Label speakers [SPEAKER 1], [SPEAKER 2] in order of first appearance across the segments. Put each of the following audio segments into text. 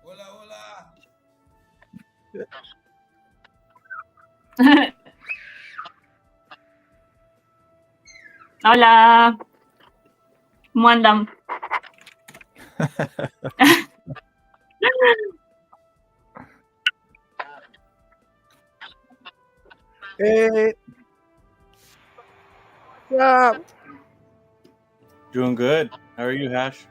[SPEAKER 1] Hola, hola.
[SPEAKER 2] Hola. ¿Cómo andan?
[SPEAKER 3] Yeah.
[SPEAKER 4] Doing good. How are you, Hash?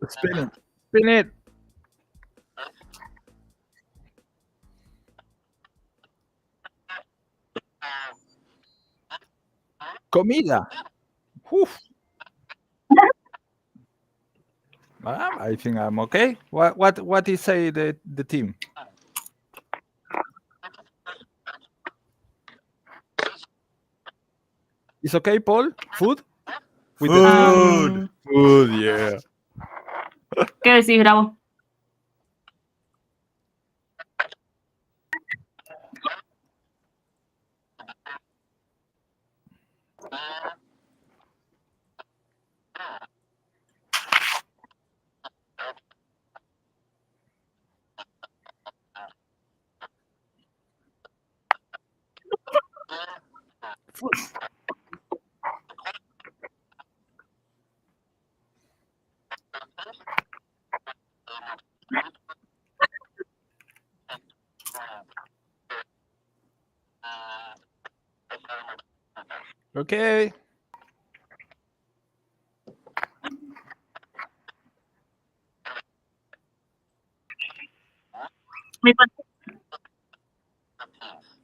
[SPEAKER 3] Spin it. Spin it. Comida. Uf. I think I'm okay. What is say the team? Is okay, Paul? Food? With the
[SPEAKER 4] Food.
[SPEAKER 3] food, yeah.
[SPEAKER 2] ¿Qué decís, Bravo?
[SPEAKER 3] Food. Okay.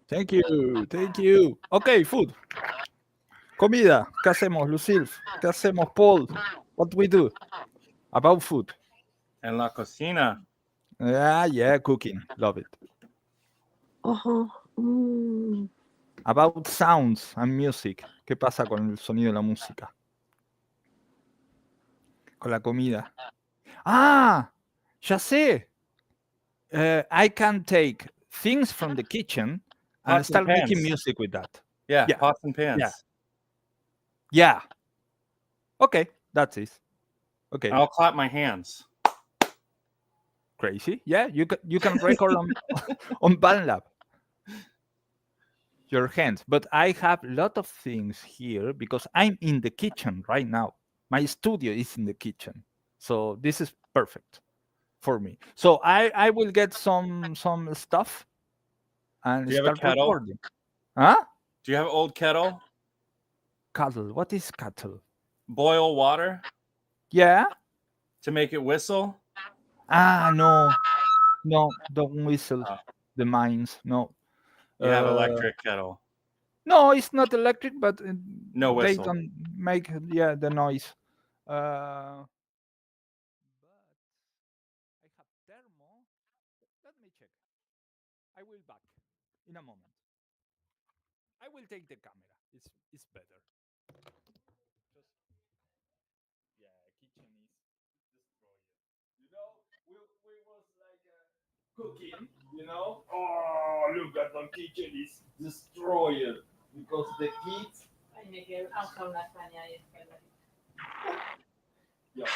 [SPEAKER 3] Thank you, thank you. Okay, food. Comida. ¿Qué hacemos, Lucille? ¿Qué hacemos, Paul? What do we do about food?
[SPEAKER 4] En la cocina.
[SPEAKER 3] Yeah, cooking. Love it. About sounds and music. ¿Qué pasa con el sonido de la música? Con la comida. Ah, ya sé. I can take things from the kitchen and
[SPEAKER 4] Pots and
[SPEAKER 3] start making
[SPEAKER 4] pans.
[SPEAKER 3] music with that.
[SPEAKER 4] Yeah,
[SPEAKER 3] Yeah.
[SPEAKER 4] pots and pans.
[SPEAKER 3] Yeah. Okay, that's it. Okay.
[SPEAKER 4] I'll clap my hands.
[SPEAKER 3] Crazy. Yeah, you can record on BandLab your hands. But I have a lot of things here because I'm in the kitchen right now. My studio is in the kitchen, so this is perfect for me. So I will get some stuff and
[SPEAKER 4] Do you have a
[SPEAKER 3] start
[SPEAKER 4] kettle?
[SPEAKER 3] recording. Huh?
[SPEAKER 4] Do you have an old kettle?
[SPEAKER 3] Cattle. What is cattle?
[SPEAKER 4] Boil water
[SPEAKER 3] Yeah.
[SPEAKER 4] to make it whistle?
[SPEAKER 3] Ah, no, don't whistle
[SPEAKER 4] Oh.
[SPEAKER 3] the mines. No.
[SPEAKER 4] You have electric kettle.
[SPEAKER 3] No, it's not electric, but
[SPEAKER 4] No
[SPEAKER 3] they
[SPEAKER 4] whistle.
[SPEAKER 3] don't make the noise. But I have thermo. Let me check. I will back in a moment. I will take the camera. It's better. Just kitchen is destroyed. We was like cooking. Oh, look at the kitchen is destroyed because the kids. Ya.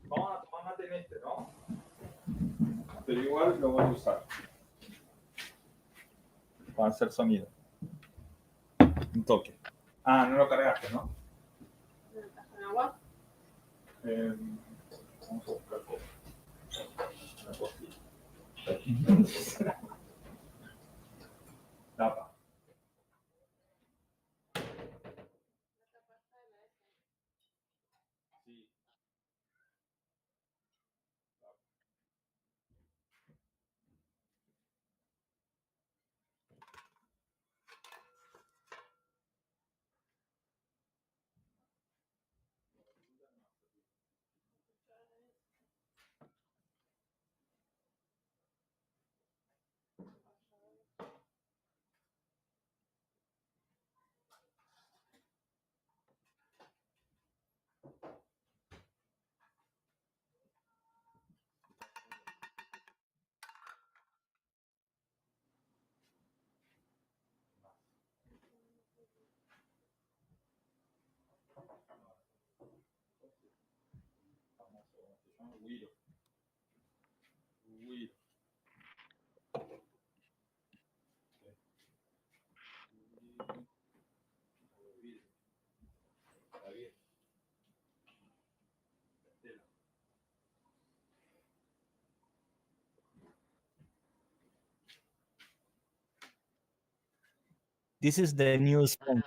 [SPEAKER 3] Vamos a tomar mate en este, ¿no? Pero igual lo voy a usar. Para hacer sonido. Un toque. Ah, no lo cargaste, ¿no?
[SPEAKER 2] ¿Agua?
[SPEAKER 3] Vamos a buscar una cosita. Tapa.
[SPEAKER 1] This is the new song.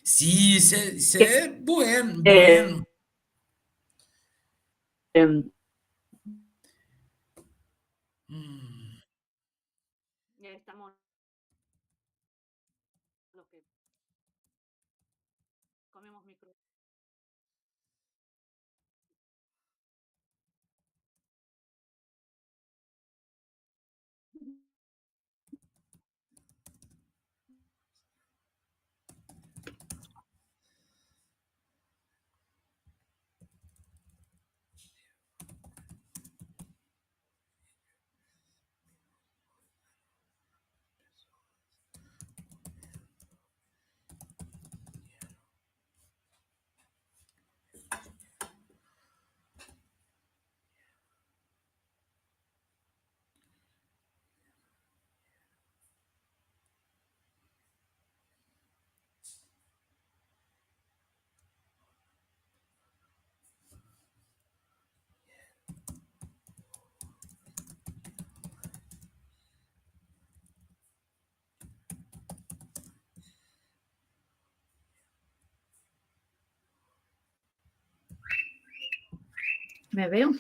[SPEAKER 5] Sí, c'est bueno, bueno.
[SPEAKER 2] Em,
[SPEAKER 5] Mm.
[SPEAKER 2] ya estamos lo que comemos micro. ¿Me veo?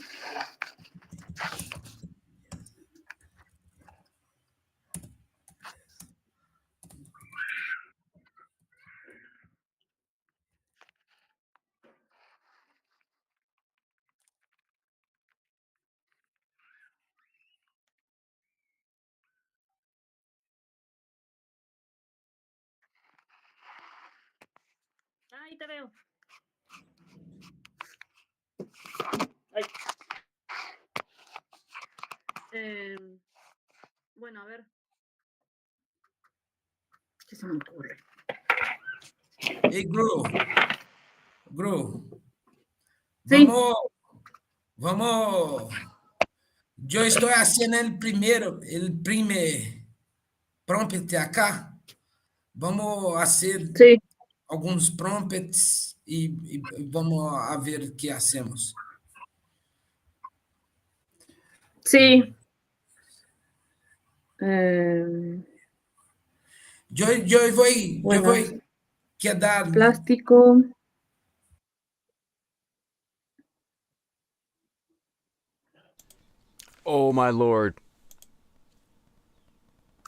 [SPEAKER 2] Ahí te veo. Ay. Bueno, a ver. ¿Qué se me ocurre?
[SPEAKER 5] Hey, Gru.
[SPEAKER 2] Sí.
[SPEAKER 5] Vamos. Yo estoy haciendo el primer prompt acá. Vamos a hacer
[SPEAKER 2] Sí,
[SPEAKER 5] algunos prompts y vamos a ver qué hacemos.
[SPEAKER 2] sí. Em,
[SPEAKER 5] Yo voy
[SPEAKER 2] bueno,
[SPEAKER 5] a quedar.
[SPEAKER 2] plástico.
[SPEAKER 6] Oh my lord.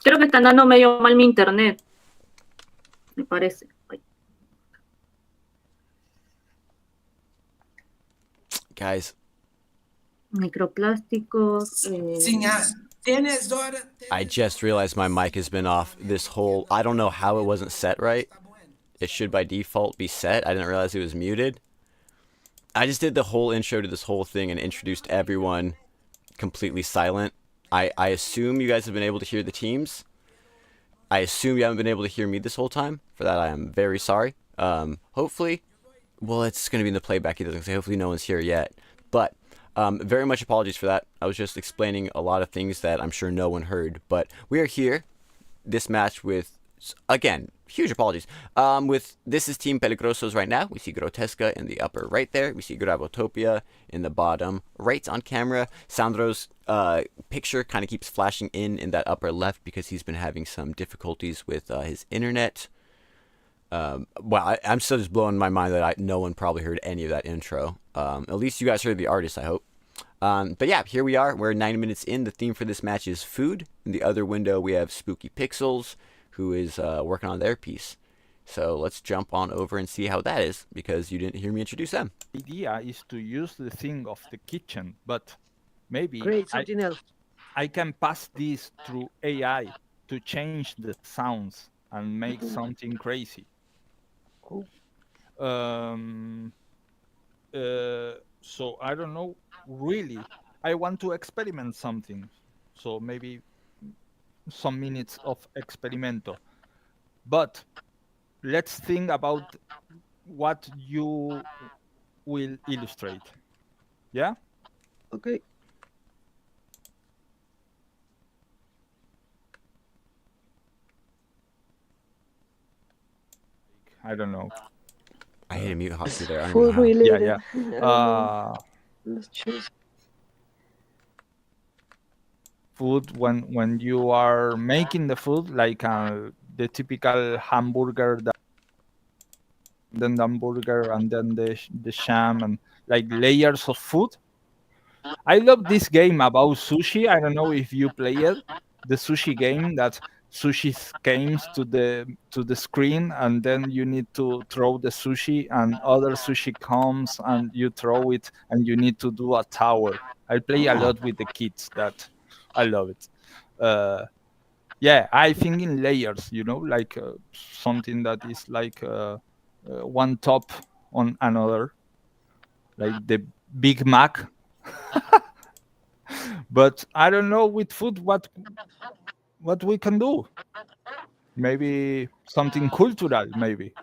[SPEAKER 2] Creo que están dando medio mal mi internet. Me parece. Ay.
[SPEAKER 6] Guys,
[SPEAKER 2] Microplásticos.
[SPEAKER 5] ¿Tienes hora?
[SPEAKER 6] I just realized my mic has been off this whole. I don't know how it wasn't set right. It should by default be set. I didn't realize it was muted. I just did the whole intro to this whole thing and introduced everyone completely silent. I assume you guys have been able to hear the teams. I assume you haven't been able to hear me this whole time. For that, I am very sorry. Hopefully, well, it's going to be in the playback. He doesn't say hopefully no one's here yet. But Very much apologies for that. I was just explaining a lot of things that I'm sure no one heard. But we are here, this match with, again, huge apologies. This is Team PeligroZos right now. We see Grotesca in the upper right there. We see Gravotopia in the bottom right on camera. Sandro's picture kind of keeps flashing in that upper left because he's been having some difficulties with his internet. I'm still just blowing my mind that no one probably heard any of that intro. At least you guys heard the artist, I hope. But yeah, here we are. We're 90 minutes in. The theme for this match is food. In the other window, we have spookypixels, who is working on their piece. So let's jump on over and see how that is, because you didn't hear me introduce them.
[SPEAKER 3] The idea is to use the thing of the kitchen, but maybe
[SPEAKER 7] Create something else.
[SPEAKER 3] I can pass this through AI to change the sounds and make something crazy.
[SPEAKER 7] Cool.
[SPEAKER 3] So I don't know, really. I want to experiment something. So maybe some minutes of experimento. But let's think about what you will illustrate. Yeah?
[SPEAKER 7] Okay.
[SPEAKER 3] I don't know.
[SPEAKER 6] I hit a mute Hoxie there. I don't
[SPEAKER 7] Food
[SPEAKER 6] know how.
[SPEAKER 7] related.
[SPEAKER 3] Yeah.
[SPEAKER 7] I don't know. Let's choose.
[SPEAKER 3] Food when you are making the food, like the typical hamburger, then the hamburger, and then the sham, and like layers of food. I love this game about sushi. I don't know if you play it, the sushi game that sushi comes to the screen, and then you need to throw the sushi, and other sushi comes, and you throw it, and you need to do a tower. I play a lot with the kids. That I love it. Yeah, I think in layers, like something that is like one top on another, like the Big Mac. But I don't know with food what we can do. Maybe something cultural, maybe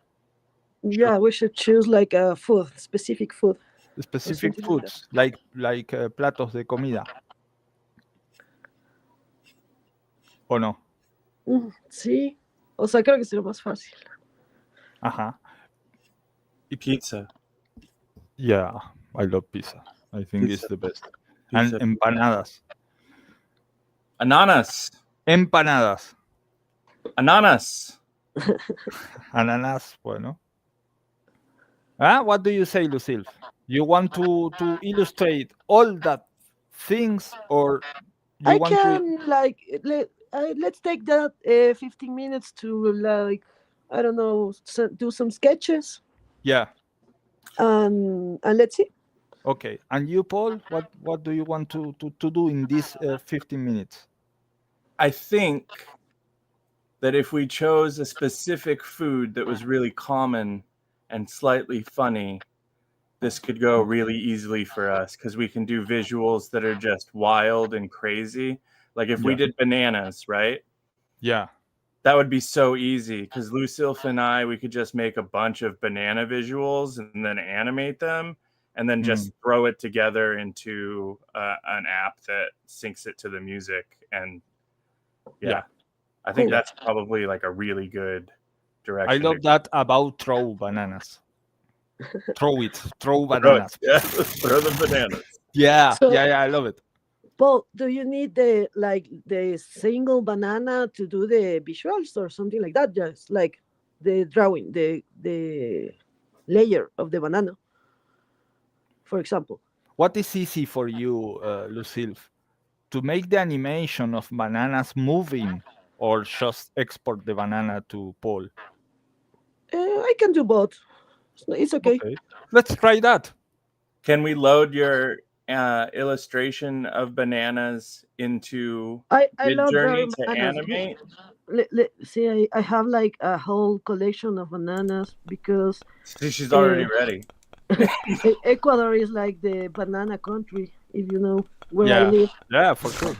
[SPEAKER 7] Yeah, we should choose like a food, specific food.
[SPEAKER 3] specific
[SPEAKER 7] something like
[SPEAKER 3] foods, like platos de comida. ¿O no?
[SPEAKER 7] Sí. O sea, creo que sería más fácil.
[SPEAKER 3] Ajá.
[SPEAKER 4] Pizza.
[SPEAKER 3] Yeah, I love pizza. I think it's
[SPEAKER 4] Pizza.
[SPEAKER 3] the best.
[SPEAKER 4] Pizza.
[SPEAKER 3] And empanadas.
[SPEAKER 4] Ananas.
[SPEAKER 3] Empanadas.
[SPEAKER 4] Ananas.
[SPEAKER 3] Ananas, bueno. What do you say, Lucille? You want to illustrate all that things, or you
[SPEAKER 7] I
[SPEAKER 3] want
[SPEAKER 7] can like let's take that 15 minutes to like I don't know do some sketches
[SPEAKER 3] Yeah.
[SPEAKER 7] and let's see.
[SPEAKER 3] Okay. And you, Paul, what do you want to do in these 15 minutes?
[SPEAKER 4] I think that if we chose a specific food that was really common and slightly funny, this could go really easily for us because we can do visuals that are just wild and crazy. Like if we
[SPEAKER 3] Yeah.
[SPEAKER 4] did bananas, right?
[SPEAKER 3] Yeah.
[SPEAKER 4] That would be so easy because Lucille and I, we could just make a bunch of banana visuals and then animate them and then just throw it together into an app that syncs it to the music. And yeah. I think
[SPEAKER 7] Cool.
[SPEAKER 4] that's probably like a really good direction.
[SPEAKER 3] I
[SPEAKER 4] to
[SPEAKER 3] love that about throw bananas. Throw it. Throw
[SPEAKER 4] throw it.
[SPEAKER 3] bananas.
[SPEAKER 4] Yeah, let's throw the bananas.
[SPEAKER 3] Yeah.
[SPEAKER 7] So-
[SPEAKER 3] Yeah. I love it.
[SPEAKER 7] Paul, do you need the single banana to do the visuals or something like that? Just like the drawing, the layer of the banana, for example.
[SPEAKER 3] What is easy for you, Lucille? To make the animation of bananas moving, or just export the banana to Paul?
[SPEAKER 7] I can do both. It's okay.
[SPEAKER 3] Okay. Let's try that.
[SPEAKER 4] Can we load your illustration of bananas into
[SPEAKER 7] I love
[SPEAKER 4] Midjourney
[SPEAKER 7] drawing
[SPEAKER 4] to
[SPEAKER 7] bananas.
[SPEAKER 4] animate?
[SPEAKER 7] See, I have like a whole collection of bananas because
[SPEAKER 4] See, she's already ready.
[SPEAKER 7] Ecuador is like the banana country, if you know where I
[SPEAKER 3] Yeah.
[SPEAKER 7] live.
[SPEAKER 3] Yeah, for sure.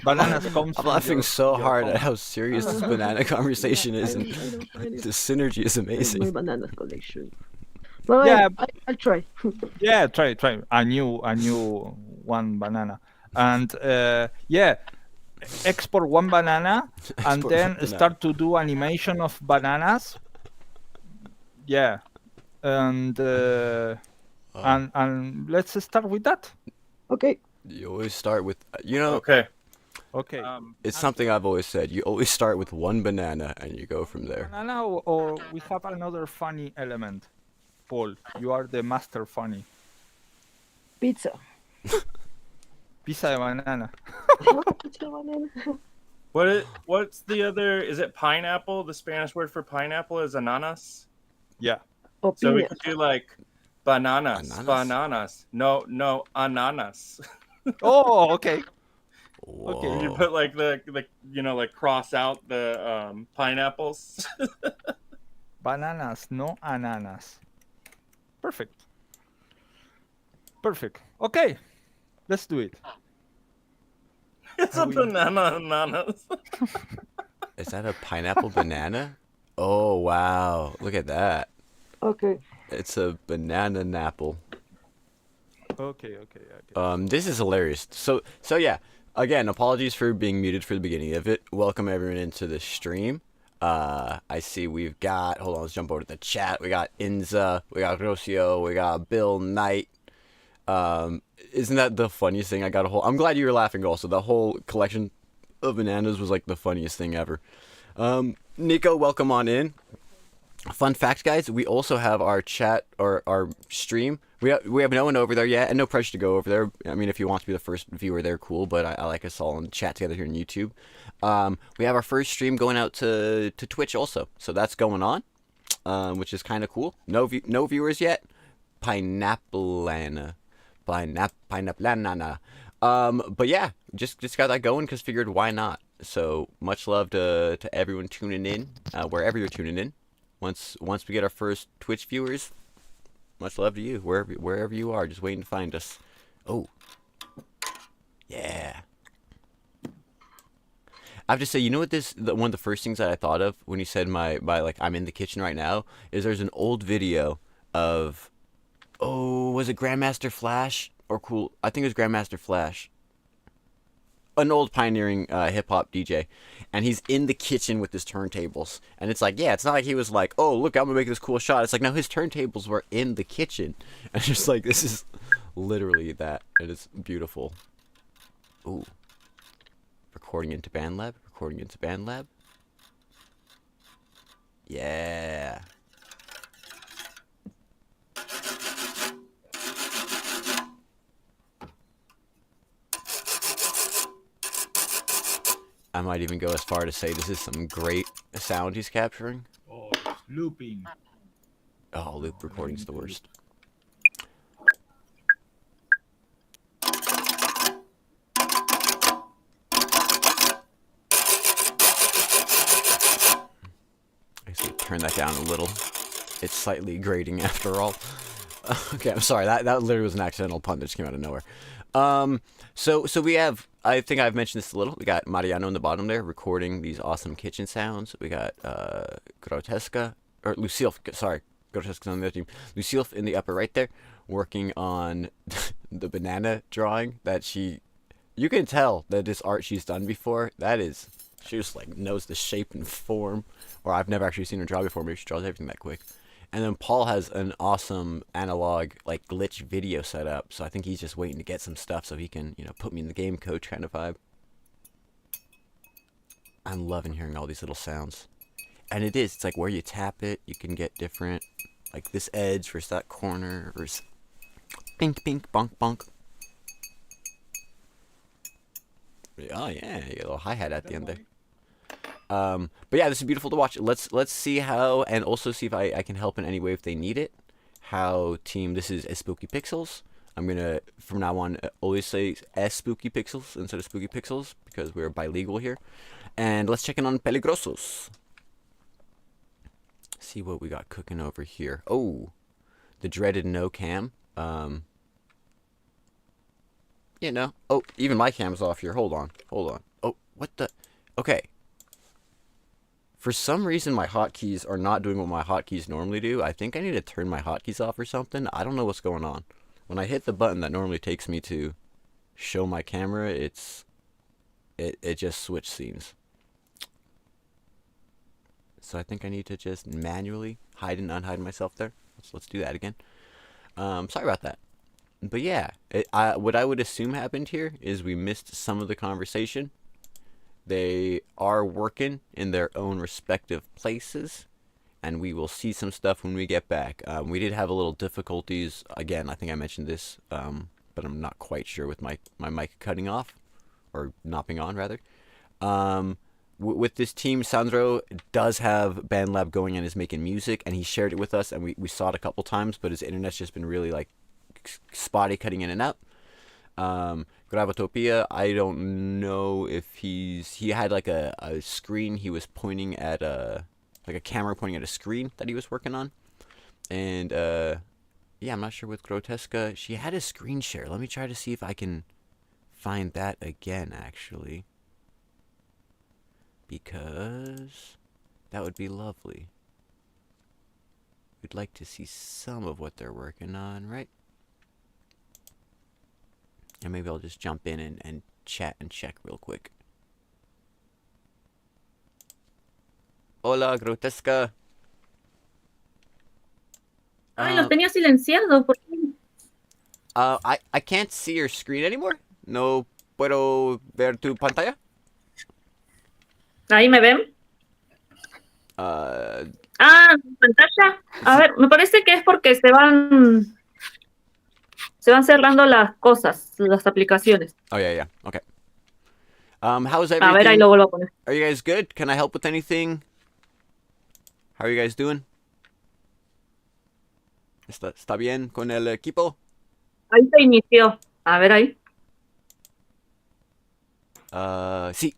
[SPEAKER 3] Bananas comes.
[SPEAKER 6] I'm
[SPEAKER 3] from
[SPEAKER 6] laughing
[SPEAKER 3] your-
[SPEAKER 6] so
[SPEAKER 3] your
[SPEAKER 6] hard
[SPEAKER 3] home.
[SPEAKER 6] at how serious this banana conversation is, and
[SPEAKER 7] I know.
[SPEAKER 6] the synergy is
[SPEAKER 7] My
[SPEAKER 6] amazing.
[SPEAKER 7] banana collection. Well,
[SPEAKER 3] Yeah,
[SPEAKER 7] I'll try.
[SPEAKER 3] yeah. Try a new one banana, and yeah, export one banana and
[SPEAKER 6] Export
[SPEAKER 3] then
[SPEAKER 6] one banana.
[SPEAKER 3] start to do animation of bananas. Yeah, and let's start with that.
[SPEAKER 7] Okay.
[SPEAKER 6] You always start with, you know,
[SPEAKER 4] Okay.
[SPEAKER 3] Okay.
[SPEAKER 6] it's something I've always said. You always start with one banana and you go from there.
[SPEAKER 3] Banana, or we have another funny element. Paul, you are the master funny.
[SPEAKER 7] Pizza.
[SPEAKER 3] Pizza de banana.
[SPEAKER 7] Pizza banana.
[SPEAKER 4] What's the other? Is it pineapple? The Spanish word for pineapple is ananas.
[SPEAKER 3] Yeah.
[SPEAKER 7] Or
[SPEAKER 4] So we
[SPEAKER 7] piña.
[SPEAKER 4] could do like bananas,
[SPEAKER 6] Ananas?
[SPEAKER 4] bananas. No, ananas.
[SPEAKER 3] Oh, okay.
[SPEAKER 6] Whoa.
[SPEAKER 4] You put like the like cross out the pineapples.
[SPEAKER 3] Bananas, no ananas. Perfect. Perfect. Okay. Let's do it.
[SPEAKER 4] It's a banana ananas.
[SPEAKER 6] Is that a pineapple banana? Oh, wow. Look at that.
[SPEAKER 7] Okay.
[SPEAKER 6] It's a banana napple.
[SPEAKER 3] Okay.
[SPEAKER 6] This is hilarious. So yeah. Again, apologies for being muted for the beginning of it. Welcome everyone into the stream. I see we've got, hold on, let's jump over to the chat. We got Inza, we got Rocio, we got Bill Knight. Isn't that the funniest thing? I'm glad you were laughing also. The whole collection of bananas was like the funniest thing ever. Nico, welcome on in. Fun fact, guys, we also have our chat or our stream. We have no one over there yet, and no pressure to go over there. I mean, if you want to be the first viewer there, cool. But I like us all in chat together here on YouTube. We have our first stream going out to Twitch also, so that's going on, which is kind of cool. No viewers yet. Pineapple-lana. But yeah, just got that going because figured why not. So much love to everyone tuning in, wherever you're tuning in. Once we get our first Twitch viewers, much love to you wherever you are, just waiting to find us. Oh, yeah. I have to say, you know what one of the first things that I thought of when you said my like I'm in the kitchen right now is there's an old video of, oh, was it Grandmaster Flash or Cool? I think it was Grandmaster Flash. An old pioneering hip-hop DJ, and he's in the kitchen with his turntables, and it's like, yeah, it's not like he was like, oh, look, I'm gonna make this cool shot. It's like, no, his turntables were in the kitchen, and just like, this is literally that. It is beautiful. Ooh. Recording into BandLab. Yeah. I might even go as far to say this is some great sound he's capturing.
[SPEAKER 3] Oh, looping.
[SPEAKER 6] Oh, loop recording's the worst. I guess we turn that down a little. It's slightly grating after all. Okay, I'm sorry. That literally was an accidental pun that just came out of nowhere. So we have, I think I've mentioned this a little. We got Mariano in the bottom there recording these awesome kitchen sounds. We got Grotesca, or Lucille, sorry, Grotesca's on the other team. Lucille in the upper right there working on the banana drawing that you can tell that this art she's done before. She just like knows the shape and form. Or I've never actually seen her draw before. Maybe she draws everything that quick. And then Paul has an awesome analog, like, glitch video set up. So I think he's just waiting to get some stuff so he can, put me in the game coach kind of vibe. I'm loving hearing all these little sounds. And it's like where you tap it, you can get different, like this edge versus that corner versus pink, pink, bonk, bonk. Oh yeah, you get a little hi-hat at the end there. But yeah, this is beautiful to watch. Let's see how, and also see if I can help in any way if they need it. How team, this is spookypixels. I'm gonna from now on always say spookypixels instead of spookypixels because we're bilingual here. And let's check in on PeligroZos. See what we got cooking over here. Oh, the dreaded no cam. Oh, even my cam's off here. Hold on. Oh, what the? Okay. For some reason, my hotkeys are not doing what my hotkeys normally do. I think I need to turn my hotkeys off or something. I don't know what's going on. When I hit the button that normally takes me to show my camera, it just switched scenes. So I think I need to just manually hide and unhide myself there. Let's do that again. Sorry about that. But yeah, what I would assume happened here is we missed some of the conversation. They are working in their own respective places, and we will see some stuff when we get back. We did have a little difficulties. Again, I think I mentioned this, but I'm not quite sure with my mic cutting off, or not being on, rather. With this team, Sandro does have BandLab going and is making music, and he shared it with us, and we saw it a couple times, but his internet's just been really, like, spotty, cutting in and out. Gravitopia, I don't know if he had like a screen he was pointing at, like a camera pointing at a screen that he was working on. And yeah, I'm not sure with Grotesca. She had a screen share. Let me try to see if I can find that again, actually, because that would be lovely. We'd like to see some of what they're working on, right? And maybe I'll just jump in and chat and check real quick. Hola, Grotesca.
[SPEAKER 2] Ay, los tenía silenciados. ¿Por qué?
[SPEAKER 6] I can't see your screen anymore. No puedo ver tu pantalla.
[SPEAKER 2] Ahí me ven. Ah, mi pantalla. A ver, me parece que es porque se van cerrando las cosas, las aplicaciones.
[SPEAKER 6] Oh, yeah. Okay. How's
[SPEAKER 2] A ver, ahí
[SPEAKER 6] everything?
[SPEAKER 2] lo vuelvo a poner.
[SPEAKER 6] Are you guys good? Can I help with anything? How are you guys doing? ¿Está bien con el equipo?
[SPEAKER 2] Ahí se inició. A ver ahí.
[SPEAKER 6] Sí.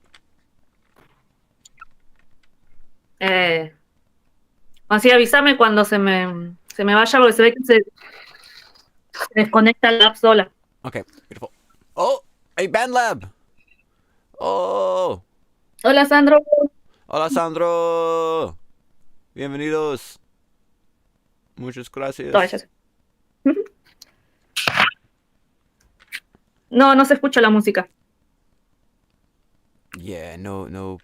[SPEAKER 2] Así avísame cuando se me vaya, porque se ve que se desconecta la app sola.
[SPEAKER 6] Okay, beautiful. Oh, hey, BandLab. Oh,
[SPEAKER 2] Hola, Sandro.
[SPEAKER 6] hola, Sandro. Bienvenidos. Muchas gracias.
[SPEAKER 2] Todavía se- No se escucha la música.
[SPEAKER 6] Yeah, no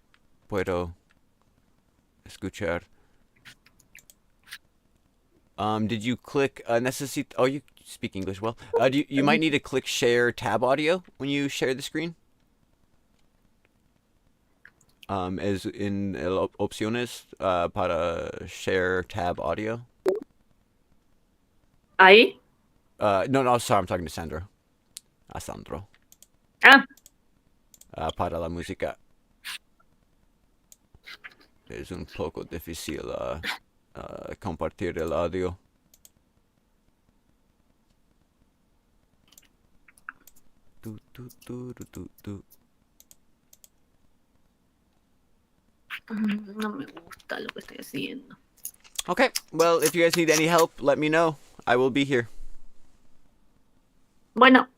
[SPEAKER 6] puedo escuchar. Did you click necesito? Oh, you speak English well. You might need to click share tab audio when you share the screen. As in opciones para share tab audio.
[SPEAKER 2] Ahí.
[SPEAKER 6] No, sorry, I'm talking to Sandro. Sandro.
[SPEAKER 2] Ah,
[SPEAKER 6] Para la música. Es un poco difícil compartir el audio.
[SPEAKER 2] no me gusta lo que estoy haciendo.
[SPEAKER 6] Okay, well, if you guys need any help, let me know. I will be here.
[SPEAKER 2] Bueno,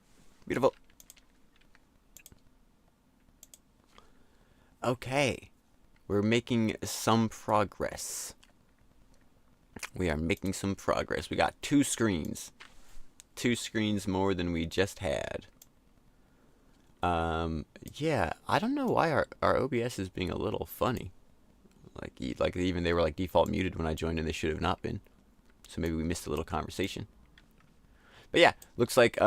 [SPEAKER 6] Beautiful. Okay, we're making some progress. We are making some progress. We got 2 screens. 2 screens more than we just had. Yeah, I don't know why our OBS is being a little funny. Like even they were like default muted when I joined and they should have not been. So maybe we missed a little conversation. But yeah, looks like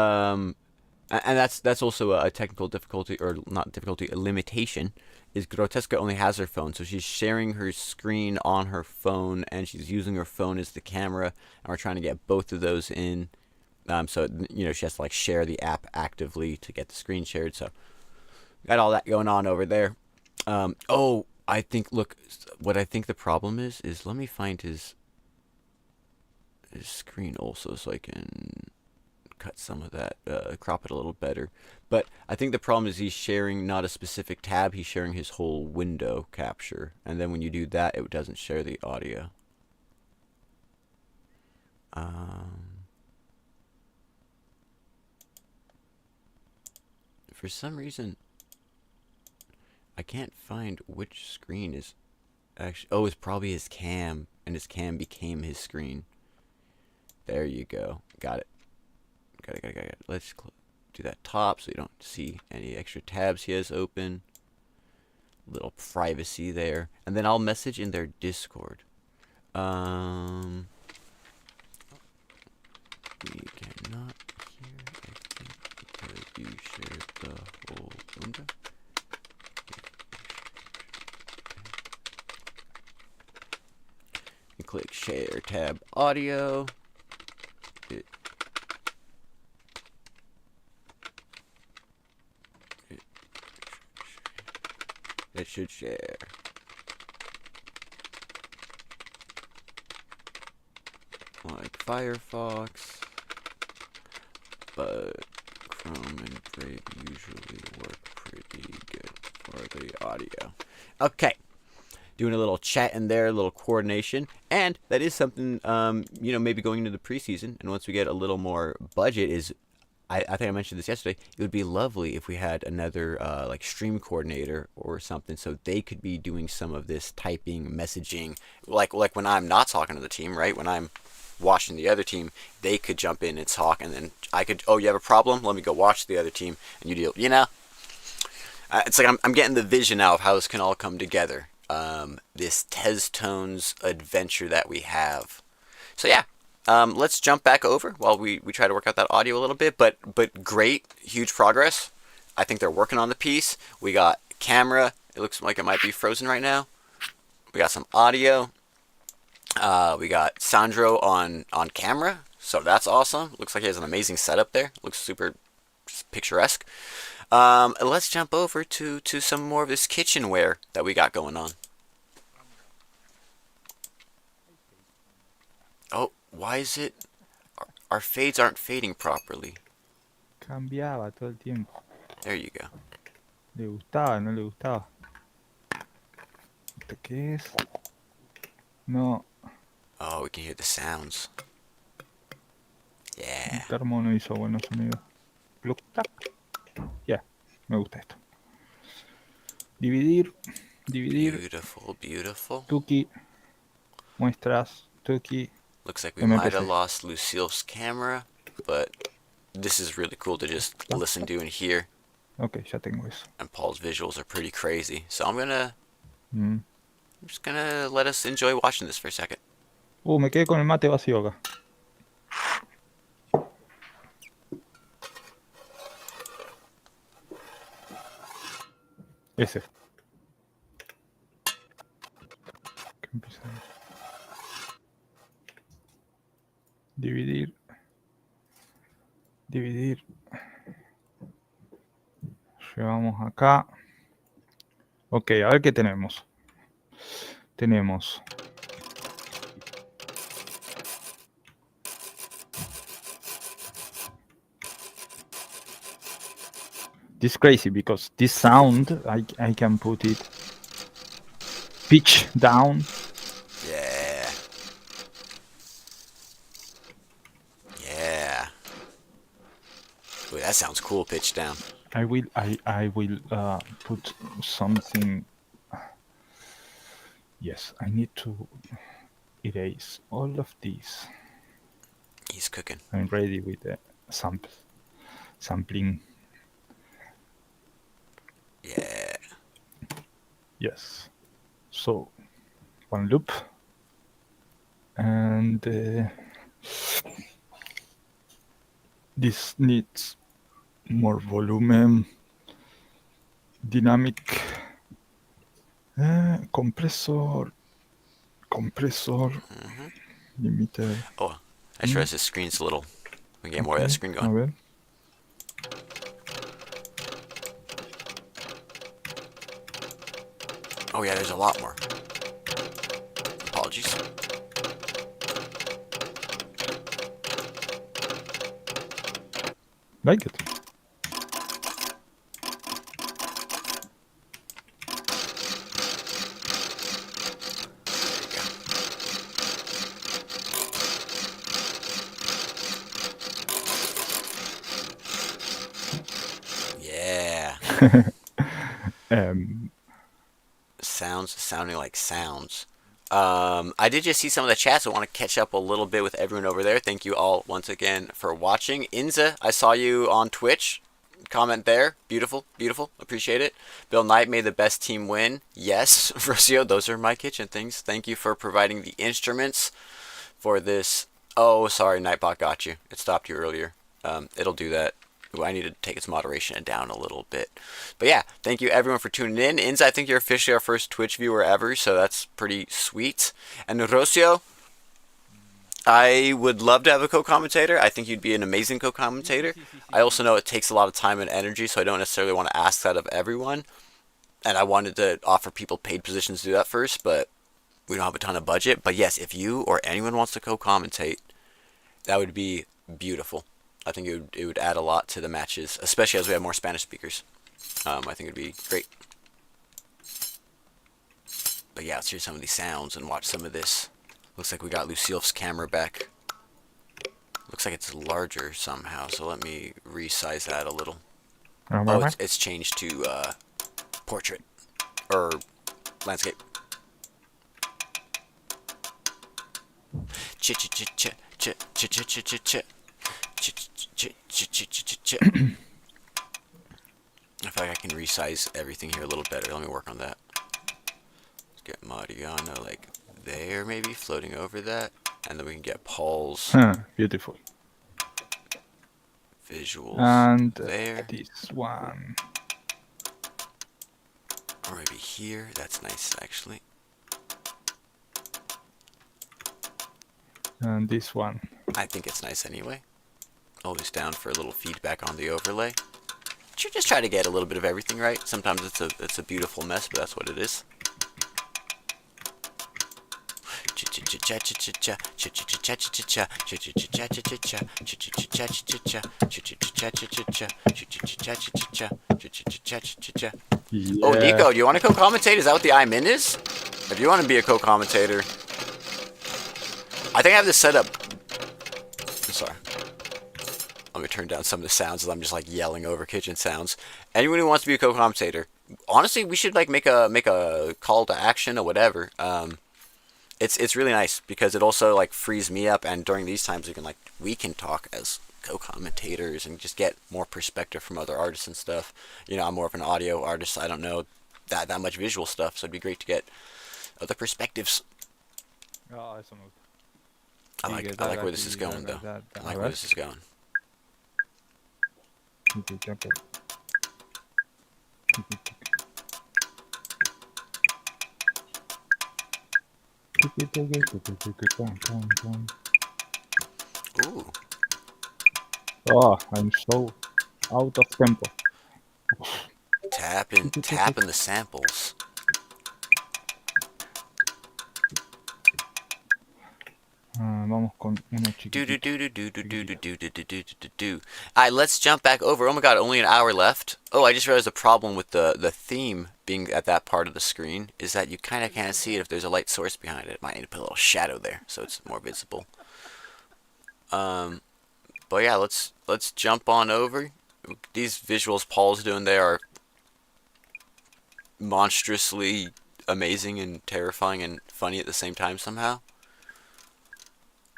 [SPEAKER 6] and that's also a technical difficulty, or not difficulty, a limitation, is Grotesca only has her phone, so she's sharing her screen on her phone and she's using her phone as the camera, and we're trying to get both of those in. So you know, she has to like share the app actively to get the screen shared. So got all that going on over there. Oh, I think, look, what I think the problem is let me find his screen also so I can cut some of that, crop it a little better. But I think the problem is he's sharing not a specific tab, he's sharing his whole window capture. And then when you do that, it doesn't share the audio. For some reason, I can't find which screen is Actually, oh, it's probably his cam, and his cam became his screen. There you go. Got it. Got it. Let's do that top so you don't see any extra tabs he has open. Little privacy there. And then I'll message in their Discord. We cannot hear, I think, because you shared the whole window. You click share tab audio. It should share. Like Firefox, but Chrome and Brave usually work pretty good for the audio. Okay, doing a little chat in there, a little coordination, and that is something, maybe going into the preseason, and once we get a little more budget, is I think I mentioned this yesterday. It would be lovely if we had another like stream coordinator or something, so they could be doing some of this typing, messaging, like when I'm not talking to the team, right? When I'm watching the other team, they could jump in and talk, and then I could, oh, you have a problem? Let me go watch the other team, and you deal. It's like I'm getting the vision now of how this can all come together. This Tez Tones adventure that we have. So yeah. Let's jump back over while we try to work out that audio a little bit, but great, huge progress. I think they're working on the piece. We got camera. It looks like it might be frozen right now. We got some audio. We got Sandro on camera, so that's awesome. Looks like he has an amazing setup there. Looks super picturesque. Let's jump over to some more of this kitchenware that we got going on. Oh. Why is it our fades aren't fading properly?
[SPEAKER 3] Cambiaba todo el tiempo.
[SPEAKER 6] There you go.
[SPEAKER 3] Le gustaba, no le gustaba. ¿Esto qué es? No.
[SPEAKER 6] Oh, we can hear the sounds. Yeah.
[SPEAKER 3] El termo no hizo buenos sonidos. Plug, tac. Yeah, me gusta esto. Dividir.
[SPEAKER 6] Beautiful, beautiful.
[SPEAKER 3] Tuki. Muestras. Tuki.
[SPEAKER 6] Looks like we might have lost Lucille's camera, but this is really cool to just listen to and hear.
[SPEAKER 3] Okay, ya tengo eso.
[SPEAKER 6] And Paul's visuals are pretty crazy. So I'm just gonna let us enjoy watching this for a second.
[SPEAKER 3] Me quedé con el mate vacío acá. Ese. ¿Qué empieza? Dividir. Llevamos acá. Ok, a ver qué tenemos. Tenemos this crazy because this sound I can put it pitch down.
[SPEAKER 6] Yeah. Ooh, that sounds cool, pitch down.
[SPEAKER 3] I will put something. Yes, I need to erase all of these.
[SPEAKER 6] He's cooking.
[SPEAKER 3] I'm ready with the sampling.
[SPEAKER 6] Yeah.
[SPEAKER 3] Yes. So, one loop. And this needs more volume. Dynamic. Compressor. Limiter.
[SPEAKER 6] Oh, I just realized the screen's a little. We can get more of that screen going.
[SPEAKER 3] A ver.
[SPEAKER 6] Oh yeah, there's a lot more. Apologies.
[SPEAKER 3] Like it.
[SPEAKER 6] sounds sounding like sounds. I did just see some of the chats. I want to catch up a little bit with everyone over there. Thank you all once again for watching. Inza, I saw you on Twitch. Comment there. Beautiful, beautiful. Appreciate it. Bill Knight made the best team win. Yes, Rocio, those are my kitchen things. Thank you for providing the instruments for this. Oh, sorry, Nightbot got you. It stopped you earlier. It'll do that. Ooh, I need to take its moderation down a little bit. But yeah, thank you everyone for tuning in. Inza, I think you're officially our first Twitch viewer ever, so that's pretty sweet. And Rocio, I would love to have a co-commentator. I think you'd be an amazing co-commentator. I also know it takes a lot of time and energy, so I don't necessarily want to ask that of everyone. And I wanted to offer people paid positions to do that first, but we don't have a ton of budget. But yes, if you or anyone wants to co-commentate, that would be beautiful. I think it would add a lot to the matches, especially as we have more Spanish speakers. I think it would be great. But yeah, let's hear some of these sounds and watch some of this. Looks like we got Lucille's camera back. Looks like it's larger somehow, so let me resize that a little. Oh, it's changed to portrait or landscape. I feel like I can resize everything here a little better. Let me work on that. Let's get Mariano like there, maybe floating over that, and then we can get Paul's
[SPEAKER 3] Beautiful.
[SPEAKER 6] visuals
[SPEAKER 3] And
[SPEAKER 6] there,
[SPEAKER 3] this one.
[SPEAKER 6] or maybe here. That's nice, actually.
[SPEAKER 3] And this one.
[SPEAKER 6] I think it's nice anyway. Always down for a little feedback on the overlay. Should just try to get a little bit of everything right. Sometimes it's a beautiful mess, but that's what it is.
[SPEAKER 3] Yeah.
[SPEAKER 6] Oh, Nico, do you want to co-commentate? Is that what the I'm in is? If you want to be a co-commentator, I think I have this set up. I'm sorry. Let me turn down some of the sounds as I'm just like yelling over kitchen sounds. Anyone who wants to be a co-commentator, honestly, we should like make a call to action or whatever. It's really nice because it also like frees me up, and during these times we can talk as co-commentators and just get more perspective from other artists and stuff. You know, I'm more of an audio artist. I don't know that much visual stuff, so it'd be great to get other perspectives. I like where this is going though. I like where this is going. Ooh.
[SPEAKER 3] Oh, I'm so out of tempo.
[SPEAKER 6] Tapping the samples.
[SPEAKER 3] Vamos con uno
[SPEAKER 6] Do do
[SPEAKER 3] chiquitito.
[SPEAKER 6] do do do do do do do do do do do do. Alright, let's jump back over. Oh my god, only an hour left. Oh, I just realized the problem with the theme being at that part of the screen is that you kind of can't see it if there's a light source behind it. Might need to put a little shadow there so it's more visible. But yeah, let's jump on over. These visuals Paul's doing there are monstrously amazing and terrifying and funny at the same time somehow.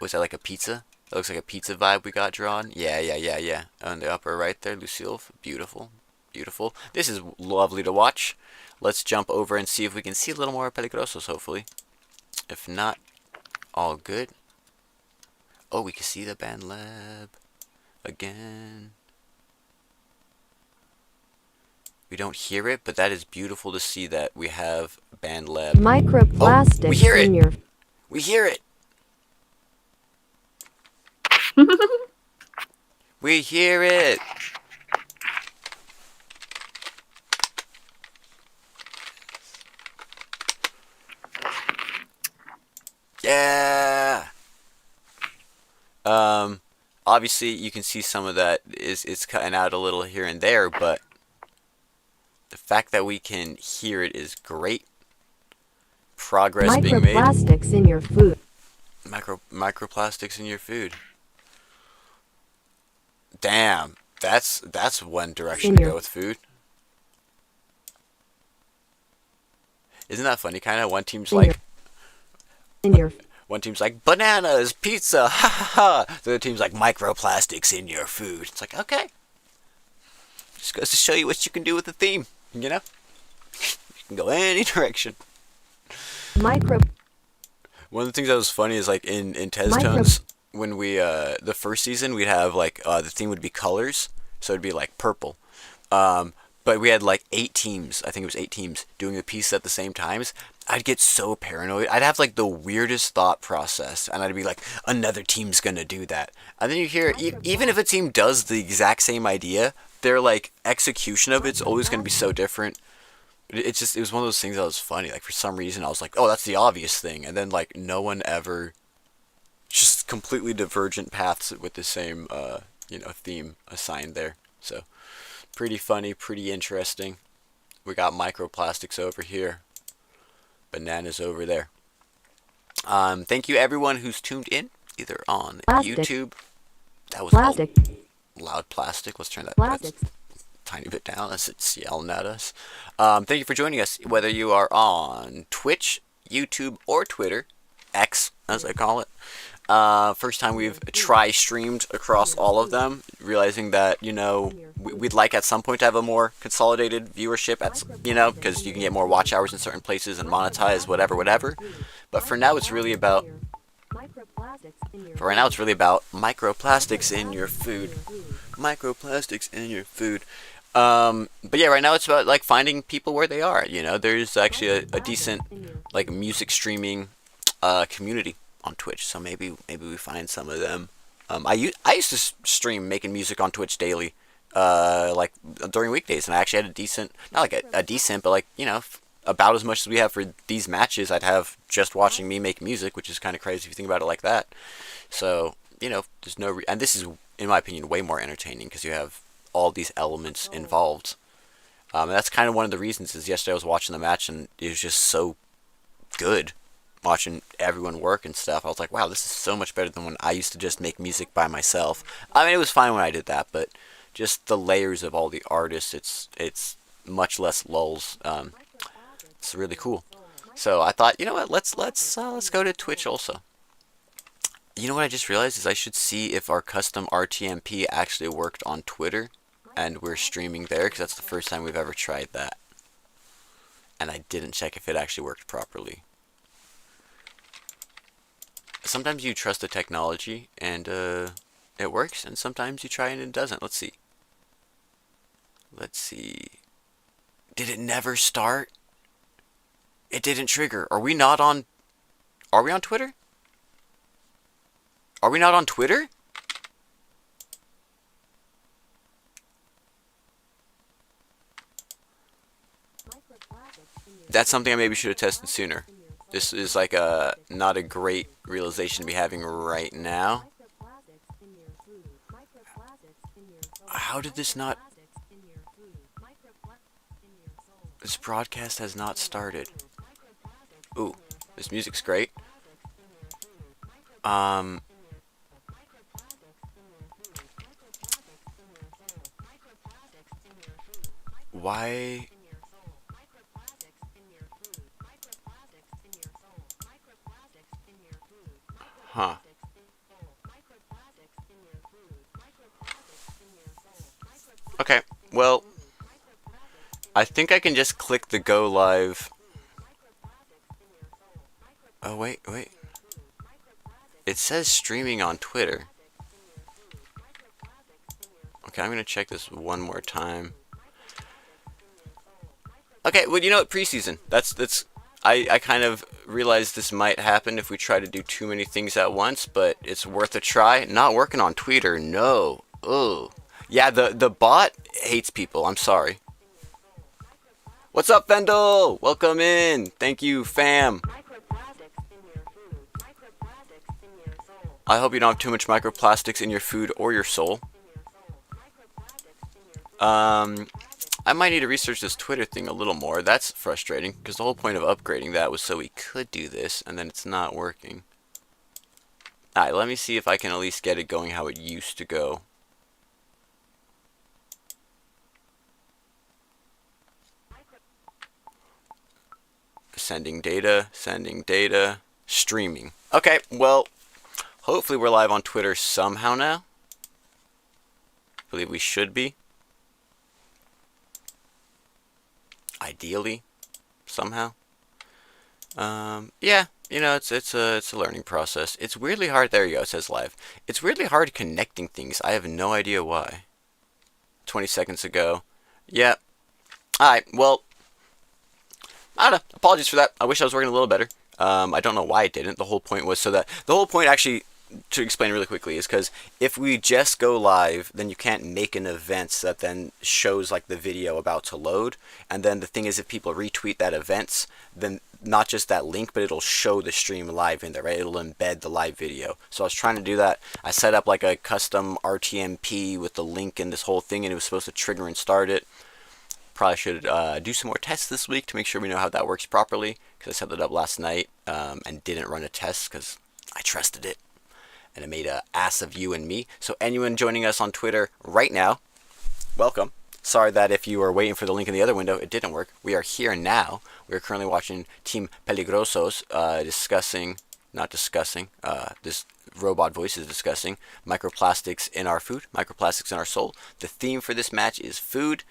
[SPEAKER 6] Was that like a pizza? That looks like a pizza vibe we got drawn. Yeah. On the upper right there, Lucille. Beautiful. Beautiful. This is lovely to watch. Let's jump over and see if we can see a little more PeligroZos, hopefully. If not, all good. Oh, we can see the band lab again. We don't hear it, but that is beautiful to see that we have band lab.
[SPEAKER 8] Microplastics
[SPEAKER 6] we hear it.
[SPEAKER 8] in your
[SPEAKER 6] We hear it. We hear it. Yeah. Obviously you can see some of that is cutting out a little here and there, but the fact that we can hear it is great. Progress being made.
[SPEAKER 8] microplastics in your food.
[SPEAKER 6] Microplastics in your food. Damn, that's one direction to go with food. Isn't that funny? Kind of one team's
[SPEAKER 8] In your-
[SPEAKER 6] like
[SPEAKER 8] In your
[SPEAKER 6] one team's like bananas, pizza, ha ha ha. The other team's like microplastics in your food. It's like, okay, just goes to show you what you can do with the theme. You know, you can go any direction.
[SPEAKER 8] micro
[SPEAKER 6] One of the things that was funny is like in Tez
[SPEAKER 8] Micro-
[SPEAKER 6] Tones, when we the first season we'd have like the theme would be colors, so it'd be like purple. But we had like 8 teams, I think it was 8 teams doing the piece at the same times. I'd get so paranoid. I'd have like the weirdest thought process, and I'd be like, another team's gonna do that. And then you hear, even if a team does the exact same idea, their like execution of it's always gonna be so different. It was one of those things that was funny. Like for some reason, I was like, oh, that's the obvious thing, and then like no one ever, just completely divergent paths with the same theme assigned there. So pretty funny, pretty interesting. We got microplastics over here. Bananas over there. Thank you everyone who's tuned in, either on
[SPEAKER 8] Plastic.
[SPEAKER 6] YouTube. That was
[SPEAKER 8] plastic.
[SPEAKER 6] loud plastic. Let's turn that
[SPEAKER 8] Plastics.
[SPEAKER 6] tiny bit down as it's yelling at us. Thank you for joining us, whether you are on Twitch, YouTube, or Twitter, X as I call it. First time we've streamed across all of them, realizing that, we'd like at some point to have a more consolidated viewership, because you can get more watch hours in certain places and monetize whatever. But for now, it's really about, microplastics in your food. Microplastics in your food. But yeah, right now it's about like finding people where they are. There's actually a decent like music streaming community on Twitch, so maybe we find some of them. I used to stream making music on Twitch daily, like during weekdays, and I actually had a decent, not like a decent, but like about as much as we have for these matches. I'd have just watching me make music, which is kind of crazy if you think about it like that. So there's no and this is, in my opinion, way more entertaining because you have all these elements involved. And that's kind of one of the reasons. Is yesterday I was watching the match and it was just so good. Watching everyone work and stuff, I was like, wow, this is so much better than when I used to just make music by myself. I mean, it was fine when I did that, but just the layers of all the artists, it's much less lulls. It's really cool. So I thought, you know what, let's go to Twitch also. You know what I just realized is I should see if our custom RTMP actually worked on Twitter, and we're streaming there, because that's the first time we've ever tried that. And I didn't check if it actually worked properly. Sometimes you trust the technology and it works, and sometimes you try and it doesn't. Let's see. Did it never start? It didn't trigger. Are we on Twitter? Are we not on Twitter? That's something I maybe should have tested sooner. This is like not a great realization to be having right now. How did this not... This broadcast has not started. Ooh, this music's great. Why... Huh. Okay, well, I think I can just click the go live. Oh, wait. It says streaming on Twitter. Okay, I'm gonna check this one more time. Okay, well, you know what, preseason. I kind of realized this might happen if we try to do too many things at once, but it's worth a try. Not working on Twitter, no. Ugh. Yeah, the bot hates people, I'm sorry. What's up, Vendel? Welcome in. Thank you, fam. I hope you don't have too much microplastics in your food or your soul. I might need to research this Twitter thing a little more. That's frustrating, because the whole point of upgrading that was so we could do this, and then it's not working. Alright, let me see if I can at least get it going how it used to go. sending data, streaming. Okay, well, hopefully we're live on Twitter somehow now. I believe we should be. Ideally, somehow. Yeah, you know, it's a learning process. It's weirdly hard. There you go. It says live. It's weirdly hard connecting things. I have no idea why. 20 seconds ago. Yeah. All right. Well, I don't know. Apologies for that. I wish I was working a little better. I don't know why it didn't. The whole point was so that the whole point actually, to explain really quickly, is because if we just go live, then you can't make an event that then shows like the video about to load. And then the thing is, if people retweet that events, then not just that link, but it'll show the stream live in there, right? It'll embed the live video. So I was trying to do that. I set up like a custom RTMP with the link and this whole thing, and it was supposed to trigger and start it. Probably should do some more tests this week to make sure we know how that works properly, because I set it up last night and didn't run a test because I trusted it. And it made an ass of you and me. So anyone joining us on Twitter right now, welcome. Sorry that if you were waiting for the link in the other window, it didn't work. We are here now. We are currently watching Team PeligroZos this robot voice is discussing microplastics in our food, microplastics in our soul. The theme for this match is food.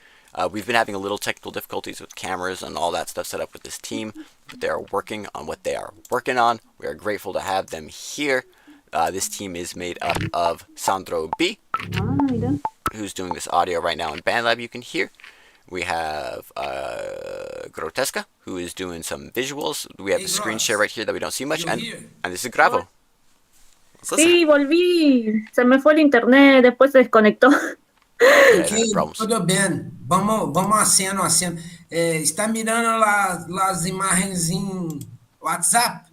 [SPEAKER 6] We've been having a little technical difficulties with cameras and all that stuff set up with this team, but they are working on what they are working on. We are grateful to have them here. This team is made up of Sandro B, who's doing this audio right now in BandLab, you can hear. We have Grotesca, who is doing some visuals. We have the screen share right here that we don't see much, and this is Gravo.
[SPEAKER 2] Sí, volví. Se me fue el internet, después se desconectó.
[SPEAKER 5] Ok, tudo bem. Vamos aceno. Está mirando las imágenes em WhatsApp?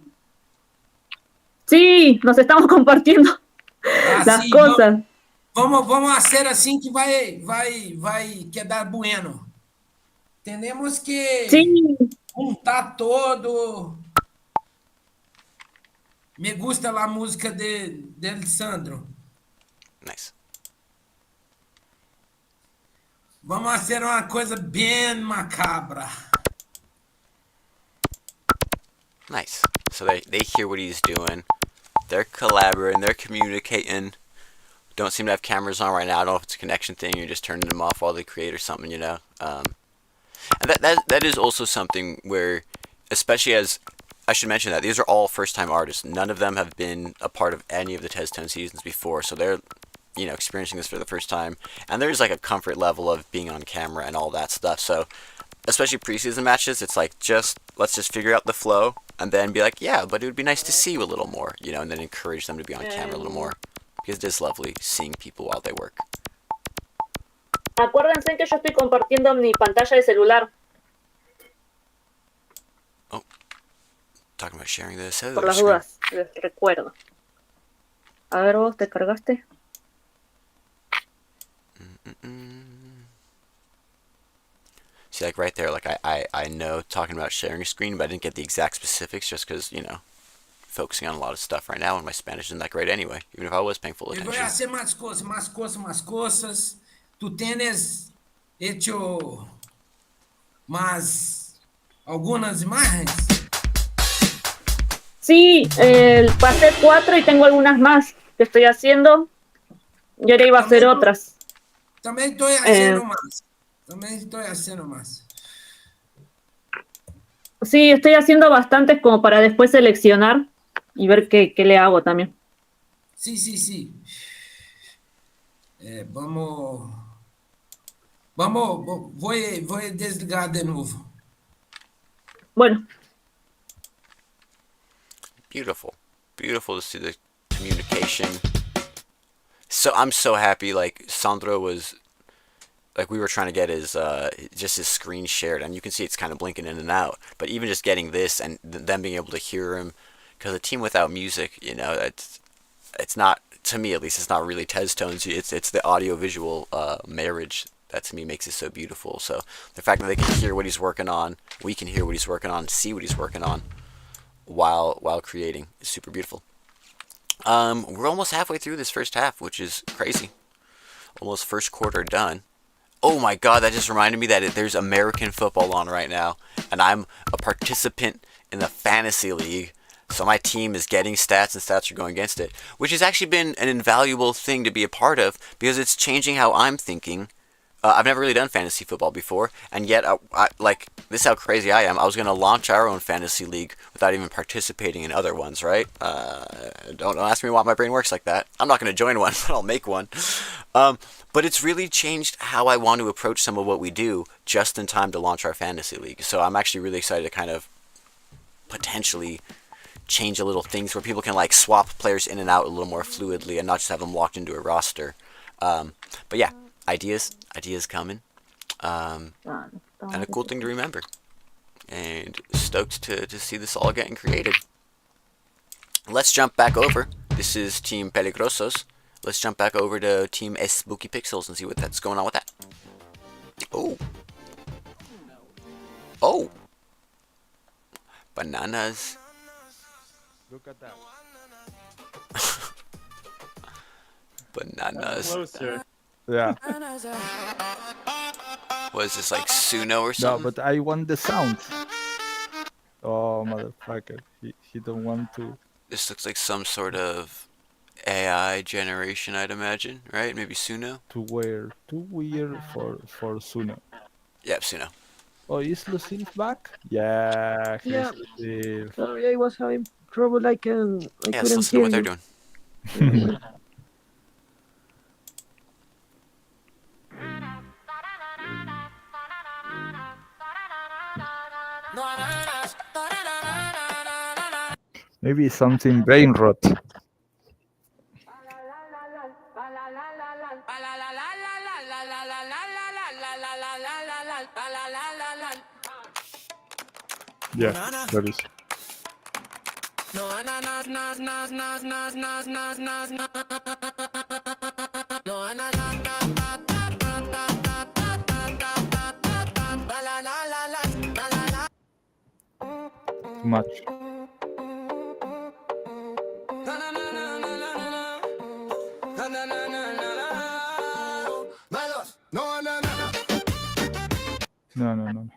[SPEAKER 2] Sí, nos estamos compartiendo las
[SPEAKER 5] Sim,
[SPEAKER 2] cosas.
[SPEAKER 5] vamos fazer assim que vai quedar bueno. Temos que
[SPEAKER 2] Sí,
[SPEAKER 5] juntar todo. Me gusta a música de Sandro.
[SPEAKER 6] Nice.
[SPEAKER 5] Vamos fazer uma coisa bem macabra.
[SPEAKER 6] Nice. So they hear what he's doing. They're collaborating. They're communicating. Don't seem to have cameras on right now. I don't know if it's a connection thing. You're just turning them off while they create or something, you know. And that is also something where, especially as I should mention that these are all first-time artists. None of them have been a part of any of the Tez 10 seasons before, so they're, you know, experiencing this for the first time. And there's like a comfort level of being on camera and all that stuff. So, especially preseason matches, it's like let's just figure out the flow and then be like, yeah, but it would be nice to see you a little more, you know, and then encourage them to be on camera a little more, because it is lovely seeing people while they work.
[SPEAKER 2] acuérdense que yo estoy compartiendo mi pantalla de celular.
[SPEAKER 6] Oh, talking about sharing the
[SPEAKER 2] Por
[SPEAKER 6] cellular
[SPEAKER 2] las
[SPEAKER 6] screen.
[SPEAKER 2] dudas, les recuerdo. A ver, vos, ¿te cargaste?
[SPEAKER 6] See, like right there, like I know talking about sharing a screen, but I didn't get the exact specifics just because, you know, focusing on a lot of stuff right now, and my Spanish isn't that great anyway, even if I was paying full
[SPEAKER 5] Eu vou
[SPEAKER 6] attention.
[SPEAKER 5] fazer mais coisas. Tu tens hecho algunas imágenes?
[SPEAKER 2] Sí, pasé 4 y tengo algunas más que estoy haciendo. Y ahora iba a hacer otras.
[SPEAKER 5] Também estou fazendo mais.
[SPEAKER 2] Sí, estoy haciendo bastantes como para después seleccionar y ver qué le hago también.
[SPEAKER 5] Sí. Vou desligar de novo.
[SPEAKER 2] Bueno,
[SPEAKER 6] Beautiful to see the communication. So I'm so happy. Like Sandro was, like we were trying to get his just his screen shared, and you can see it's kind of blinking in and out. But even just getting this and them being able to hear him, because a team without music, you know, it's not, to me at least, it's not really Tez tones. It's the audio visual marriage that to me makes it so beautiful. So the fact that they can hear what he's working on, we can hear what he's working on, see what he's working on while creating is super beautiful. We're almost halfway through this first half, which is crazy. Almost first quarter done. Oh my god, that just reminded me that there's American football on right now, and I'm a participant in the fantasy league. So my team is getting stats and stats are going against it, which has actually been an invaluable thing to be a part of because it's changing how I'm thinking. I've never really done fantasy football before, and yet, this is how crazy I am. I was going to launch our own fantasy league without even participating in other ones, right? Don't ask me why my brain works like that. I'm not going to join one, but I'll make one. But it's really changed how I want to approach some of what we do just in time to launch our fantasy league. So I'm actually really excited to kind of potentially change a little things where people can like swap players in and out a little more fluidly and not just have them locked into a roster. But yeah, ideas coming. And a cool thing to remember. And stoked to see this all getting created. Let's jump back over. This is Team PeligroZos. Let's jump back over to Team spookypixels and see what that's going on with that. Oh. Oh. Bananas.
[SPEAKER 3] Look at that.
[SPEAKER 6] Bananas.
[SPEAKER 4] Closer.
[SPEAKER 3] Yeah.
[SPEAKER 6] What is this, like Suno or
[SPEAKER 3] No,
[SPEAKER 6] something?
[SPEAKER 3] but I want the sound. Oh, motherfucker. He don't want to.
[SPEAKER 6] This looks like some sort of AI generation, I'd imagine, right? Maybe Suno?
[SPEAKER 3] Too weird for Suno.
[SPEAKER 6] Yep, Suno.
[SPEAKER 3] Oh, is Lucille back? Yeah, he's
[SPEAKER 7] Yeah.
[SPEAKER 3] Lucille.
[SPEAKER 7] Sorry, I was having trouble. I
[SPEAKER 6] Yeah, let's
[SPEAKER 7] couldn't
[SPEAKER 6] listen to
[SPEAKER 7] hear
[SPEAKER 6] what they're
[SPEAKER 7] you.
[SPEAKER 6] doing.
[SPEAKER 3] Maybe something brain rot. Yeah, that is. Too much. No.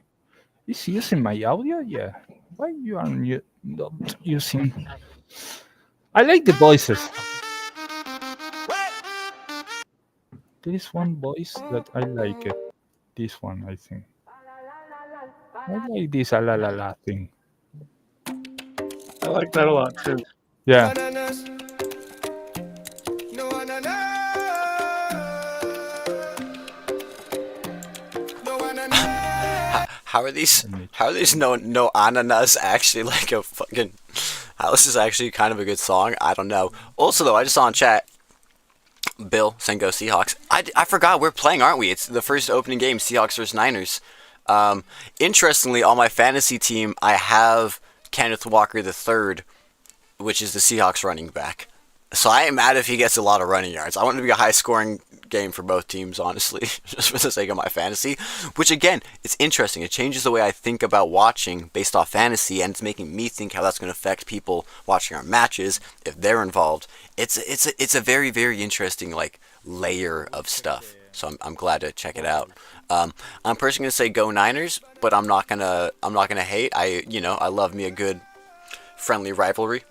[SPEAKER 3] Is he using my audio? Yeah. Why you are not using? I like the voices. There is one voice that I like it. This one, I think. I like this la la la thing.
[SPEAKER 4] I like that a lot too.
[SPEAKER 3] Yeah.
[SPEAKER 6] How are these? How are these no ananas actually like a fucking? How this is actually kind of a good song? I don't know. Also though, I just saw in chat, Bill saying go Seahawks. I forgot we're playing, aren't we? It's the first opening game, Seahawks versus Niners. Interestingly, on my fantasy team, I have Kenneth Walker III, which is the Seahawks running back. So I am mad if he gets a lot of running yards. I want it to be a high-scoring game for both teams, honestly, just for the sake of my fantasy. Which, again, it's interesting. It changes the way I think about watching based off fantasy, and it's making me think how that's going to affect people watching our matches if they're involved. It's a very, very interesting like layer of stuff. So I'm glad to check it out. I'm personally gonna say go Niners, but I'm not gonna hate. I love me a good friendly rivalry.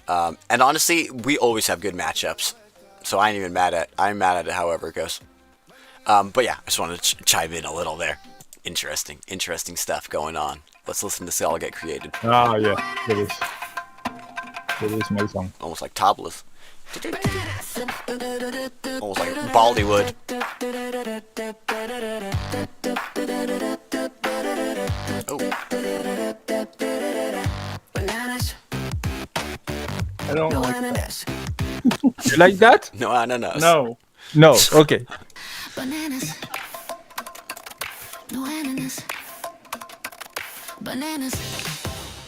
[SPEAKER 6] And honestly, we always have good matchups, so I'm mad at it however it goes. But yeah, I just wanted to chime in a little there. Interesting stuff going on. Let's listen to this all get created.
[SPEAKER 3] Ah, yeah, it is. It is my song.
[SPEAKER 6] Almost like topless. Almost like Bollywood. Oh.
[SPEAKER 4] I don't like that.
[SPEAKER 3] You like that?
[SPEAKER 6] No ananas.
[SPEAKER 4] No.
[SPEAKER 3] No. Okay.
[SPEAKER 9] Bananas. No ananas. Bananas.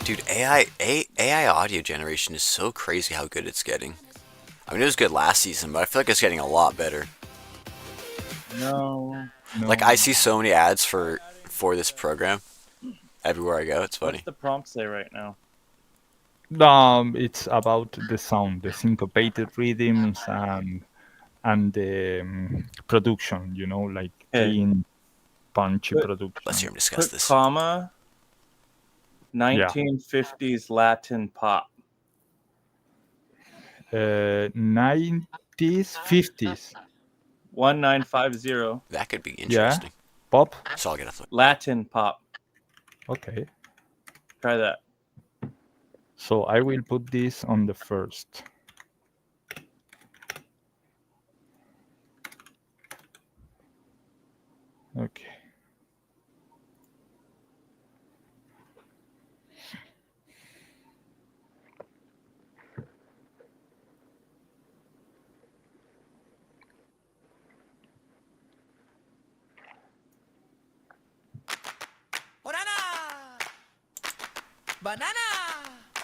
[SPEAKER 6] Dude, AI audio generation is so crazy how good it's getting. I mean, it was good last season, but I feel like it's getting a lot better.
[SPEAKER 4] No.
[SPEAKER 6] Like, I see so many ads for this program everywhere I go. It's funny.
[SPEAKER 4] What's the prompt say right now?
[SPEAKER 3] It's about the sound, the syncopated rhythms, and the production. You know, like
[SPEAKER 4] Okay.
[SPEAKER 3] clean. punchy
[SPEAKER 4] But-
[SPEAKER 3] production.
[SPEAKER 6] Let's hear him discuss
[SPEAKER 4] Put
[SPEAKER 6] this.
[SPEAKER 4] comma 1950s Latin pop.
[SPEAKER 3] 90s, 50s.
[SPEAKER 4] 1950
[SPEAKER 6] That could be interesting.
[SPEAKER 3] Pop.
[SPEAKER 6] So I'll get a flip.
[SPEAKER 4] Latin pop.
[SPEAKER 3] Okay.
[SPEAKER 4] Try that.
[SPEAKER 3] So I will put this on the first. Okay.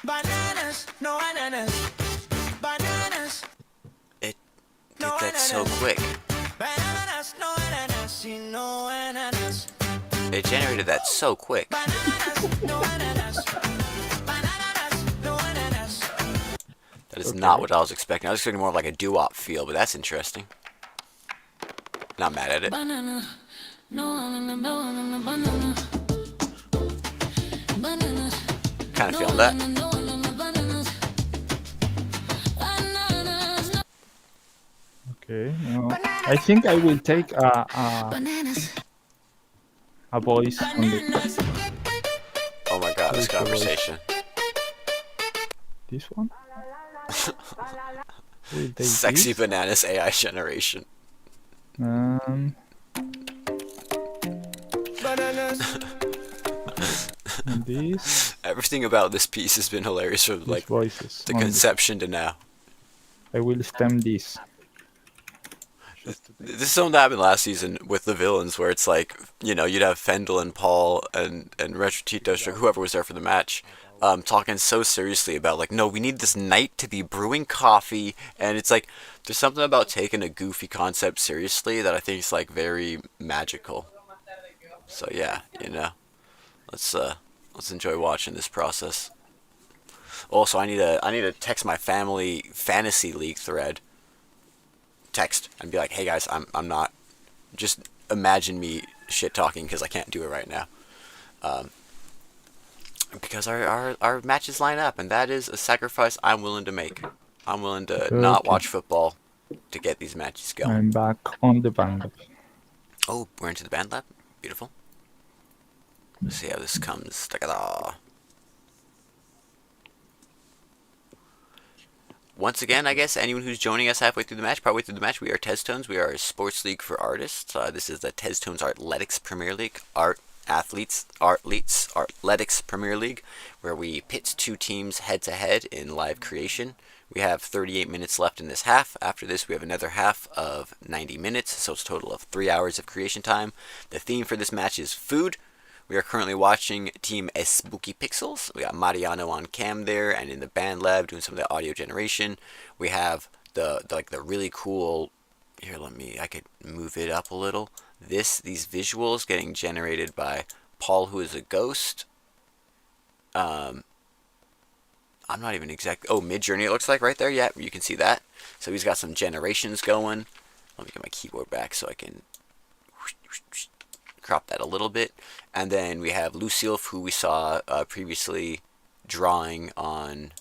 [SPEAKER 9] Bananas, no ananas. Bananas,
[SPEAKER 6] It did that so quick.
[SPEAKER 9] bananas, no ananas, y no ananas.
[SPEAKER 6] It generated that so quick.
[SPEAKER 9] Bananas, no ananas. Bananas, no ananas.
[SPEAKER 6] That is not what I was expecting. I was expecting more of like a doo-wop feel, but that's interesting. Not mad at it.
[SPEAKER 9] Banana, no ananas, no ananas, banana. Banana,
[SPEAKER 6] Kind of feeling that.
[SPEAKER 9] no ananas, bananas. Bananas, no
[SPEAKER 3] Okay. No. I think I will take
[SPEAKER 9] bananas.
[SPEAKER 3] a voice on the
[SPEAKER 9] Bananas.
[SPEAKER 6] Oh my god, this
[SPEAKER 3] Where's the voice?
[SPEAKER 6] conversation.
[SPEAKER 3] this one. We'll take
[SPEAKER 6] Sexy
[SPEAKER 3] this.
[SPEAKER 6] bananas AI generation.
[SPEAKER 9] Bananas.
[SPEAKER 3] And this.
[SPEAKER 6] Everything about this piece has been hilarious from
[SPEAKER 3] These
[SPEAKER 6] like
[SPEAKER 3] voices.
[SPEAKER 6] the
[SPEAKER 3] on
[SPEAKER 6] conception to now.
[SPEAKER 3] I will stem this.
[SPEAKER 6] This is something that happened last season with the villains, where it's like, you know, you'd have Fendel and Paul and Retrotitos or whoever was there for the match, talking so seriously about like, no, we need this knight to be brewing coffee, and it's like there's something about taking a goofy concept seriously that I think is like very magical. So yeah, you know, let's enjoy watching this process. Also, I need to text my family fantasy league thread. Text and be like, hey guys, I'm not, just imagine me shit talking because I can't do it right now, because our matches line up, and that is a sacrifice I'm willing to make. I'm willing to not
[SPEAKER 3] Okay.
[SPEAKER 6] watch football to get these matches going.
[SPEAKER 3] I'm back on the band.
[SPEAKER 6] Oh, we're into the band lab. Beautiful. Let's see how this comes. Ta-da. Once again, I guess anyone who's joining us halfway through the match, partway through the match, we are Testones. We are a sports league for artists. This is the Testones Artletics Premier League, Artletics Premier League, where we pit two teams head to head in live creation. We have 38 minutes left in this half. After this, we have another half of 90 minutes, so it's a total of 3 hours of creation time. The theme for this match is food. We are currently watching Team spookypixels. We got Mariano on cam there, and in the band lab doing some of the audio generation. We have the really cool. Here, I could move it up a little. These visuals getting generated by Paul, who is a ghost. I'm not even exact. Oh, Mid-Journey it looks like right there. Yeah, you can see that. So he's got some generations going. Let me get my keyboard back so I can crop that a little bit. And then we have Lucille, who we saw previously drawing on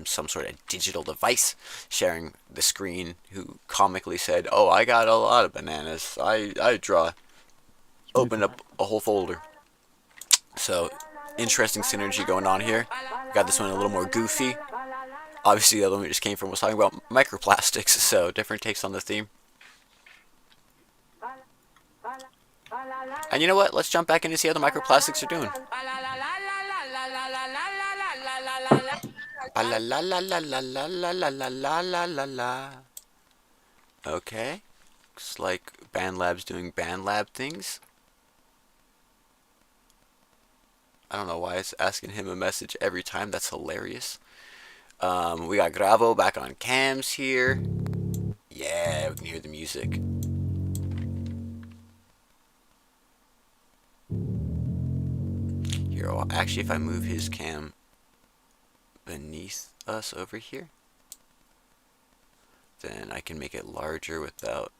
[SPEAKER 6] some sort of digital device, sharing the screen, who comically said, oh, I got a lot of bananas. I draw. Opened up a whole folder. So, interesting synergy going on here. Got this one a little more goofy. Obviously, the other one we just came from was talking about microplastics, so different takes on the theme. And you know what? Let's jump back in to see how the microplastics are doing. Okay. Looks like BandLab's doing BandLab things. I don't know why it's asking him a message every time. That's hilarious. We got Gravo back on cams here. Yeah, we can hear the music. Here, actually, if I move his cam beneath us over here, then I can make it larger without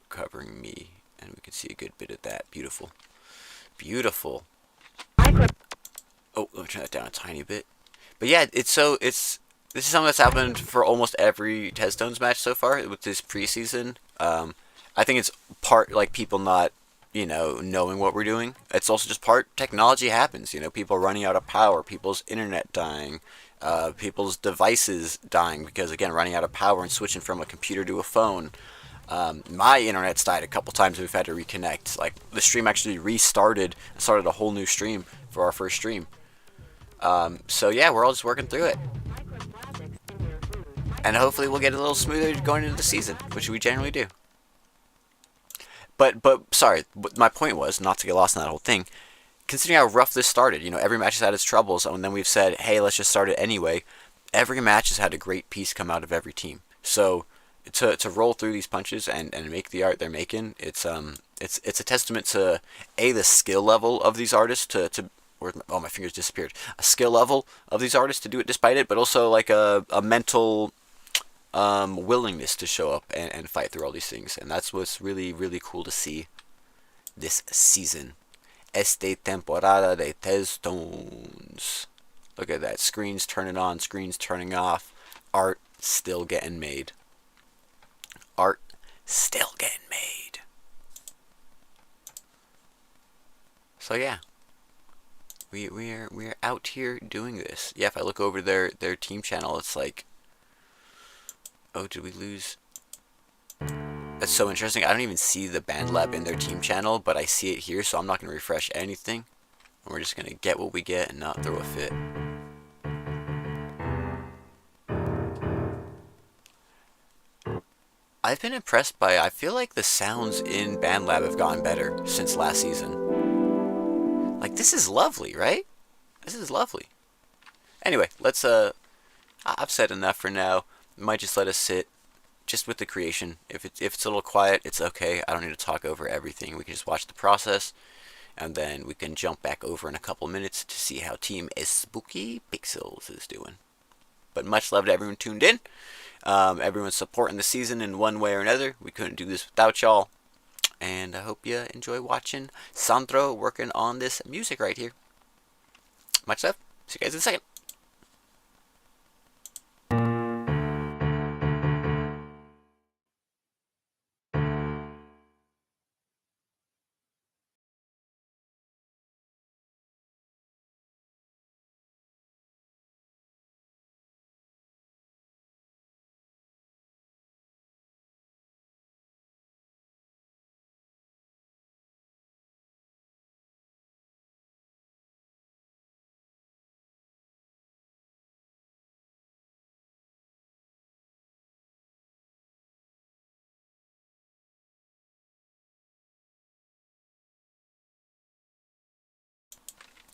[SPEAKER 6] covering me and and we can see a good bit of that. Beautiful. Beautiful. Oh, let me turn that down a tiny bit. But yeah, this is something that's happened for almost every Tezstones match so far with this preseason. I think it's part like people not, knowing what we're doing. It's also just part technology happens. People running out of power, people's internet dying, people's devices dying because again running out of power and switching from a computer to a phone. My internet's died a couple times and we've had to reconnect. Like the stream actually restarted and started a whole new stream for our first stream. So yeah, we're all just working through it. And hopefully we'll get a little smoother going into the season, which we generally do. But sorry, my point was, not to get lost in that whole thing, considering how rough this started, every match has had its troubles, and then we've said, hey, let's just start it anyway. Every match has had a great piece come out of every team. So to roll through these punches and make the art they're making, it's a testament to the skill level of these artists oh, my fingers disappeared. A skill level of these artists to do it despite it, but also like a mental willingness to show up and fight through all these things. And that's what's really, really cool to see this season. Temporada de Tezstones. Look at that. Screens turning on, screens turning off. Art still getting made. Art still getting made. So yeah. We're out here doing this. Yeah, if I look over their team channel, it's like, oh, did we lose? That's so interesting. I don't even see the band lab in their team channel, but I see it here, so I'm not gonna refresh anything. And we're just gonna get what we get and not throw a fit. I've been impressed by. I feel like the sounds in BandLab have gotten better since last season. Like, this is lovely, right? This is lovely. Anyway, let's, I've said enough for now. Might just let us sit just with the creation. If it's a little quiet, it's okay. I don't need to talk over everything. We can just watch the process, and then we can jump back over in a couple minutes to see how Team spookypixels is doing. But much love to everyone tuned in. Everyone's supporting the season in one way or another. We couldn't do this without y'all. And I hope you enjoy watching Sandro working on this music right here. Much love. See you guys in a second.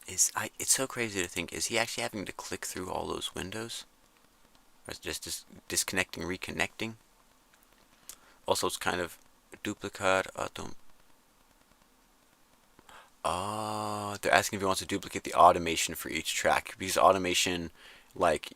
[SPEAKER 6] It's so crazy to think, is he actually having to click through all those windows? Or is it just disconnecting, reconnecting? Also, it's kind of duplicate atom. Oh, they're asking if he wants to duplicate the automation for each track. Because automation, like,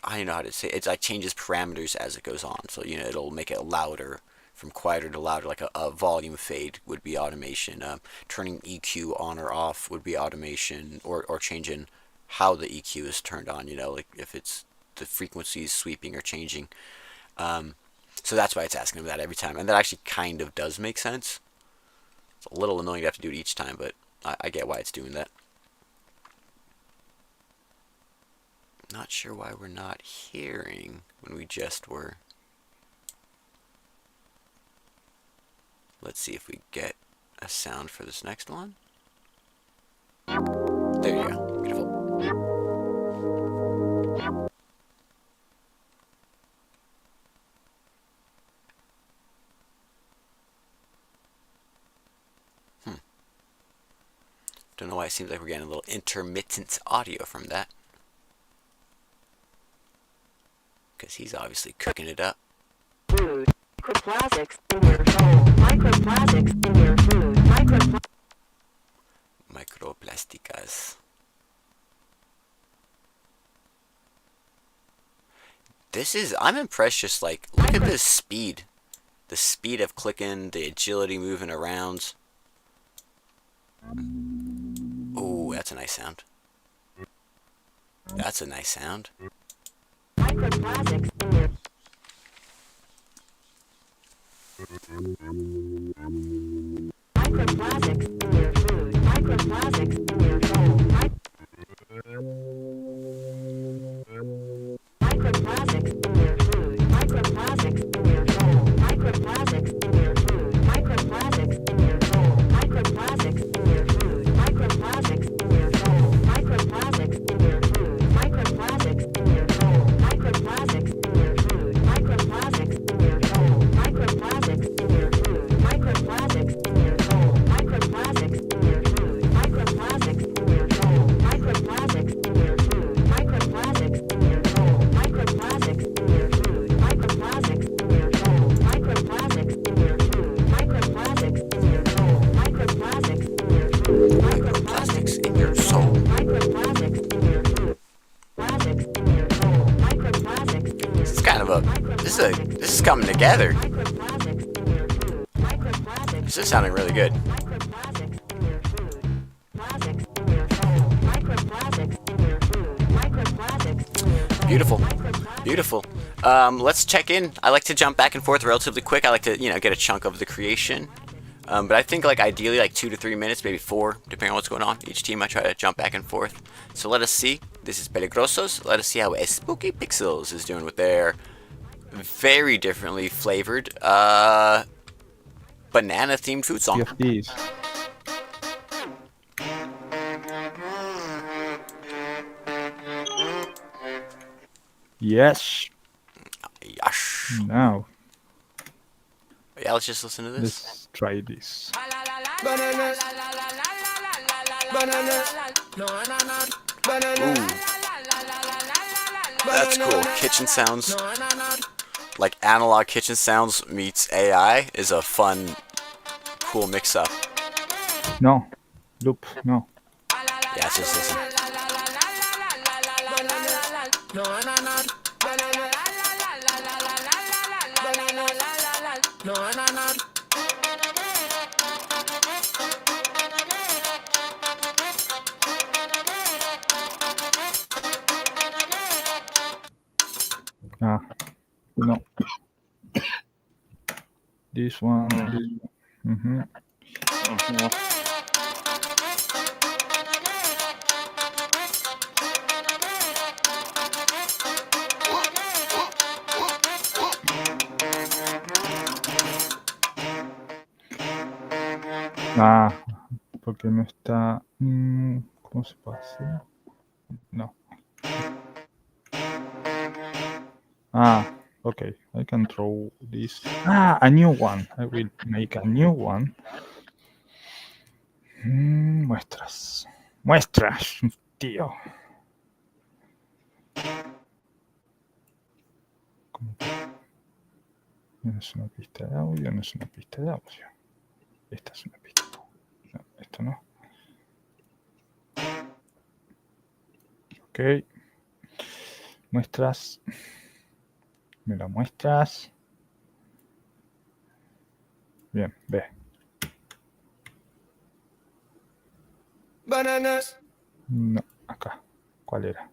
[SPEAKER 6] I don't know how to say it. It's like changes parameters as it goes on. So, it'll make it louder. From quieter to louder, like a volume fade would be automation. Turning EQ on or off would be automation, or changing how the EQ is turned on, like if it's the frequencies sweeping or changing. So that's why it's asking him that every time, and that actually kind of does make sense. It's a little annoying to have to do it each time, but I get why it's doing that. Not sure why we're not hearing when we just were. Let's see if we get a sound for this next one. There you go. Beautiful. Don't know why it seems like we're getting a little intermittent audio from that. Because he's obviously cooking it up.
[SPEAKER 8] Food. Microplastics in your soul. Microplastics in your food.
[SPEAKER 6] Microplásticas. I'm impressed, just like, look at the speed the speed of clicking, the agility moving around. Ooh, that's a nice sound. That's a nice sound.
[SPEAKER 8] Microplastics in your microplastics in your food. Microplastics in your home. Microplastics in your food. Microplastics in your home. Microplastics in your food. Microplastics in your home. Microplastics in your food. Microplastics in your home. Microplastics in your food. Microplastics in your home. Microplastics in your food. Microplastics in your home. Microplastics in your food. Microplastics in your home. Microplastics in your food. Microplastics in your home. Microplastics in your food. Microplastics in your home. Microplastics in your food. Microplastics in your home. Microplastics in your food. Microplastics in your home. Microplastics in your food.
[SPEAKER 6] Microplastics in your soul.
[SPEAKER 8] Microplastics in your food. Plastics in your home. Microplastics in your
[SPEAKER 6] This is kind of a. This is coming together.
[SPEAKER 8] microplastics in your food. Microplastics
[SPEAKER 6] This is sounding really good.
[SPEAKER 8] microplastics in your food. Plastics in your home. Microplastics in your food. Microplastics in your home.
[SPEAKER 6] Beautiful, beautiful. Let's check in. I like to jump back and forth relatively quick. I like to, get a chunk of the creation. But I think like ideally like 2 to 3 minutes, maybe 4, depending on what's going on. Each team I try to jump back and forth. So let us see. This is PeligroZos. Let us see how spookypixels is doing with their very differently flavored banana themed food song.
[SPEAKER 3] See of these. Yes.
[SPEAKER 6] Yash.
[SPEAKER 3] Now
[SPEAKER 6] Yeah, let's just listen to this.
[SPEAKER 3] let's try this.
[SPEAKER 6] Ooh. That's cool. Kitchen sounds. Like analog kitchen sounds meets AI is a fun, cool mix up.
[SPEAKER 3] No, loop. No.
[SPEAKER 6] Yeah, let's just listen.
[SPEAKER 3] Ah, no. This one. This one. Ah, porque no está. ¿Cómo se puede hacer? No. Ah, okay. I can throw this. Ah, a new one. I will make a new one. Muestras. Muestras, tío. ¿Cómo que? No es una pista de audio, no es una pista de audio. Esta es una pista de audio. No, esto no. Ok. Muestras. Me lo muestras. Bien, ve.
[SPEAKER 9] Bananas.
[SPEAKER 3] No, acá. ¿Cuál era?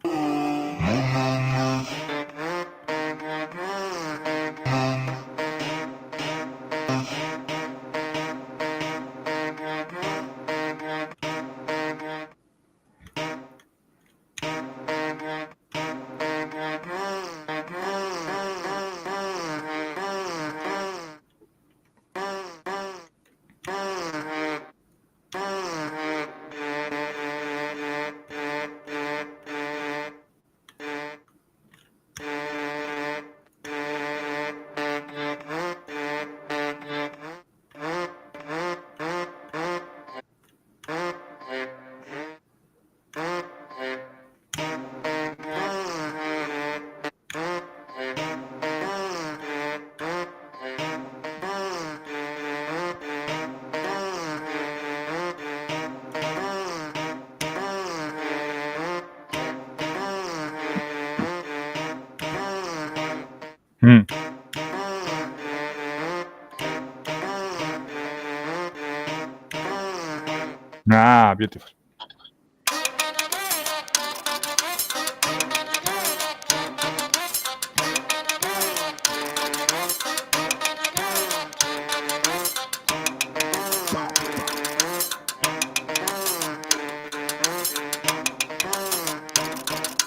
[SPEAKER 3] Ah, beautiful.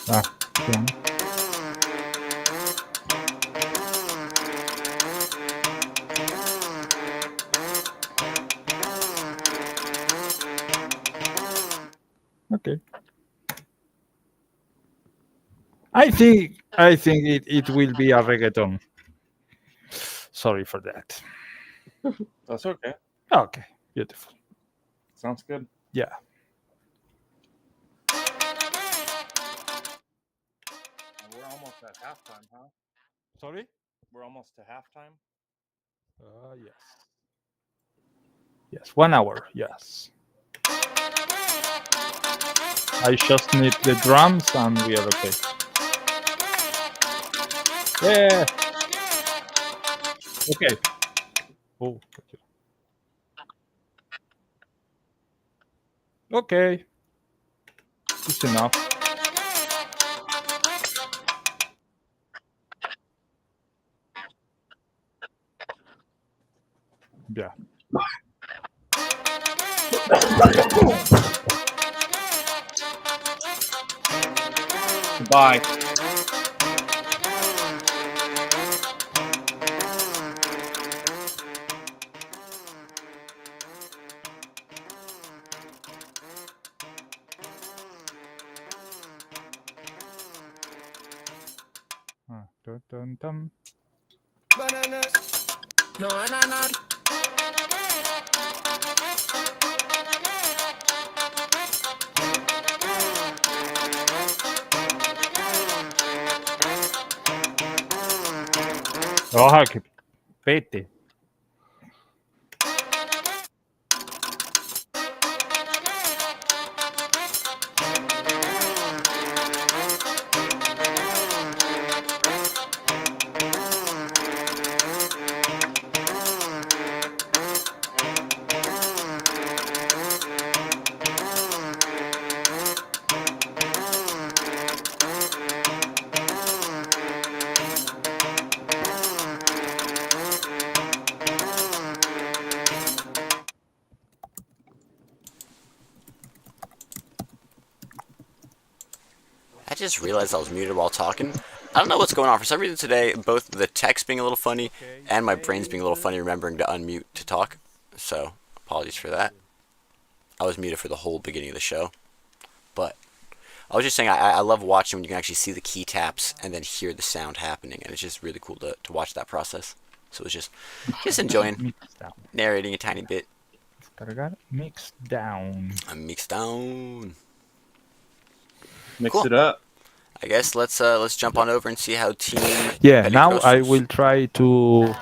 [SPEAKER 3] Ah, yeah. Okay. I think it will be a reggaeton. Sorry for that.
[SPEAKER 4] That's okay.
[SPEAKER 3] Okay, beautiful.
[SPEAKER 4] Sounds good.
[SPEAKER 3] Yeah.
[SPEAKER 4] We're almost at halftime, huh?
[SPEAKER 3] Sorry?
[SPEAKER 4] We're almost to halftime.
[SPEAKER 3] Yes. Yes, 1 hour. Yes. I just need the drums and we are okay. Yeah. Okay. Oh, okay. Okay. It's enough. Yeah.
[SPEAKER 4] Goodbye.
[SPEAKER 3] Dun, dun, dun.
[SPEAKER 9] Bananas. No ananas.
[SPEAKER 3] Oh, que pete.
[SPEAKER 6] I just realized I was muted while talking. I don't know what's going on. For some reason today, both the text being a little funny and my brain's being a little funny remembering to unmute to talk. So, apologies for that. I was muted for the whole beginning of the show. But I was just saying I love watching when you can actually see the key taps and then hear the sound happening. And it's just really cool to watch that process. So it was just enjoying
[SPEAKER 3] Mix down.
[SPEAKER 6] narrating a tiny bit.
[SPEAKER 3] Cargar. Mix down.
[SPEAKER 6] I'm mixed down.
[SPEAKER 4] Mix
[SPEAKER 6] Cool.
[SPEAKER 4] it up.
[SPEAKER 6] I guess let's jump on over and see how team.
[SPEAKER 3] Yeah, now I
[SPEAKER 6] PeligroZos.
[SPEAKER 3] will try to.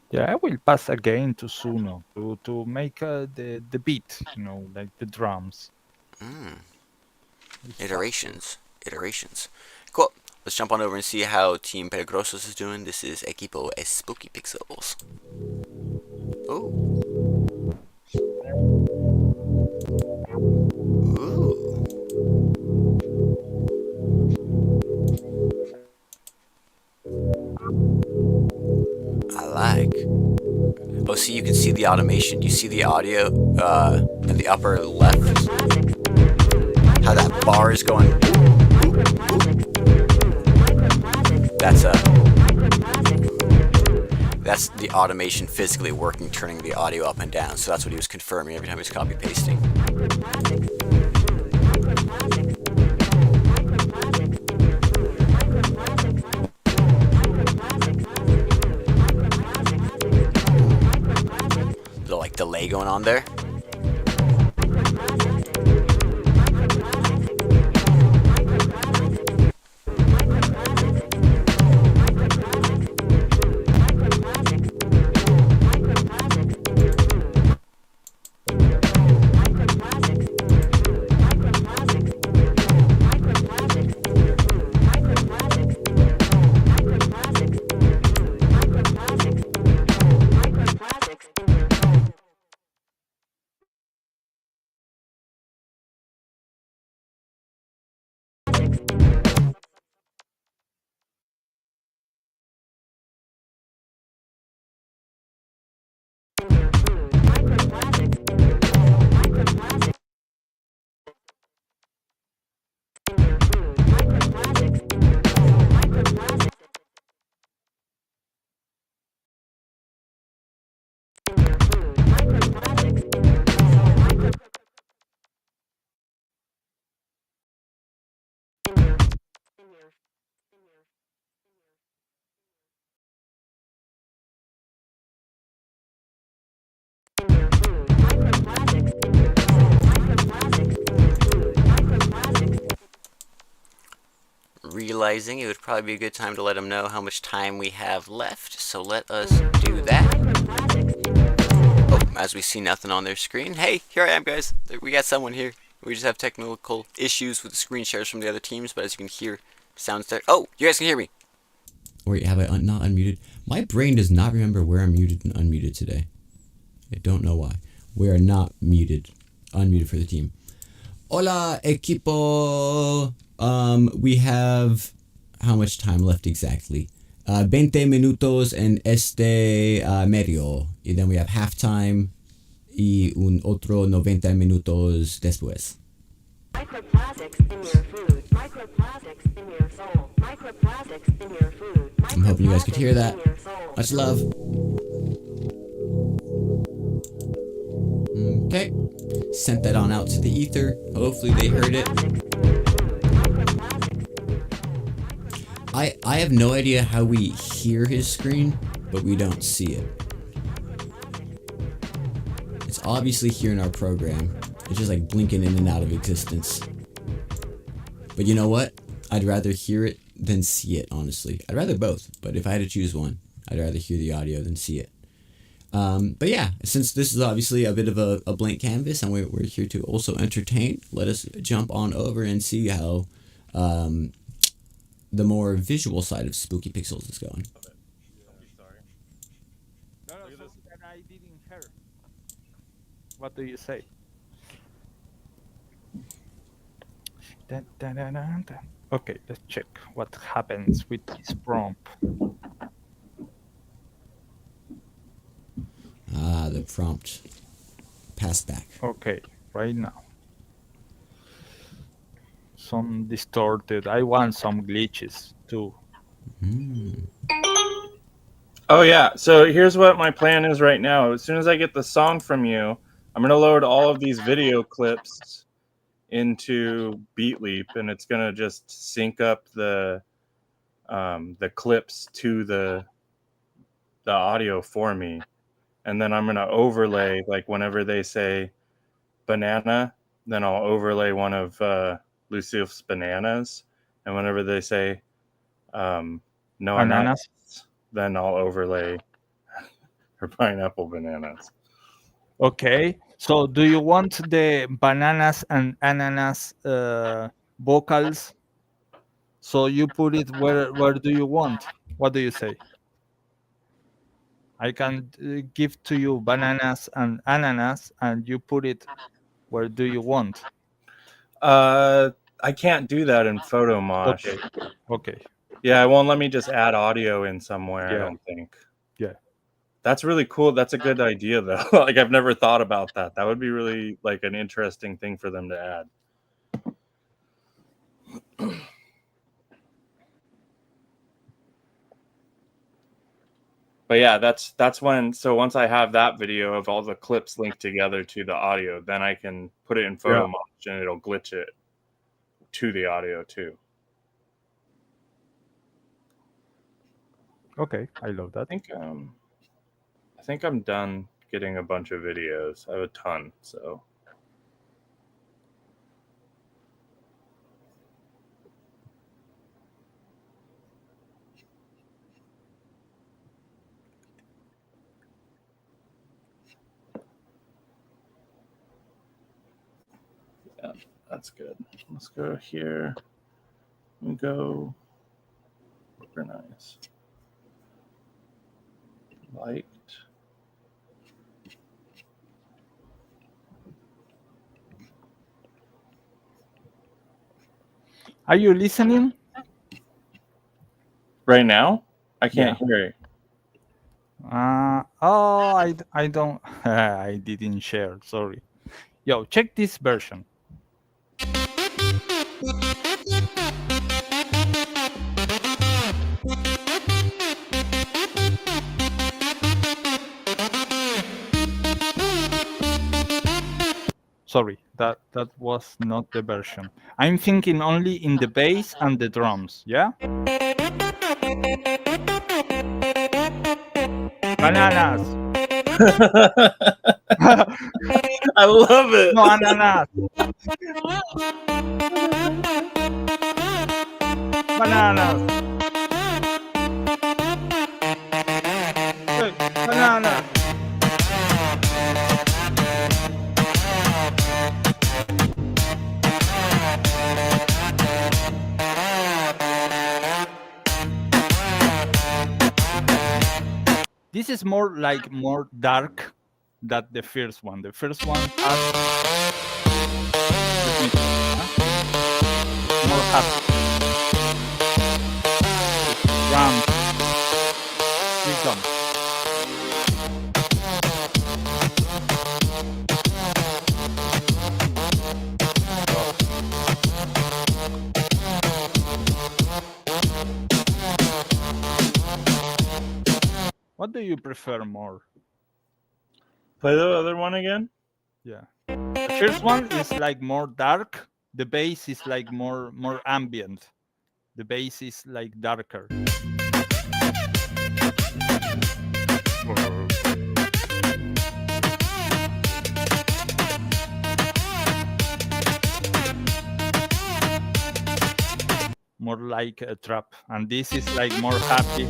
[SPEAKER 3] Yeah, I will pass again to Suno to make the beat, like the drums.
[SPEAKER 6] Iterations. Cool. Let's jump on over and see how Team PeligroZos is doing. This is Equipo spookypixels. Ooh. Ooh. I like. Oh, see, you can see the automation. Do you see the audio in the upper left? How that bar is going. That's the automation physically working, turning the audio up and down. So that's what he was confirming every time he was copy pasting. Little like delay going on there. realizing it would probably be a good time to let them know how much time we have left. So let us do that. Oh, as we see nothing on their screen. Hey, here I am, guys. We got someone here. We just have technical issues with the screen shares from the other teams, but as you can hear, sounds there. Oh, you guys can hear me. Wait, have I not unmuted? My brain does not remember where I'm muted and unmuted today. I don't know why. We are not unmuted for the team. Hola, equipo. We have how much time left exactly? 20 minutos en este medio. Y then we have halftime y un otro 90 minutos después.
[SPEAKER 8] Microplastics in your food. Microplastics in your soul. Microplastics in your food.
[SPEAKER 6] I'm hoping you guys could hear that.
[SPEAKER 8] In your soul.
[SPEAKER 6] Much love. Okay. Sent that on out to the ether. Hopefully they heard it. I have no idea how we hear his screen, but we don't see it. It's obviously here in our program. It's just like blinking in and out of existence. But you know what? I'd rather hear it than see it, honestly. I'd rather both, but if I had to choose one, I'd rather hear the audio than see it. But yeah, since this is obviously a bit of a blank canvas and we're here to also entertain, let us jump on over and see how the more visual side of Spooky Pixels is going.
[SPEAKER 3] I didn't hear. What do you say? Dun, dun, dun, dun, dun. Okay, let's check what happens with this prompt.
[SPEAKER 6] Ah, the prompt. Pass back.
[SPEAKER 3] Okay, right now. Some distorted. I want some glitches too.
[SPEAKER 4] Oh yeah, so here's what my plan is right now. As soon as I get the song from you, I'm gonna load all of these video clips into Beatleap, and it's gonna just sync up the clips to the audio for me, and then I'm gonna overlay, like whenever they say banana, then I'll overlay one of Lucille's bananas, and whenever they say no
[SPEAKER 3] Bananas?
[SPEAKER 4] then I'll overlay her pineapple bananas.
[SPEAKER 3] Okay, so do you want the bananas and ananas vocals? So you put it where do you want? What do you say? I can give to you bananas and ananas, and you put it where do you want?
[SPEAKER 4] I can't do that in PhotoMosh.
[SPEAKER 3] Okay.
[SPEAKER 4] Yeah, it won't let me just add audio in somewhere, I don't think.
[SPEAKER 3] Yeah.
[SPEAKER 4] That's really cool. That's a good idea, though. Like, I've never thought about that. That would be really, like, an interesting thing for them to add. But yeah, that's when, so once I have that video of all the clips linked together to the audio, then I can put it in PhotoMosh and it'll glitch it to the audio too.
[SPEAKER 3] Okay, I love that.
[SPEAKER 4] I think I'm done getting a bunch of videos. I have a ton, so. Yeah, that's good. Let's go here and go organize. Liked.
[SPEAKER 3] Are you listening?
[SPEAKER 4] Right now? I can't hear you.
[SPEAKER 3] I don't. I didn't share. Sorry. Yo, check this version. Sorry, that was not the version. I'm thinking only in the bass and the drums, yeah? Bananas!
[SPEAKER 4] I love it!
[SPEAKER 3] No, ananas! Bananas. Hey, bananas. This is more dark than the first one. The first one has let me see, more happy. Round. Here it comes. What do you prefer more?
[SPEAKER 4] Play the other one again.
[SPEAKER 3] Yeah. The first one is like more dark. The bass is like more ambient. The bass is like darker. More like a trap, and this is like more happy.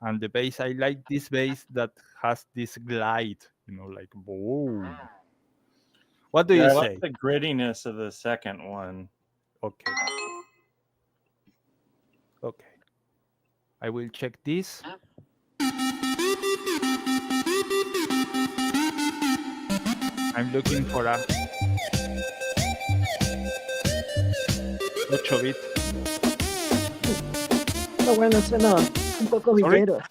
[SPEAKER 3] And the bass, I like this bass that has this glide, like boom. What do
[SPEAKER 4] Yeah,
[SPEAKER 3] you
[SPEAKER 4] I
[SPEAKER 3] say?
[SPEAKER 4] like the grittiness of the second one.
[SPEAKER 3] Okay. Okay. I will check this. I'm looking for a 8-bit.
[SPEAKER 7] No, bueno, suena un poco
[SPEAKER 3] Sorry?
[SPEAKER 7] villero.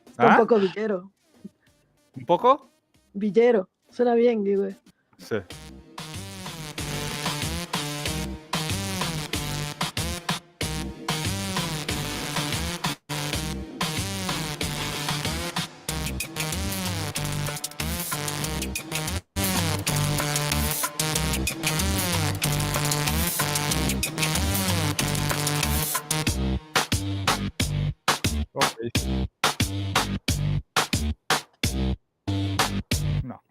[SPEAKER 7] Está un
[SPEAKER 3] ¿Ah?
[SPEAKER 7] poco villero.
[SPEAKER 3] ¿Un poco?
[SPEAKER 7] Villero. Suena bien, digo.
[SPEAKER 3] Sí. Okay. No.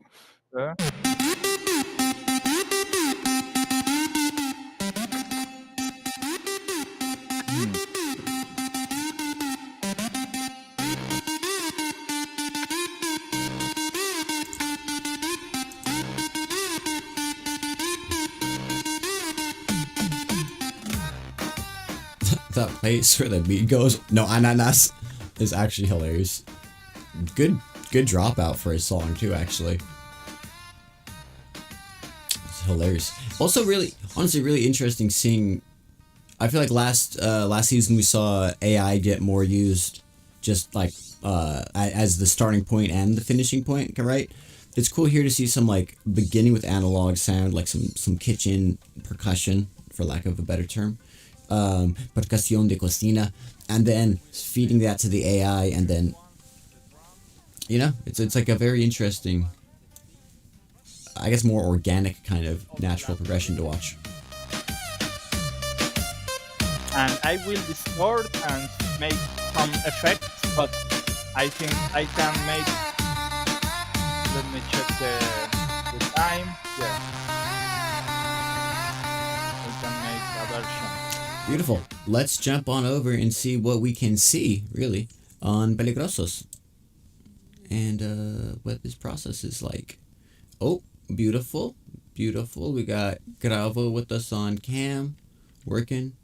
[SPEAKER 10] That place where the beat goes, no ananas, is actually hilarious. Good dropout for a song too, actually. It's hilarious. Also, honestly, really interesting seeing. I feel like last season we saw AI get more used, just like as the starting point and the finishing point, right? It's cool here to see some like beginning with analog sound, like some kitchen percussion, for lack of a better term. Percusión de cocina, and then feeding that to the AI, and then it's like a very interesting, I guess, more organic kind of natural progression to watch.
[SPEAKER 3] And I will distort and make some effects, but I think I can make. Let me check the time. Yeah, I can make a version.
[SPEAKER 10] Beautiful. Let's jump on over and see what we can see, really, on PeligroZos. And what this process is like. Oh, beautiful. Beautiful. We got Gravo with us on cam, working.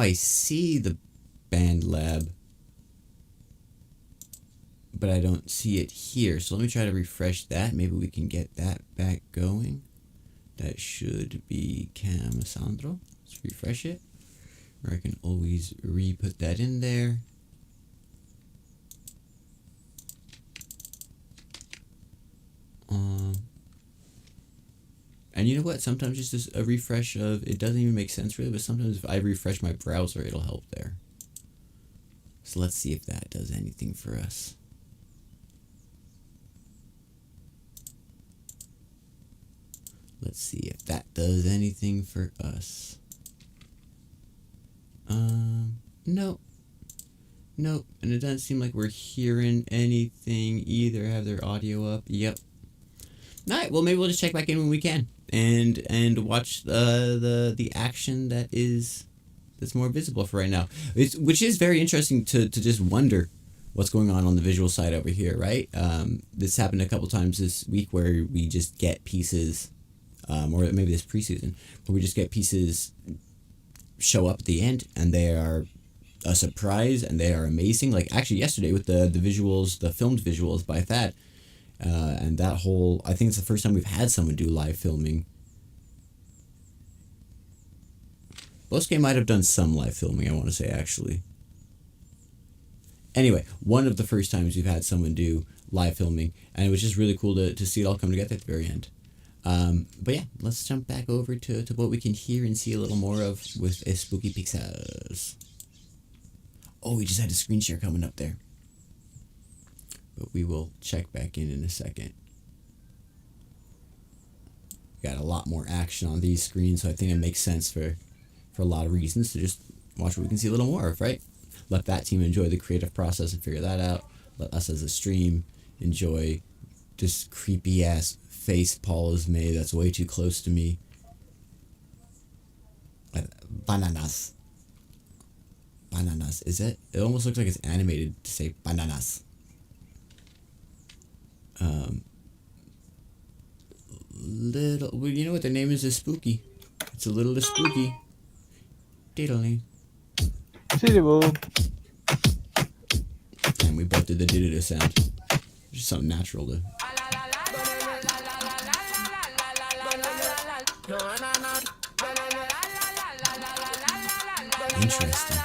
[SPEAKER 10] I see the band lab, but I don't see it here. So let me try to refresh that. Maybe we can get that back going. That should be Cam Sandro. Let's refresh it. Or I can always re-put that in there. And you know what? Sometimes just a refresh of, it doesn't even make sense really, but sometimes if I refresh my browser, it'll help there. So let's see if that does anything for us. Let's see if that does anything for us. No. Nope. And it doesn't seem like we're hearing anything either. Have their audio up? Yep. All right. Well, maybe we'll just check back in when we can and watch the action that's more visible for right now. Which is very interesting to just wonder what's going on the visual side over here, right? This happened a couple times this week where we just get pieces, or maybe this preseason, where we just get pieces show up at the end and they are a surprise and they are amazing. Like actually yesterday with the visuals, the filmed visuals by Thad, and that whole, I think it's the first time we've had someone do live filming. Bosuke might have done some live filming, I want to say, actually. Anyway, one of the first times we've had someone do live filming, and it was just really cool to see it all come together at the very end. But yeah, let's jump back over to what we can hear and see a little more of with Spooky Pixels. Oh, we just had a screen share coming up there. But we will check back in a second. Got a lot more action on these screens, so I think it makes sense for a lot of reasons to just watch what we can see a little more of, right? Let that team enjoy the creative process and figure that out. Let us as a stream enjoy this creepy ass face Paul has made that's way too close to me. Bananas. Bananas. Is it? It almost looks like it's animated to say bananas. Little, well, you know what their name is spooky. It's a little spooky. Diddly. And we both did the diddle sound. Just something natural to. Interesting.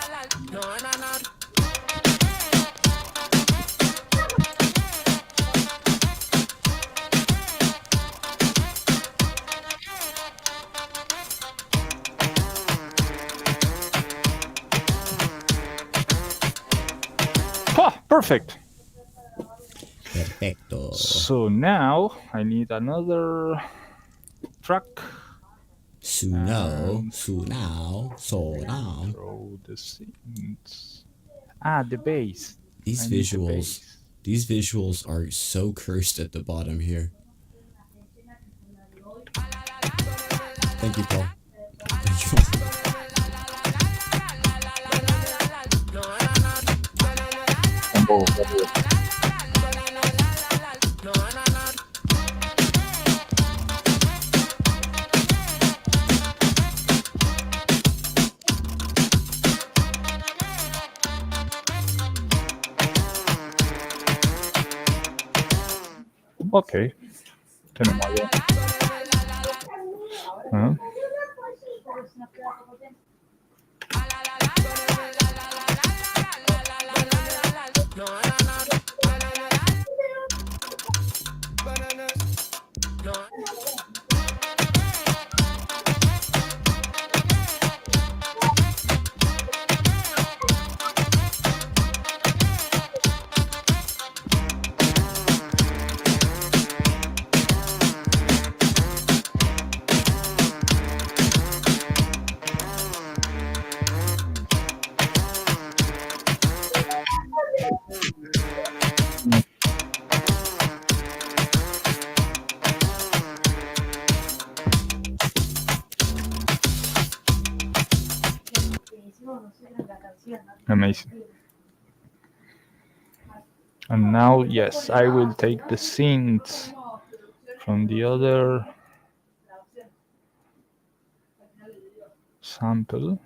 [SPEAKER 3] Oh, perfect.
[SPEAKER 10] Perfecto.
[SPEAKER 3] So now I need another track.
[SPEAKER 10] So now.
[SPEAKER 3] Throw the scenes. The bass.
[SPEAKER 10] These
[SPEAKER 3] I need the
[SPEAKER 10] visuals.
[SPEAKER 3] bass.
[SPEAKER 10] These visuals are so cursed at the bottom here. Thank you, Paul. Thank you.
[SPEAKER 3] Ok. Tenemos ya. ¿Ah? Amazing. And now, yes, I will take the scenes from the other sample.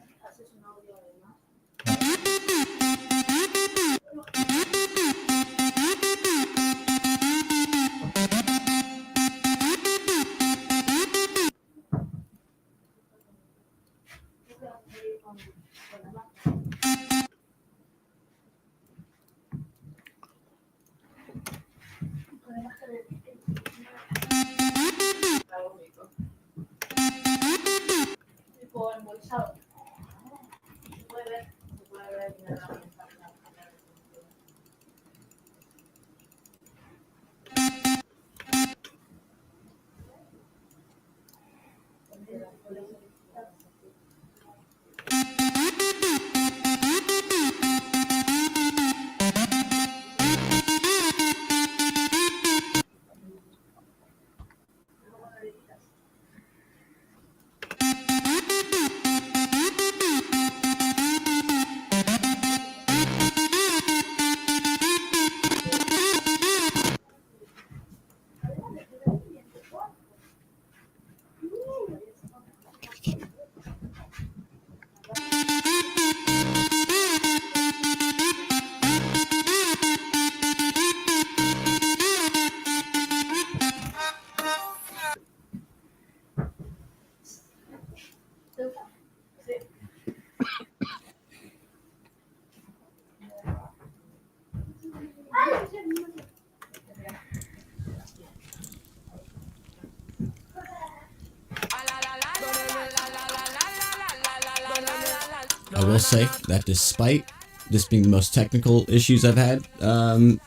[SPEAKER 10] will say that despite this being the most technical issues I've had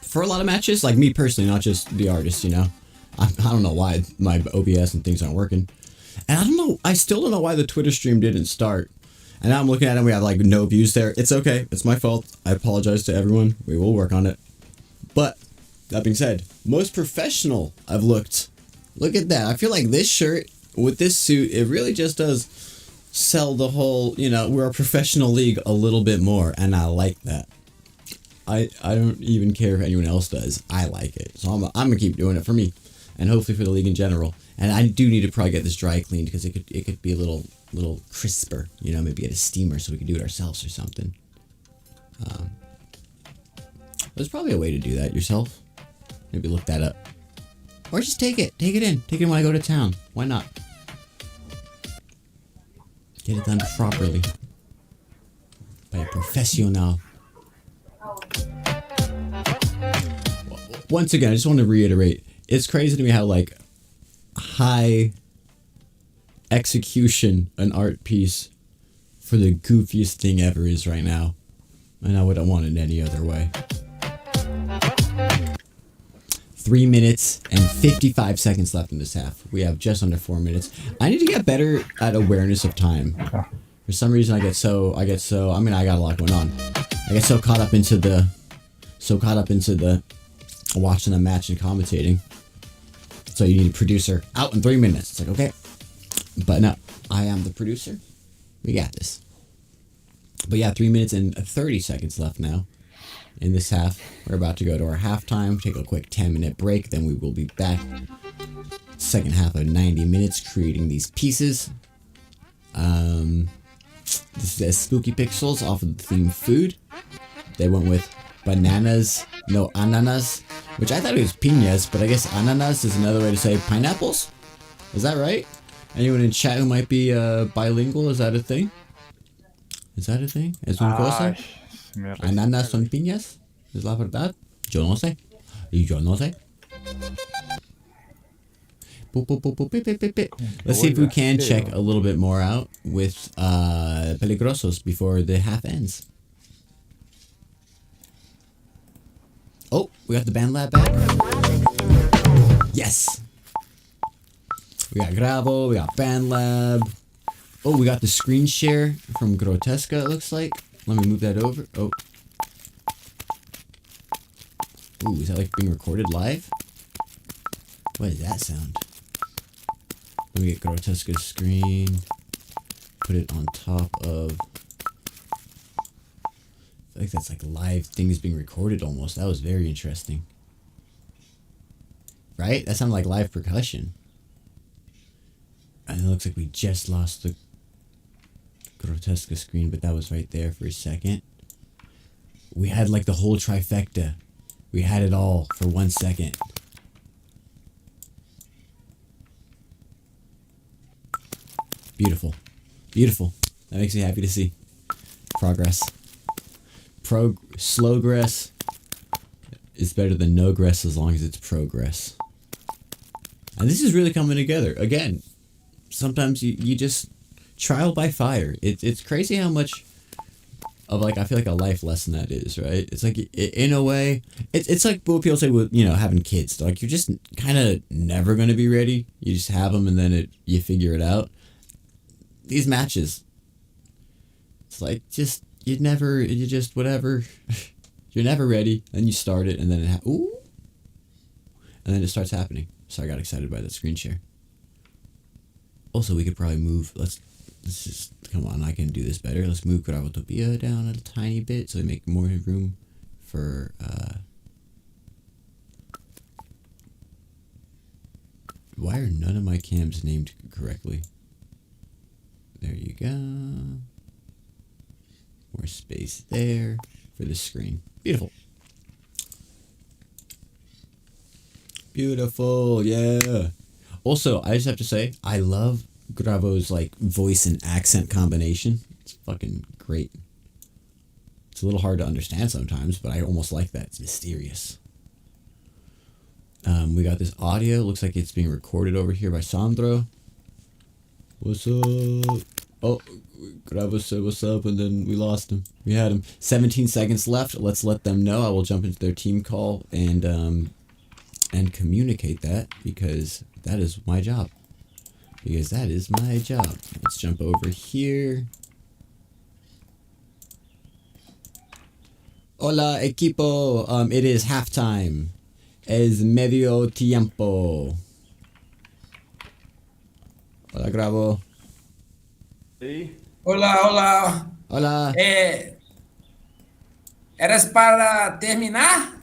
[SPEAKER 10] for a lot of matches, like me personally, not just the artist, you know. I don't know why my OBS and things aren't working. And I still don't know why the Twitter stream didn't start. And now I'm looking at it, we have like no views there. It's okay, it's my fault. I apologize to everyone. We will work on it. But, that being said, most professional I've looked. Look at that. I feel like this shirt with this suit, it really just does sell the whole, you know, we're a professional league a little bit more, and I like that. I don't even care if anyone else does. I like it. So I'm gonna keep doing it for me, and hopefully for the league in general. And I do need to probably get this dry cleaned because it could be a little crisper, you know, maybe get a steamer so we can do it ourselves or something. There's probably a way to do that yourself. Maybe look that up. Or just take it in when I go to town. Why not? Get it done properly. By a professional. Once again, I just want to reiterate. It's crazy to me how, like, high execution an art piece for the goofiest thing ever is right now. And I wouldn't want it any other way. 3 minutes and 55 seconds left in this half. We have just under 4 minutes. I need to get better at awareness of time. For some reason, I get so, I mean, I got a lot going on. I get so caught up into the watching the match and commentating. So you need a producer out in 3 minutes. It's like, okay. But no, I am the producer. We got this. But yeah, 3 minutes and 30 seconds left now. In this half, we're about to go to our halftime, take a quick 10-minute break, then we will be back. Second half of 90 minutes creating these pieces. This is Spooky Pixels off of the theme food. They went with bananas, no ananas, which I thought it was piñas, but I guess ananas is another way to say pineapples. Is that right? Anyone in chat who might be bilingual, is that a thing? Is that a thing? ¿Es una cosa? ¿Ananas son piñas? ¿Es la verdad? Yo no sé. Y yo no sé. Let's see if we can check a little bit more out with PeligroZos before the half ends. Oh, we got the band lab back. Yes. We got Gravo, we got band lab. Oh, we got the screen share from Grotesca, it looks like. Let me move that over. Oh. Ooh, is that like being recorded live? What is that sound? Let me get Grotesca's screen. Put it on top of... I feel like that's like live things being recorded almost. That was very interesting. Right? That sounded like live percussion. And it looks like we just lost the Grotesca screen, but that was right there for a second. We had like the whole trifecta. We had it all for 1 second. Beautiful. Beautiful. That makes me happy to see. Progress. Slowgress is better than no gress as long as it's progress. And this is really coming together. Again, sometimes you just trial by fire. It's crazy how much of like I feel like a life lesson that is, right? It's like in a way, it's like what people say with, you know, having kids. Like you're just kind of never gonna be ready. You just have them and then you figure it out. These matches, it's like you just whatever. You're never ready. Then you start it and then and then it starts happening. So I got excited by that screen share. Also, we could probably move. Let's just come on. I can do this better. Let's move Gravotopia down a tiny bit so we make more room for. Why are none of my cams named correctly? There you go. More space there for the screen. Beautiful. Beautiful, yeah. Also, I just have to say, I love Gravo's like voice and accent combination. It's fucking great. It's a little hard to understand sometimes, but I almost like that. It's mysterious. We got this audio. Looks like it's being recorded over here by Sandro. What's up? Oh, Grabo said what's up, and then we lost him. We had him. 17 seconds left. Let's let them know. I will jump into their team call and communicate that, because that is my job. Let's jump over here. Hola, equipo. It is halftime. Es medio tiempo. Hola, Grabo.
[SPEAKER 5] Hola, hola.
[SPEAKER 10] Hola.
[SPEAKER 5] ¿Eres para terminar?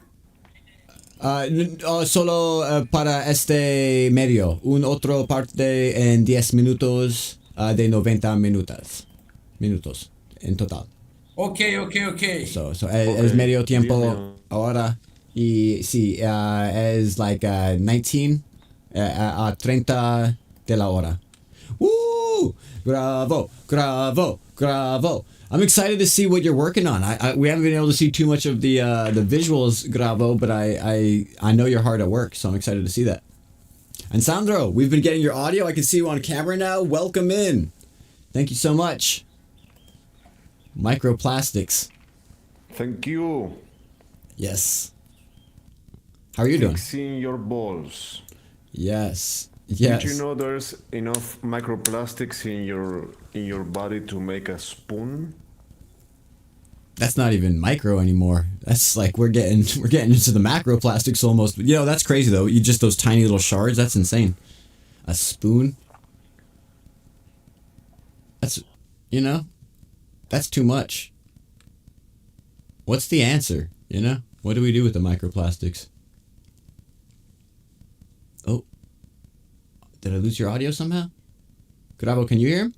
[SPEAKER 10] Solo para este medio. Un otro parte en 10 minutos de 90 minutos en total.
[SPEAKER 5] Ok.
[SPEAKER 10] Es medio tiempo ahora. Y sí, es like 19 a 30 de la hora. Woo! Bravo! I'm excited to see what you're working on. We haven't been able to see too much of the visuals, Gravo, but I know you're hard at work, so I'm excited to see that. And Sandro, we've been getting your audio. I can see you on camera now. Welcome in. Thank you so much. Microplastics.
[SPEAKER 11] Thank you.
[SPEAKER 10] Yes. How are you doing?
[SPEAKER 11] Fixing your balls.
[SPEAKER 10] Yes.
[SPEAKER 11] Did you know there's enough microplastics in your body to make a spoon?
[SPEAKER 10] That's not even micro anymore. That's like we're getting into the macroplastics almost. That's crazy though. You just those tiny little shards. That's insane. A spoon. That's that's too much. What's the answer? What do we do with the microplastics? Oh. Did I lose your audio somehow? Grabo, can you hear him?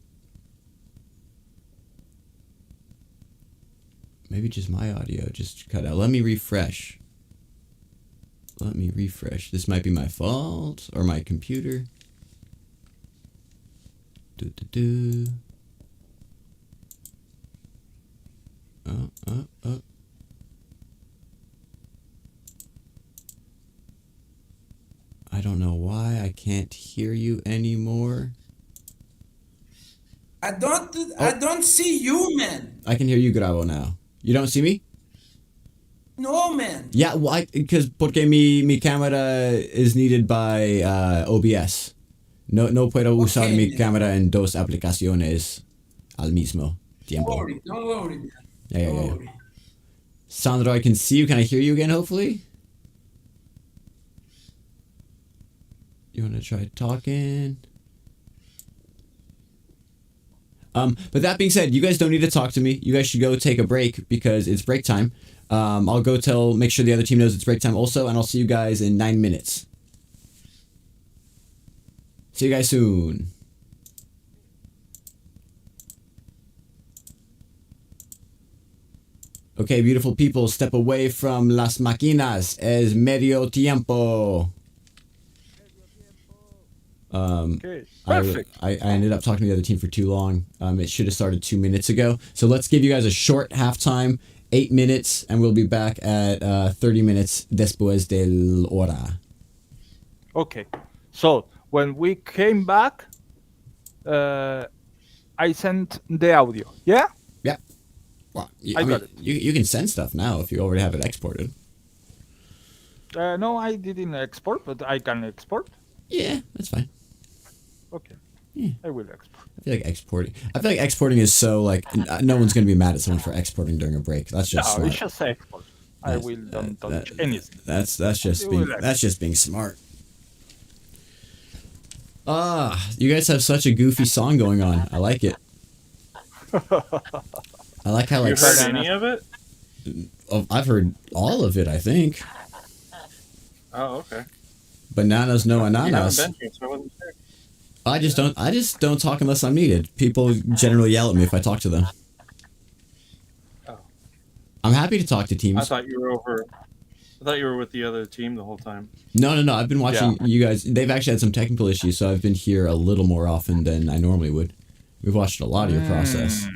[SPEAKER 10] Maybe just my audio just cut out. Let me refresh. This might be my fault or my computer. Oh. I don't know why I can't hear you anymore.
[SPEAKER 5] I don't see you, man.
[SPEAKER 10] I can hear you, Grabo, now. You don't see me?
[SPEAKER 5] No, man.
[SPEAKER 10] Yeah, porque mi cámara is needed by OBS. No puedo usar mi cámara en dos aplicaciones al mismo tiempo.
[SPEAKER 5] Don't worry, man.
[SPEAKER 10] Yeah. Sandro, I can see you. Can I hear you again, hopefully? You want to try talking? But that being said, you guys don't need to talk to me. You guys should go take a break because it's break time. I'll go make sure the other team knows it's break time also, and I'll see you guys in 9 minutes. See you guys soon. Okay, beautiful people, step away from las máquinas. Es medio tiempo.
[SPEAKER 3] Okay, perfect.
[SPEAKER 10] I ended up talking to the other team for too long. It should have started 2 minutes ago. So let's give you guys a short halftime, 8 minutes, and we'll be back at 30 minutes después del hora.
[SPEAKER 3] Okay. So when we came back, I sent the audio. Yeah?
[SPEAKER 10] Yeah. Well,
[SPEAKER 3] I got it.
[SPEAKER 10] You can send stuff now if you already have it exported.
[SPEAKER 3] No, I didn't export, but I can export.
[SPEAKER 10] Yeah, that's fine.
[SPEAKER 3] Okay.
[SPEAKER 10] Yeah.
[SPEAKER 3] I will export.
[SPEAKER 10] I feel like exporting is so like no one's gonna be mad at someone for exporting during a break. That's just
[SPEAKER 3] No,
[SPEAKER 10] smart.
[SPEAKER 3] it's just export. I will don't touch anything.
[SPEAKER 10] That's just being smart. You guys have such a goofy song going on. I like it. I like how
[SPEAKER 4] You
[SPEAKER 10] like
[SPEAKER 4] heard any of it?
[SPEAKER 10] I've heard all of it, I think.
[SPEAKER 4] Oh, okay.
[SPEAKER 10] Bananas no
[SPEAKER 4] You haven't
[SPEAKER 10] ananas.
[SPEAKER 4] been here, so I wasn't sure.
[SPEAKER 10] I just don't talk unless I'm needed. People generally yell at me if I talk to them.
[SPEAKER 4] Oh.
[SPEAKER 10] I'm happy to talk to teams.
[SPEAKER 4] I thought you were with the other team the whole time.
[SPEAKER 10] No. I've been watching you guys. They've actually had some technical issues, so I've been here a little more often than I normally would. We've watched a lot of your process.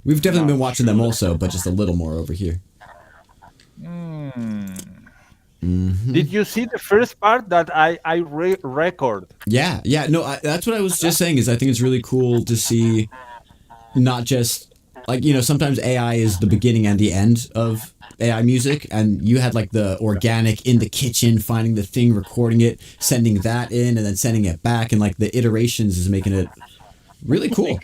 [SPEAKER 10] We've definitely been watching them also, but just a little more over here. Mm-hmm.
[SPEAKER 3] Did you see the first part that I record?
[SPEAKER 10] Yeah. No, that's what I was just saying. Is I think it's really cool to see not just like, sometimes AI is the beginning and the end of AI music, and you had like the organic in the kitchen, finding the thing, recording it, sending that in, and then sending it back, and like the iterations is making it really cool.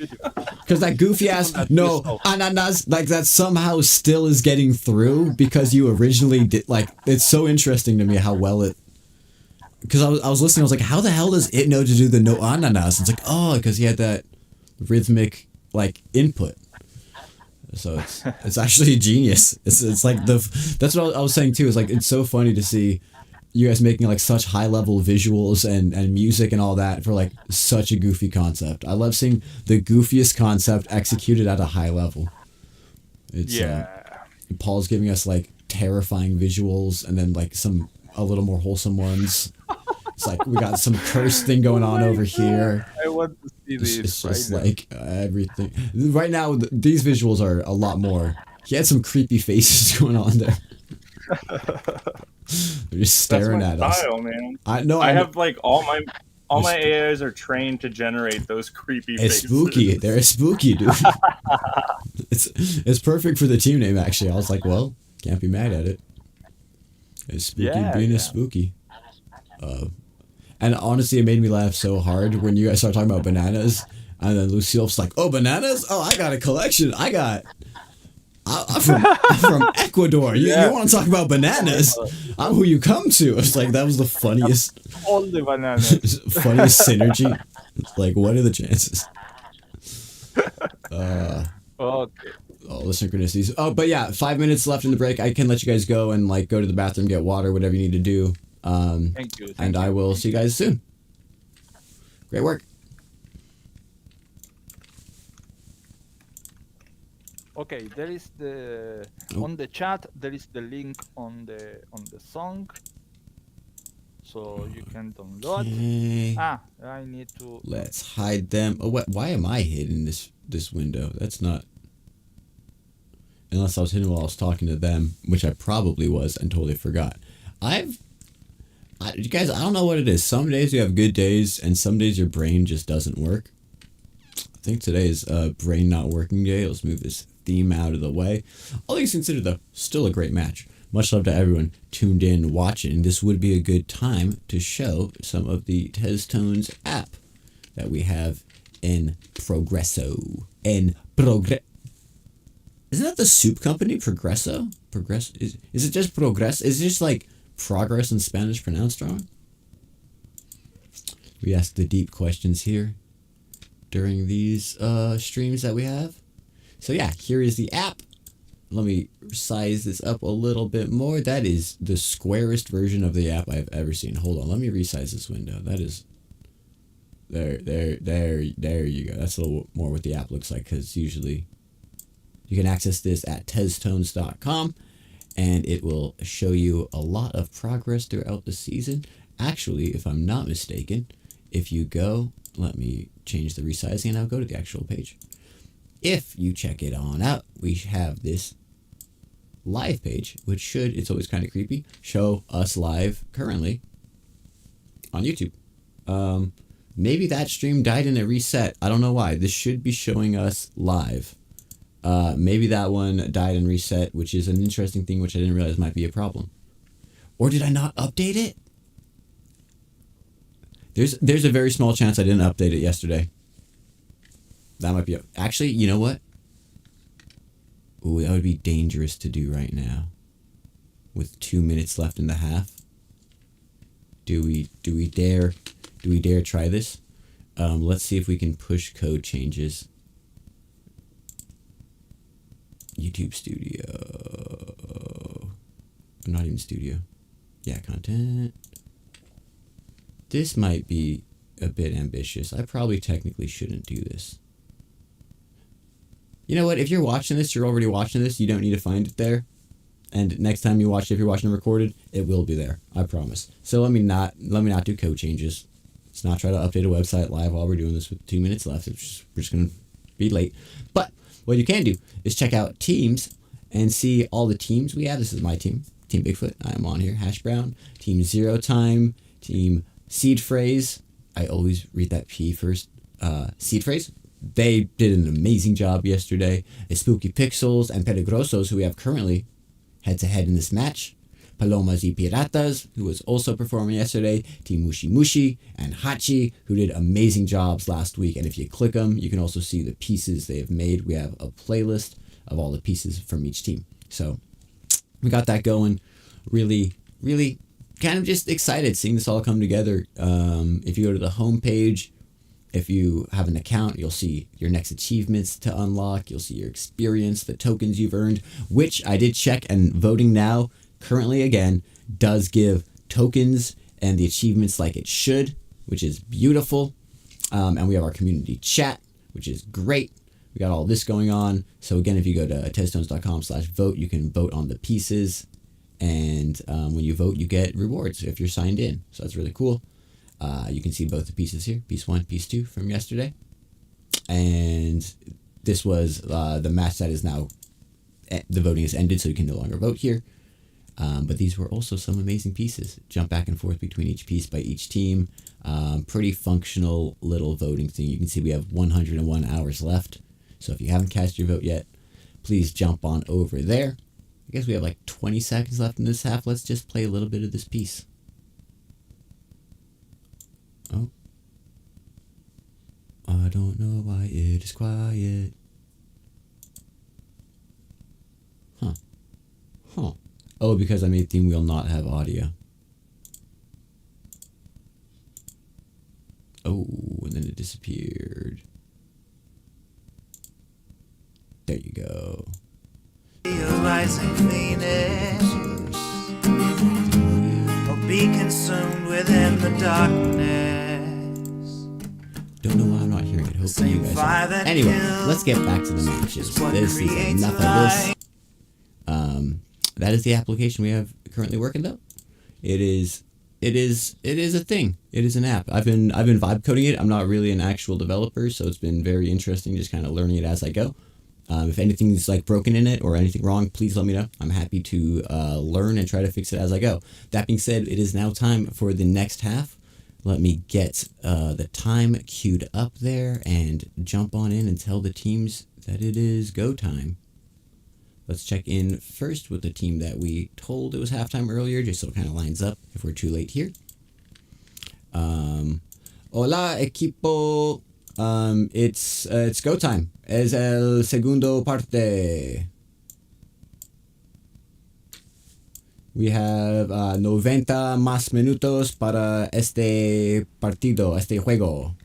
[SPEAKER 10] Because that goofy ass ananas, like that somehow still is getting through because you originally did, like, it's so interesting to me how well it. Because I was listening, I was like, how the hell does it know to do the no ananas? It's like, oh, because he had that rhythmic like input. So it's actually genius. It's like that's what I was saying too. Is like it's so funny to see you guys making like such high level visuals and music and all that for like such a goofy concept. I love seeing the goofiest concept executed at a high level. It's Paul's giving us like terrifying visuals and then like a little more wholesome ones. It's like we got some curse thing going on over here.
[SPEAKER 3] I want to see this.
[SPEAKER 10] It's just like everything. Right now, these visuals are a lot more. He had some creepy faces going on there. They're just staring at us.
[SPEAKER 4] Style, man.
[SPEAKER 10] I
[SPEAKER 4] have like all my AIs are trained to generate those creepy
[SPEAKER 10] It's
[SPEAKER 4] faces.
[SPEAKER 10] spooky. They're spooky, dude. It's perfect for the team name. Actually, I was like, well, can't be mad at it. It's spooky being a spooky. And honestly, it made me laugh so hard when you guys started talking about bananas, and then Lucille's like, "Oh, bananas! Oh, I got a collection. I'm from Ecuador. You want to talk about bananas? I'm who you come to." It's like that was the funniest.
[SPEAKER 3] All the bananas.
[SPEAKER 10] Funniest synergy. Like, what are the chances?
[SPEAKER 3] Okay.
[SPEAKER 10] All the synchronicities. Oh, but yeah, 5 minutes left in the break. I can let you guys go and like go to the bathroom, get water, whatever you need to do.
[SPEAKER 3] Thank you.
[SPEAKER 10] And I will see you guys soon. Great work.
[SPEAKER 3] Okay, there is the on the chat. There is the link on the song, so you can download.
[SPEAKER 10] Okay.
[SPEAKER 3] I need to.
[SPEAKER 10] Let's hide them. Oh, why am I hidden this window? That's not. Unless I was hidden while I was talking to them, which I probably was and totally forgot. You guys, I don't know what it is. Some days you have good days, and some days your brain just doesn't work. I think today is brain not working day. Let's move this theme out of the way. All things considered, though, still a great match. Much love to everyone tuned in, watching. This would be a good time to show some of the Tez Tones app that we have in Progresso. Isn't that the soup company, Progresso? Is it just Progress? Is it just like progress in Spanish pronounced wrong? We ask the deep questions here during these streams that we have. So yeah, here is the app. Let me size this up a little bit more. That is the squarest version of the app I've ever seen. Hold on, let me resize this window. That is there you go. That's a little more what the app looks like, because usually you can access this at teztones.com. and it will show you a lot of progress throughout the season. Actually, if I'm not mistaken, if you go, let me change the resizing and I'll go to the actual page. If you check it on out, we have this live page, which should, it's always kind of creepy, show us live currently on YouTube. Maybe that stream died and it reset. I don't know why. This should be showing us live. Maybe that one died and reset, which is an interesting thing, which I didn't realize might be a problem. Or did I not update it? There's a very small chance I didn't update it yesterday. That might be actually, you know what? Ooh, that would be dangerous to do right now. With 2 minutes left in the half. Do we dare try this? Let's see if we can push code changes. YouTube Studio. Not even Studio. Yeah, content. This might be a bit ambitious. I probably technically shouldn't do this. You know what? If you're watching this, you're already watching this. You don't need to find it there. And next time you watch it, if you're watching it recorded, it will be there. I promise. So let me not do code changes. Let's not try to update a website live while we're doing this with 2 minutes left. We're just going to be late. But what you can do is check out Teams and see all the teams we have. This is my team, Team Bigfoot. I'm on here. Hash Brown, Team Zero Time, Team Seed Phrase. I always read that P first. Seed Phrase, They did an amazing job yesterday. spookypixels and PeligroZos, who we have currently head-to-head in this match. Palomas y Piratas, who was also performing yesterday. Team Mushi Mushi and Hachi, who did amazing jobs last week. And if you click them, you can also see the pieces they have made. We have a playlist of all the pieces from each team. So we got that going. Really, really kind of just excited seeing this all come together. If you go to the home page, if you have an account, you'll see your next achievements to unlock. You'll see your experience, the tokens you've earned, which I did check, and voting now currently again does give tokens and the achievements like it should, which is beautiful. And we have our community chat, which is great. We got all this going on. So again, if you go to tezstones.com/vote, you can vote on the pieces. And when you vote, you get rewards if you're signed in. So that's really cool. You can see both the pieces here, piece 1, piece 2 from yesterday. And this was the match that is now, the voting is ended, so you can no longer vote here. But these were also some amazing pieces. Jump back and forth between each piece by each team. Pretty functional little voting thing. You can see we have 101 hours left. So if you haven't cast your vote yet, please jump on over there. I guess we have like 20 seconds left in this half. Let's just play a little bit of this piece. Oh. I don't know why it is quiet. Huh. Huh. Oh, because I made Theme Wheel not have audio. Oh, and then it disappeared. There you go.
[SPEAKER 9] Realizing cleanness, or be consumed within the darkness.
[SPEAKER 10] Don't know why I'm not hearing it. Hopefully you guys are. Anyway, let's get back to the matches. This is enough of this. That is the application we have currently working though. It is a thing. It is an app. I've been vibe coding it. I'm not really an actual developer, so it's been very interesting just kind of learning it as I go. If anything's like broken in it or anything wrong, please let me know. I'm happy to learn and try to fix it as I go. That being said, it is now time for the next half. Let me get the time queued up there and jump on in and tell the teams that it is go time. Let's check in first with the team that we told it was halftime earlier, just so it kind of lines up if we're too late here. Hola, equipo. It's go time. Es el segundo parte. We have 90 más minutos para este partido, este juego.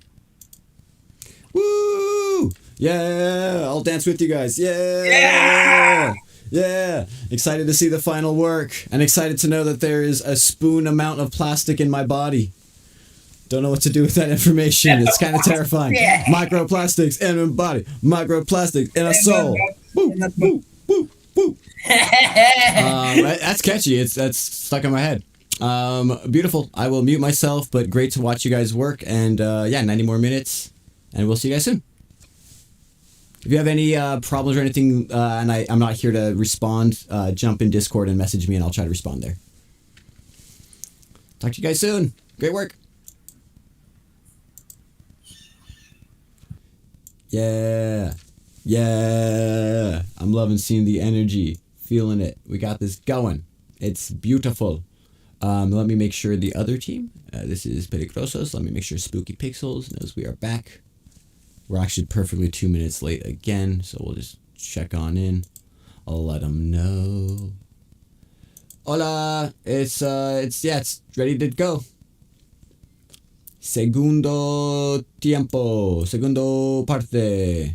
[SPEAKER 10] Woo! Yeah! I'll dance with you guys. Yeah! Yeah! Excited to see the final work, and excited to know that there is a spoon amount of plastic in my body. Don't know what to do with that information. It's kind of terrifying. Microplastics in my body. Microplastics in a soul. Woo! Woo! Woo! Woo! That's catchy. That's stuck in my head. Beautiful. I will mute myself, but great to watch you guys work. And yeah, 90 more minutes, and we'll see you guys soon. If you have any problems or anything, and I'm not here to respond, jump in Discord and message me, and I'll try to respond there. Talk to you guys soon. Great work. Yeah. Yeah. I'm loving seeing the energy. Feeling it. We got this going. It's beautiful. Let me make sure the other team, this is PeligroZos. Let me make sure spookypixels knows we are back. We're actually perfectly 2 minutes late again, so we'll just check on in. I'll let them know. Hola, it's ready to go. Segundo tiempo, segundo parte.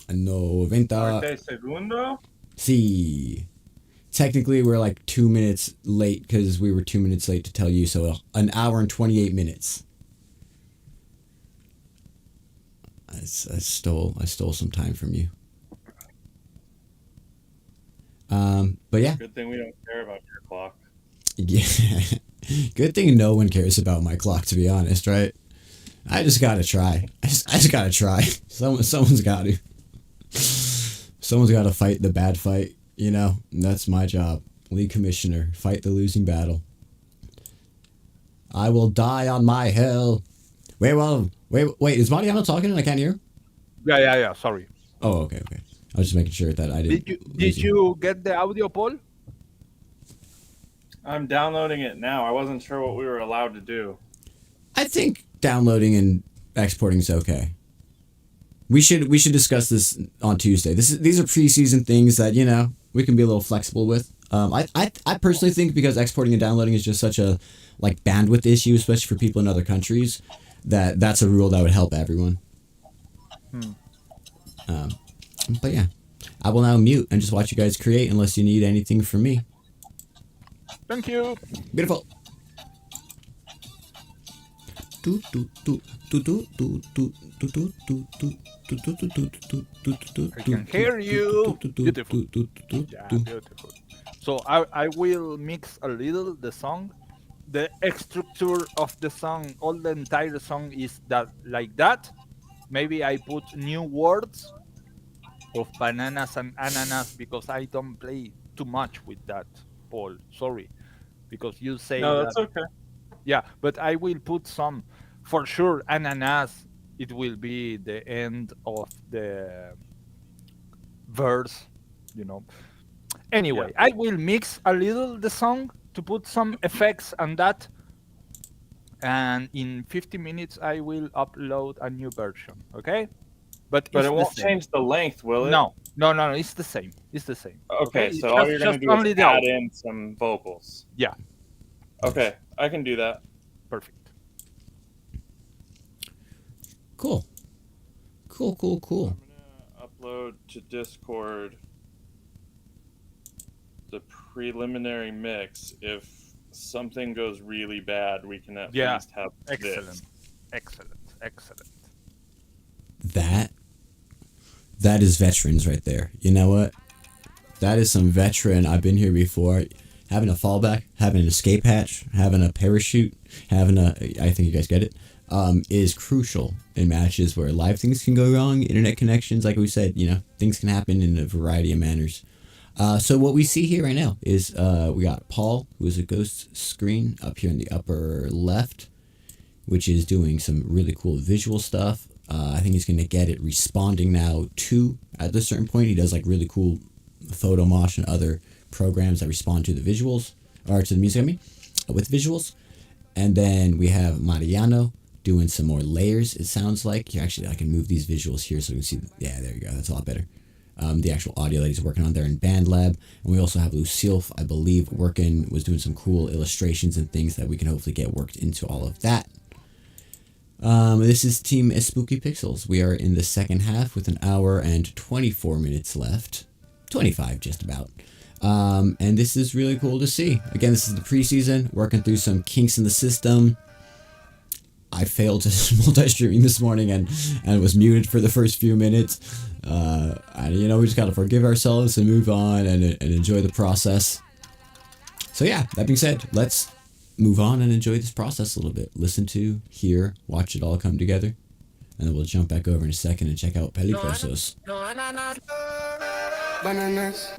[SPEAKER 10] 90.
[SPEAKER 4] Parte segundo?
[SPEAKER 10] Sí. Technically, we're like 2 minutes late because we were 2 minutes late to tell you, so an hour and 28 minutes. I stole some time from you. But yeah.
[SPEAKER 4] Good thing we don't care about your clock.
[SPEAKER 10] Yeah. Good thing no one cares about my clock, to be honest, right? I just gotta try. I just gotta try. Someone's got to. Someone's got to fight the bad fight, you know? And that's my job. League commissioner. Fight the losing battle. I will die on my hill. Wait. Is Mariano talking and I can't hear?
[SPEAKER 3] Yeah. Sorry.
[SPEAKER 10] Oh, okay. I was just making sure that I didn't.
[SPEAKER 3] Did you get the audio, Paul?
[SPEAKER 4] I'm downloading it now. I wasn't sure what we were allowed to do.
[SPEAKER 10] I think downloading and exporting is okay. We should discuss this on Tuesday. These are preseason things that we can be a little flexible with. I personally think because exporting and downloading is just such a bandwidth issue, especially for people in other countries, that's a rule that would help everyone. But yeah, I will now mute and just watch you guys create unless you need anything from me.
[SPEAKER 3] Thank you.
[SPEAKER 10] Beautiful.
[SPEAKER 3] I can hear you. Beautiful. Yeah, beautiful. So I will mix a little the song. The structure of the song, all the entire song is that like that. Maybe I put new words of bananas and ananas because I don't play too much with that, Paul. Sorry, because you say
[SPEAKER 4] No,
[SPEAKER 3] that.
[SPEAKER 4] that's okay.
[SPEAKER 3] Yeah, but I will put some for sure. Ananas. It will be the end of the verse, Anyway, I will mix a little the song to put some effects on that. And in 50 minutes, I will upload a new version. Okay?
[SPEAKER 4] But it won't change the length, will it?
[SPEAKER 3] No. It's the same. It's the same.
[SPEAKER 4] Okay, so all you're going to do is add in some vocals.
[SPEAKER 3] Yeah.
[SPEAKER 4] Okay, I can do that.
[SPEAKER 3] Perfect.
[SPEAKER 10] Cool.
[SPEAKER 4] I'm going to upload to Discord the preliminary mix. If something goes really bad, we can at least have this.
[SPEAKER 3] Excellent.
[SPEAKER 10] That is veterans right there. You know what? That is some veteran. I've been here before. Having a fallback, having an escape hatch, having a parachute, I think you guys get it, is crucial in matches where live things can go wrong, internet connections, like we said, things can happen in a variety of manners. So what we see here right now is we got Paul, who is a ghost screen up here in the upper left, which is doing some really cool visual stuff. I think he's going to get it responding now at a certain point. He does really cool photo mosh and other programs that respond to the visuals, or to the music, with visuals. And then we have Mariano doing some more layers, it sounds like. I can move these visuals here so we can see. Yeah, there you go. That's a lot better. The actual audio that he's working on there in BandLab. And we also have Lucille, I believe, was doing some cool illustrations and things that we can hopefully get worked into all of that. This is Team Spooky Pixels. We are in the second half with an hour and 24 minutes left. 25, just about. And this is really cool to see. Again, this is the preseason, working through some kinks in the system. I failed to multi-streaming this morning and was muted for the first few minutes. And we just gotta forgive ourselves and move on and enjoy the process. So yeah, that being said, let's move on and enjoy this process a little bit. Listen to, hear, watch it all come together. And then we'll jump back over in a second and check out PeligroZos.
[SPEAKER 9] Bananas.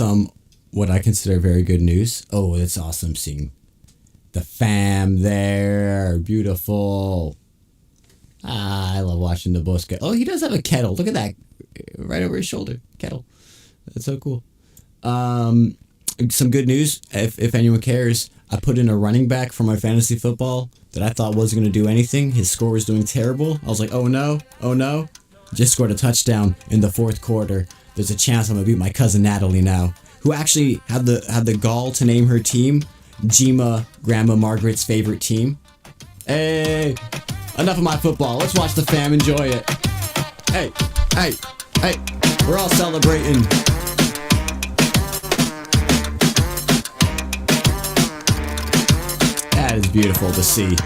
[SPEAKER 10] some what I consider very good news. Oh, it's awesome seeing the fam there. Beautiful. Ah, I love watching the Bosque. Oh, he does have a kettle. Look at that. Right over his shoulder. Kettle. That's so cool. Some good news, if anyone cares. I put in a running back for my fantasy football that I thought wasn't going to do anything. His score was doing terrible. I was like, oh no. Just scored a touchdown in the fourth quarter. There's a chance I'm going to beat my cousin Natalie now, who actually had the gall to name her team Jima Grandma Margaret's favorite team. Hey, enough of my football. Let's watch the fam enjoy it. Hey, we're all celebrating. That is beautiful to see.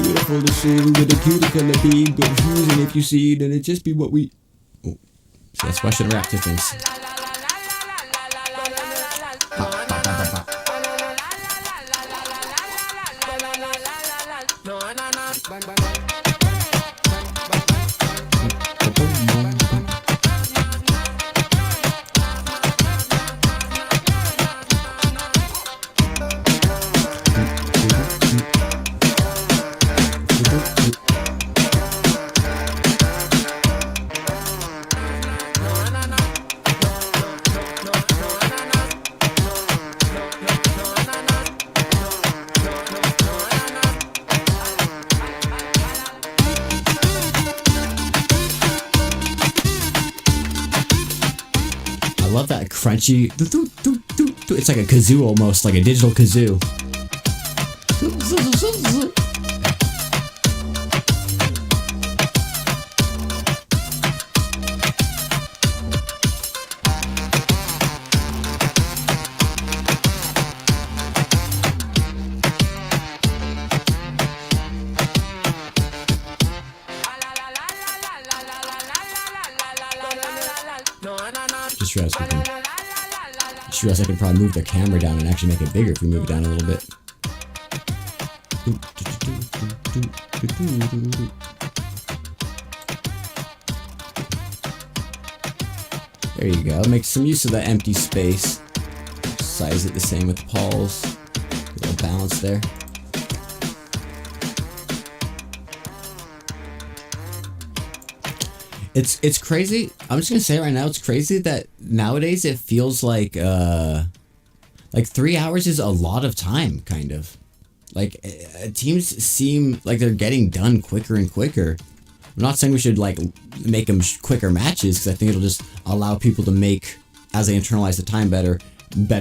[SPEAKER 10] Beautiful to see. We get a cutie color bead, but and if you see, then it just be what we. Oh, see, that's why I should react to things. I love that crunchy. It's like a kazoo almost, like a digital kazoo. Just realized I could probably move the camera down and actually make it bigger if we move it down a little bit. There you go. Make some use of that empty space. Size it the same with Paul's. A little balance there. It's crazy. I'm just gonna say right now, it's crazy that nowadays it feels like 3 hours is a lot of time, kind of. Like teams seem like they're getting done quicker and quicker. I'm not saying we should like make them quicker matches, because I think it'll just allow people to make, as they internalize the time better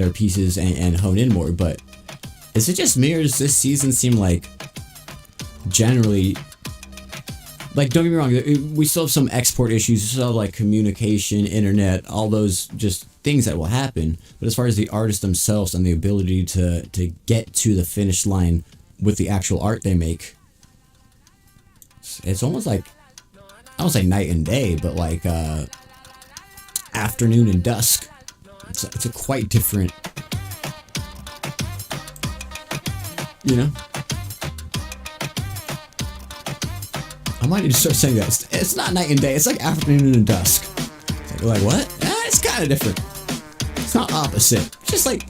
[SPEAKER 10] pieces and hone in more. But is it just me, or does this season seem like generally? Like, don't get me wrong, we still have some export issues, we still have, like, communication, internet, all those just things that will happen. But as far as the artists themselves and the ability to get to the finish line with the actual art they make, it's almost like, I don't say night and day, but like afternoon and dusk. It's a quite different, you know? I might need to start saying that. It's not night and day. It's like afternoon and dusk. It's like what? It's kind of different. It's not opposite. It's just like,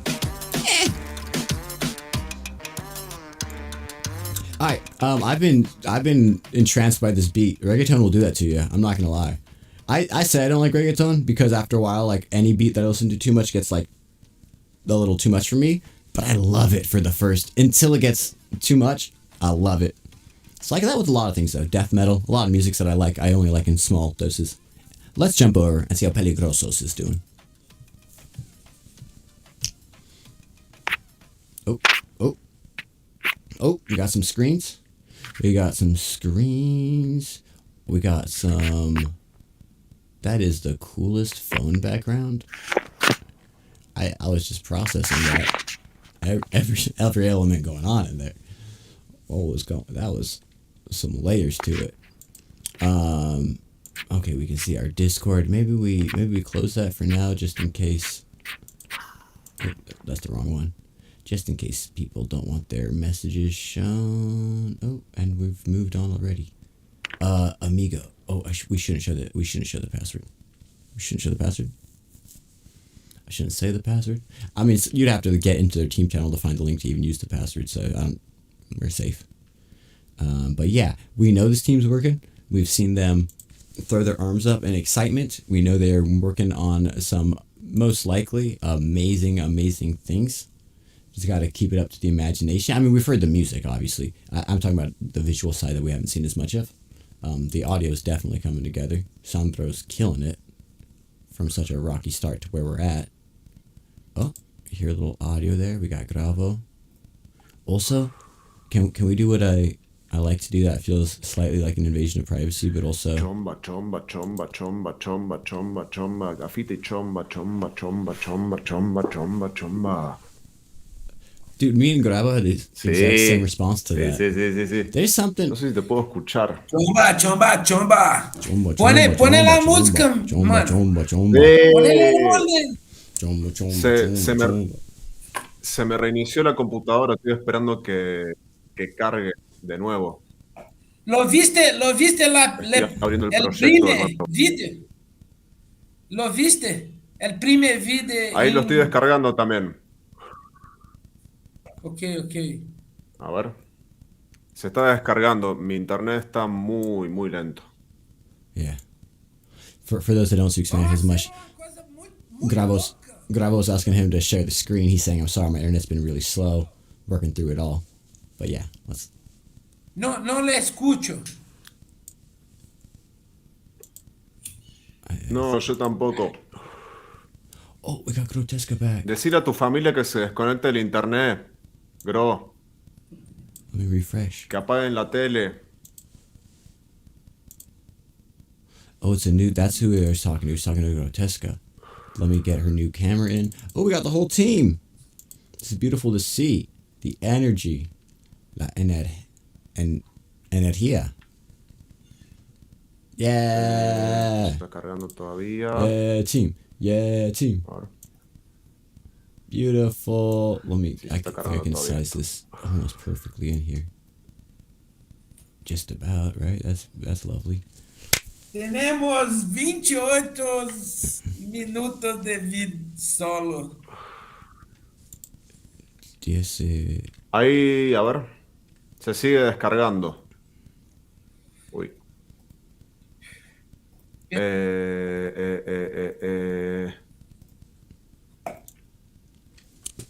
[SPEAKER 10] All right. I've been entranced by this beat. Reggaeton will do that to you. I'm not gonna lie. I say I don't like reggaeton because after a while, like any beat that I listen to too much gets like a little too much for me. But I love it for the first, until it gets too much. I love it. It's like that with a lot of things though. Death metal, a lot of music that I only like in small doses. Let's jump over and see how PeligroZos is doing. Oh, we got some screens. We got some. That is the coolest phone background. I was just processing that. Every element going on in there. That was some layers to it. Okay, we can see our Discord. Maybe we close that for now, just in case. Oh, that's the wrong one. Just in case people don't want their messages shown. Oh, and we've moved on already. Amigo. Oh, we shouldn't show the password. We shouldn't show the password. I shouldn't say the password. I mean, you'd have to get into their team channel to find the link to even use the password. So we're safe. But yeah, we know this team's working. We've seen them throw their arms up in excitement. We know they're working on some most likely amazing things. Just got to keep it up to the imagination. I mean, we've heard the music, obviously. I'm talking about the visual side that we haven't seen as much of. The audio is definitely coming together. Sandro's killing it from such a rocky start to where we're at. Oh, you hear a little audio there. We got Gravo. Also, can we do what I like to do that feels slightly like an invasion of privacy, but also...
[SPEAKER 11] Chomba, chomba, chomba, chomba, chomba, chomba, chomba, graffiti, chomba, chomba, chomba, chomba, chomba, chomba, chomba.
[SPEAKER 10] Dude, me and Grabo had the exact same response to that.
[SPEAKER 11] Sí.
[SPEAKER 10] There's something...
[SPEAKER 11] No sé si te puedo escuchar.
[SPEAKER 5] Chomba, chomba, chomba.
[SPEAKER 10] Chomba,
[SPEAKER 5] Pone
[SPEAKER 10] chomba,
[SPEAKER 5] la
[SPEAKER 10] chomba,
[SPEAKER 5] música,
[SPEAKER 10] chomba,
[SPEAKER 5] mano.
[SPEAKER 10] chomba, chomba.
[SPEAKER 5] Ponele el orden.
[SPEAKER 10] Chomba, chomba, chomba.
[SPEAKER 11] Se me reinició la computadora, estoy esperando que cargue de nuevo.
[SPEAKER 5] ¿Lo viste
[SPEAKER 11] Estoy abriendo el
[SPEAKER 5] el
[SPEAKER 11] proyecto de
[SPEAKER 5] primer
[SPEAKER 11] nuevo.
[SPEAKER 5] video? ¿Lo viste? El primer video.
[SPEAKER 11] Ahí lo estoy descargando también.
[SPEAKER 5] Ok.
[SPEAKER 11] A ver. Se está descargando. Mi internet está muy lento.
[SPEAKER 10] Yeah. For those that don't speak Spanish as much, Gravo's asking him to share the screen. He's saying, I'm sorry, my internet's been really slow, working through it all. But yeah, let's...
[SPEAKER 5] No le escucho.
[SPEAKER 11] No, yo tampoco.
[SPEAKER 10] Oh, we got Grotesca back.
[SPEAKER 11] Decir a tu familia que se desconecte el internet. Gro.
[SPEAKER 10] Let me refresh.
[SPEAKER 11] Que apaguen la tele.
[SPEAKER 10] Oh, it's a new... That's who he was talking to. He was talking to Grotesca. Let me get her new camera in. Oh, we got the whole team. This is beautiful to see. The energy. La energía. Yeah.
[SPEAKER 11] Está cargando todavía.
[SPEAKER 10] Yeah, team. Yeah, team.
[SPEAKER 11] Ahora.
[SPEAKER 10] Beautiful. Let me... I think I can
[SPEAKER 11] todavía.
[SPEAKER 10] size this almost perfectly in here. Just about, right? That's lovely.
[SPEAKER 5] Tenemos 28 minutos de vid solo.
[SPEAKER 10] Yes,
[SPEAKER 11] Ahí, a ver. Se sigue descargando. Uy.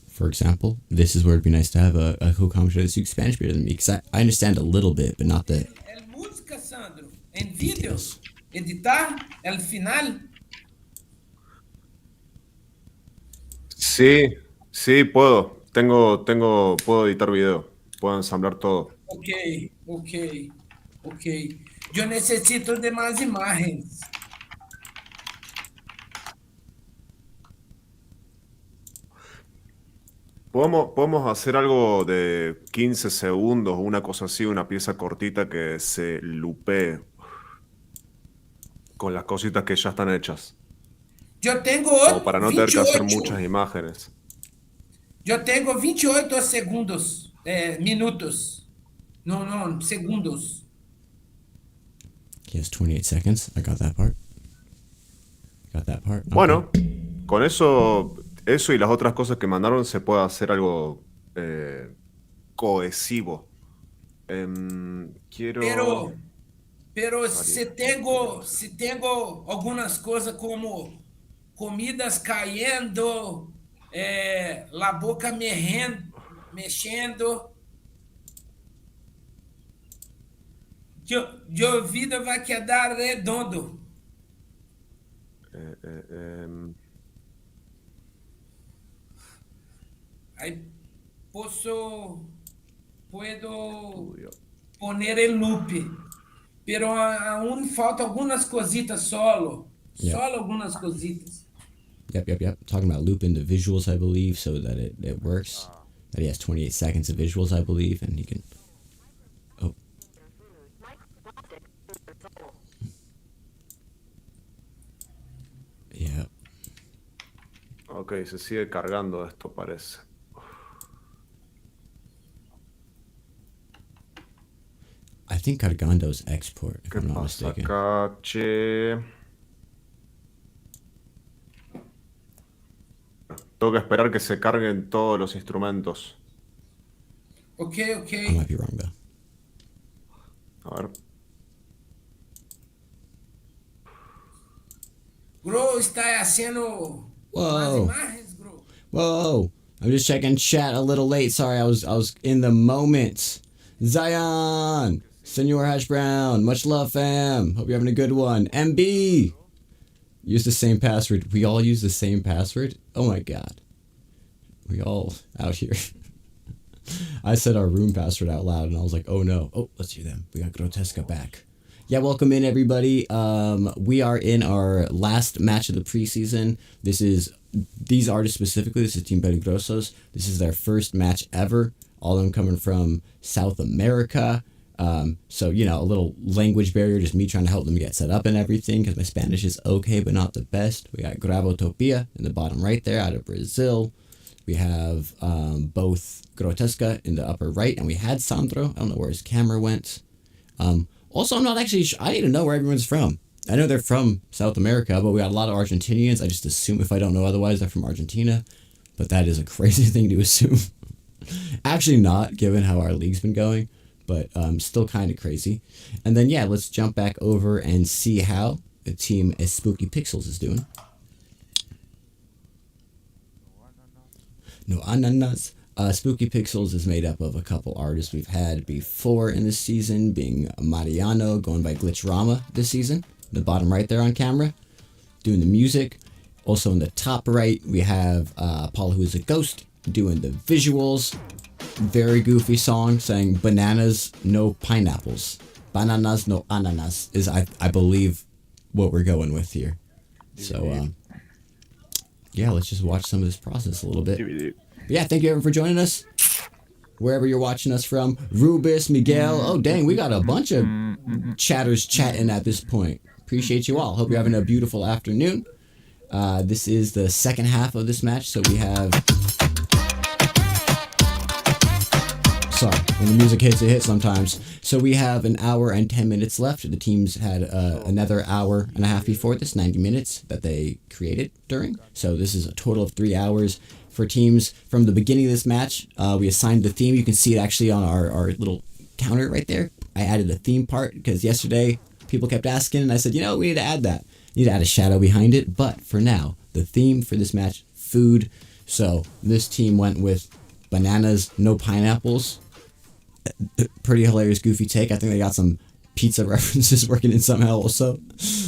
[SPEAKER 10] For example, this is where it'd be nice to have a co-commentator that speaks Spanish better than me, because I understand a little bit, but not the
[SPEAKER 5] El música, Sandro. En vídeo.
[SPEAKER 10] details.
[SPEAKER 5] Editar el final.
[SPEAKER 11] Sí, puedo. Puedo editar video. Puedo ensamblar todo.
[SPEAKER 5] Ok. Yo necesito de más imágenes.
[SPEAKER 11] Podemos hacer algo de 15 segundos, una cosa así, una pieza cortita que se lupee con las cositas que ya están hechas.
[SPEAKER 5] Yo tengo
[SPEAKER 11] Como para no tener que hacer
[SPEAKER 5] 28.
[SPEAKER 11] muchas imágenes.
[SPEAKER 5] Yo tengo 28 segundos, minutos. No, segundos.
[SPEAKER 10] He has 28 seconds. I got that part.
[SPEAKER 11] Bueno, con eso y las otras cosas que mandaron se puede hacer algo cohesivo. Quiero...
[SPEAKER 5] Pero si tengo algunas cosas como comidas cayendo, la boca mexendo, yo vida va a quedar redondo. Ahí puedo poner el loop, pero aún falta algunas cositas solo.
[SPEAKER 10] Yeah.
[SPEAKER 5] Solo algunas cositas.
[SPEAKER 10] Yep. Talking about looping the visuals, I believe, so that it works. That he has 28 seconds of visuals, I believe, and he can... Oh. Yeah.
[SPEAKER 11] Ok, se sigue cargando esto, parece.
[SPEAKER 10] I think Cargando's export, if
[SPEAKER 11] ¿Qué
[SPEAKER 10] I'm not
[SPEAKER 11] pasa
[SPEAKER 10] mistaken.
[SPEAKER 11] acá, che? Tengo que esperar que se carguen todos los instrumentos.
[SPEAKER 5] Okay,
[SPEAKER 10] I
[SPEAKER 5] okay.
[SPEAKER 10] might be wrong though.
[SPEAKER 11] A ver.
[SPEAKER 5] Bro, está haciendo más
[SPEAKER 10] Whoa.
[SPEAKER 5] imágenes, bro.
[SPEAKER 10] Whoa. I'm just checking chat a little late. Sorry, I was in the moment. Zion, Senor Hash Brown, much love, fam. Hope you're having a good one. MB, use the same password. We all use the same password. Oh my god, we all out here. I said our room password out loud, and I was like, oh no. Oh, let's hear them. We got Grotesca back. Yeah, welcome in everybody. We are in our last match of the preseason. These artists specifically. This is Team PeligroZos. This is their first match ever. All of them coming from South America. So, you know, a little language barrier, just me trying to help them get set up and everything, because my Spanish is okay, but not the best. We got Gravotopia in the bottom right there out of Brazil. We have both Grotesca in the upper right, and we had Sandro. I don't know where his camera went. Also, I'm not actually sure. I need to know where everyone's from. I know they're from South America, but we got a lot of Argentinians. I just assume, if I don't know otherwise, they're from Argentina. But that is a crazy thing to assume. Actually not, given how our league's been going. But still kind of crazy. And then, yeah, let's jump back over and see how the team as Spooky Pixels is doing. No ananas. Spooky Pixels is made up of a couple artists we've had before in this season, being Mariano, going by Glitchrama this season. The bottom right there on camera, doing the music. Also in the top right, we have Paul, who is a ghost, doing the visuals. Very goofy song saying bananas, no pineapples. Bananas, no ananas is, I believe, what we're going with here. So, yeah, let's just watch some of this process a little bit. But yeah, thank you everyone for joining us. Wherever you're watching us from. Rubis, Miguel. Oh, dang, we got a bunch of chatters chatting at this point. Appreciate you all. Hope you're having a beautiful afternoon. This is the second half of this match, so we have... Sorry, when the music hits, it hits sometimes. So we have an hour and 10 minutes left. The teams had another hour and a half before this, 90 minutes that they created during. So this is a total of 3 hours for teams. From the beginning of this match, we assigned the theme. You can see it actually on our little counter right there. I added a theme part because yesterday people kept asking, and I said, you know, we need to add that. We need to add a shadow behind it. But for now, the theme for this match, food. So this team went with bananas, no pineapples. Pretty hilarious, goofy take. I think they got some pizza references working in somehow also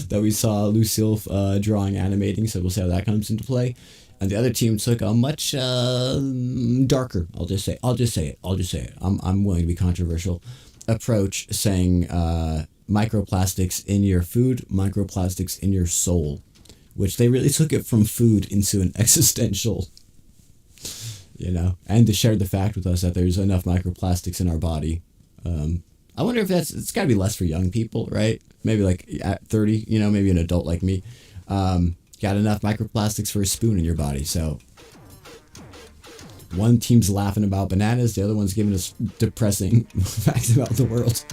[SPEAKER 10] that we saw Lucille drawing, animating. So we'll see how that comes into play. And the other team took a much darker, I'll just say it. I'm willing to be controversial approach, saying microplastics in your food, microplastics in your soul, which they really took it from food into an existential, you know, and to share the fact with us that there's enough microplastics in our body. I wonder if it's got to be less for young people, right? Maybe like at 30, you know, maybe an adult like me. Got enough microplastics for a spoon in your body. So one team's laughing about bananas, the other one's giving us depressing facts about the world.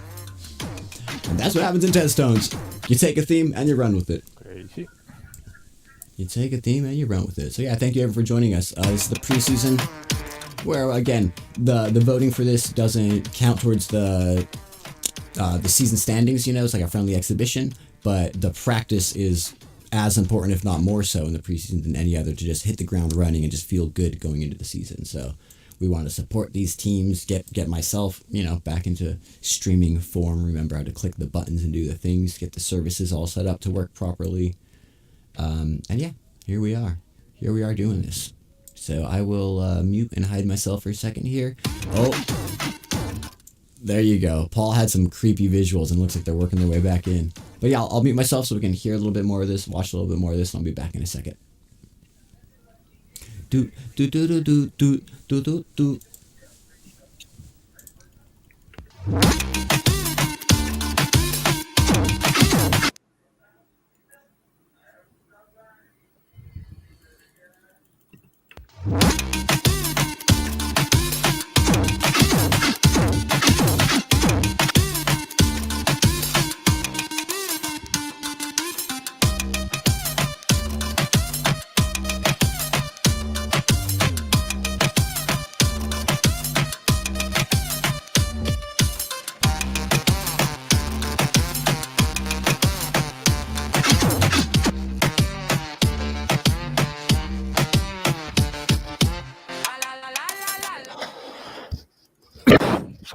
[SPEAKER 10] And that's what happens in Test Tones. You take a theme and you run with it.
[SPEAKER 3] Crazy.
[SPEAKER 10] You take a theme and you run with it. So yeah, thank you everyone for joining us. This is the preseason, where again the voting for this doesn't count towards the season standings. You know, it's like a friendly exhibition, but the practice is as important, if not more so, in the preseason than any other, to just hit the ground running and just feel good going into the season. So we want to support these teams, get myself, you know, back into streaming form, remember how to click the buttons and do the things, get the services all set up to work properly. And yeah, here we are doing this. So I will mute and hide myself for a second here. Oh, there you go. Paul had some creepy visuals and looks like they're working their way back in. But yeah, I'll mute myself so we can hear a little bit more of this, watch a little bit more of this, and I'll be back in a second. Do do do do do do do do do.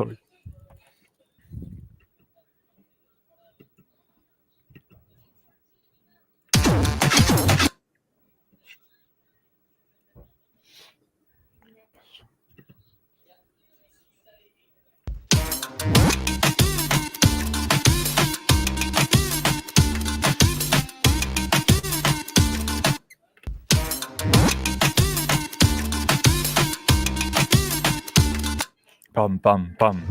[SPEAKER 3] Sorry. Pam, pam, pam.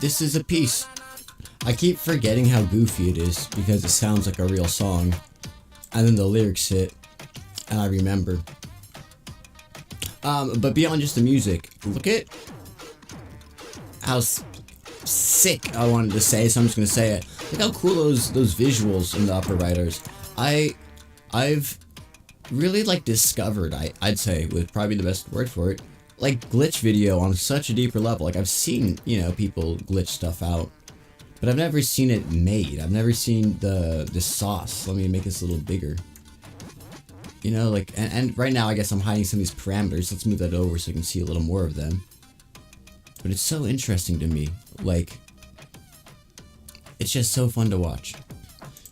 [SPEAKER 10] This is a piece. I keep forgetting how goofy it is because it sounds like a real song. And then the lyrics hit and I remember. But beyond just the music, look at how sick I wanted to say, so I'm just gonna say it. Look how cool those visuals in the upper righters. I've really like discovered, I'd say, with probably the best word for it, like glitch video on such a deeper level. Like I've seen, you know, people glitch stuff out, but I've never seen it made. I've never seen the sauce. Let me make this a little bigger. You know, like, and right now I guess I'm hiding some of these parameters. Let's move that over so you can see a little more of them. But it's so interesting to me. Like, it's just so fun to watch.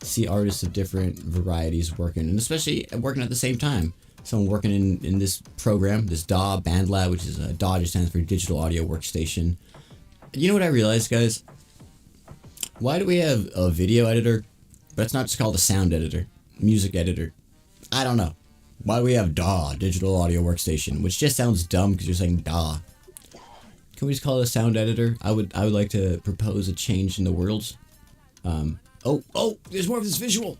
[SPEAKER 10] See artists of different varieties working, and especially working at the same time. Someone working in this program, this DAW, BandLab, which is DAW just stands for Digital Audio Workstation. You know what I realized, guys? Why do we have a video editor, but it's not just called a sound editor, music editor? I don't know. Why do we have DAW, Digital Audio Workstation, which just sounds dumb because you're saying DAW. Can we just call it a sound editor? I would like to propose a change in the world. Oh, there's more of this visual.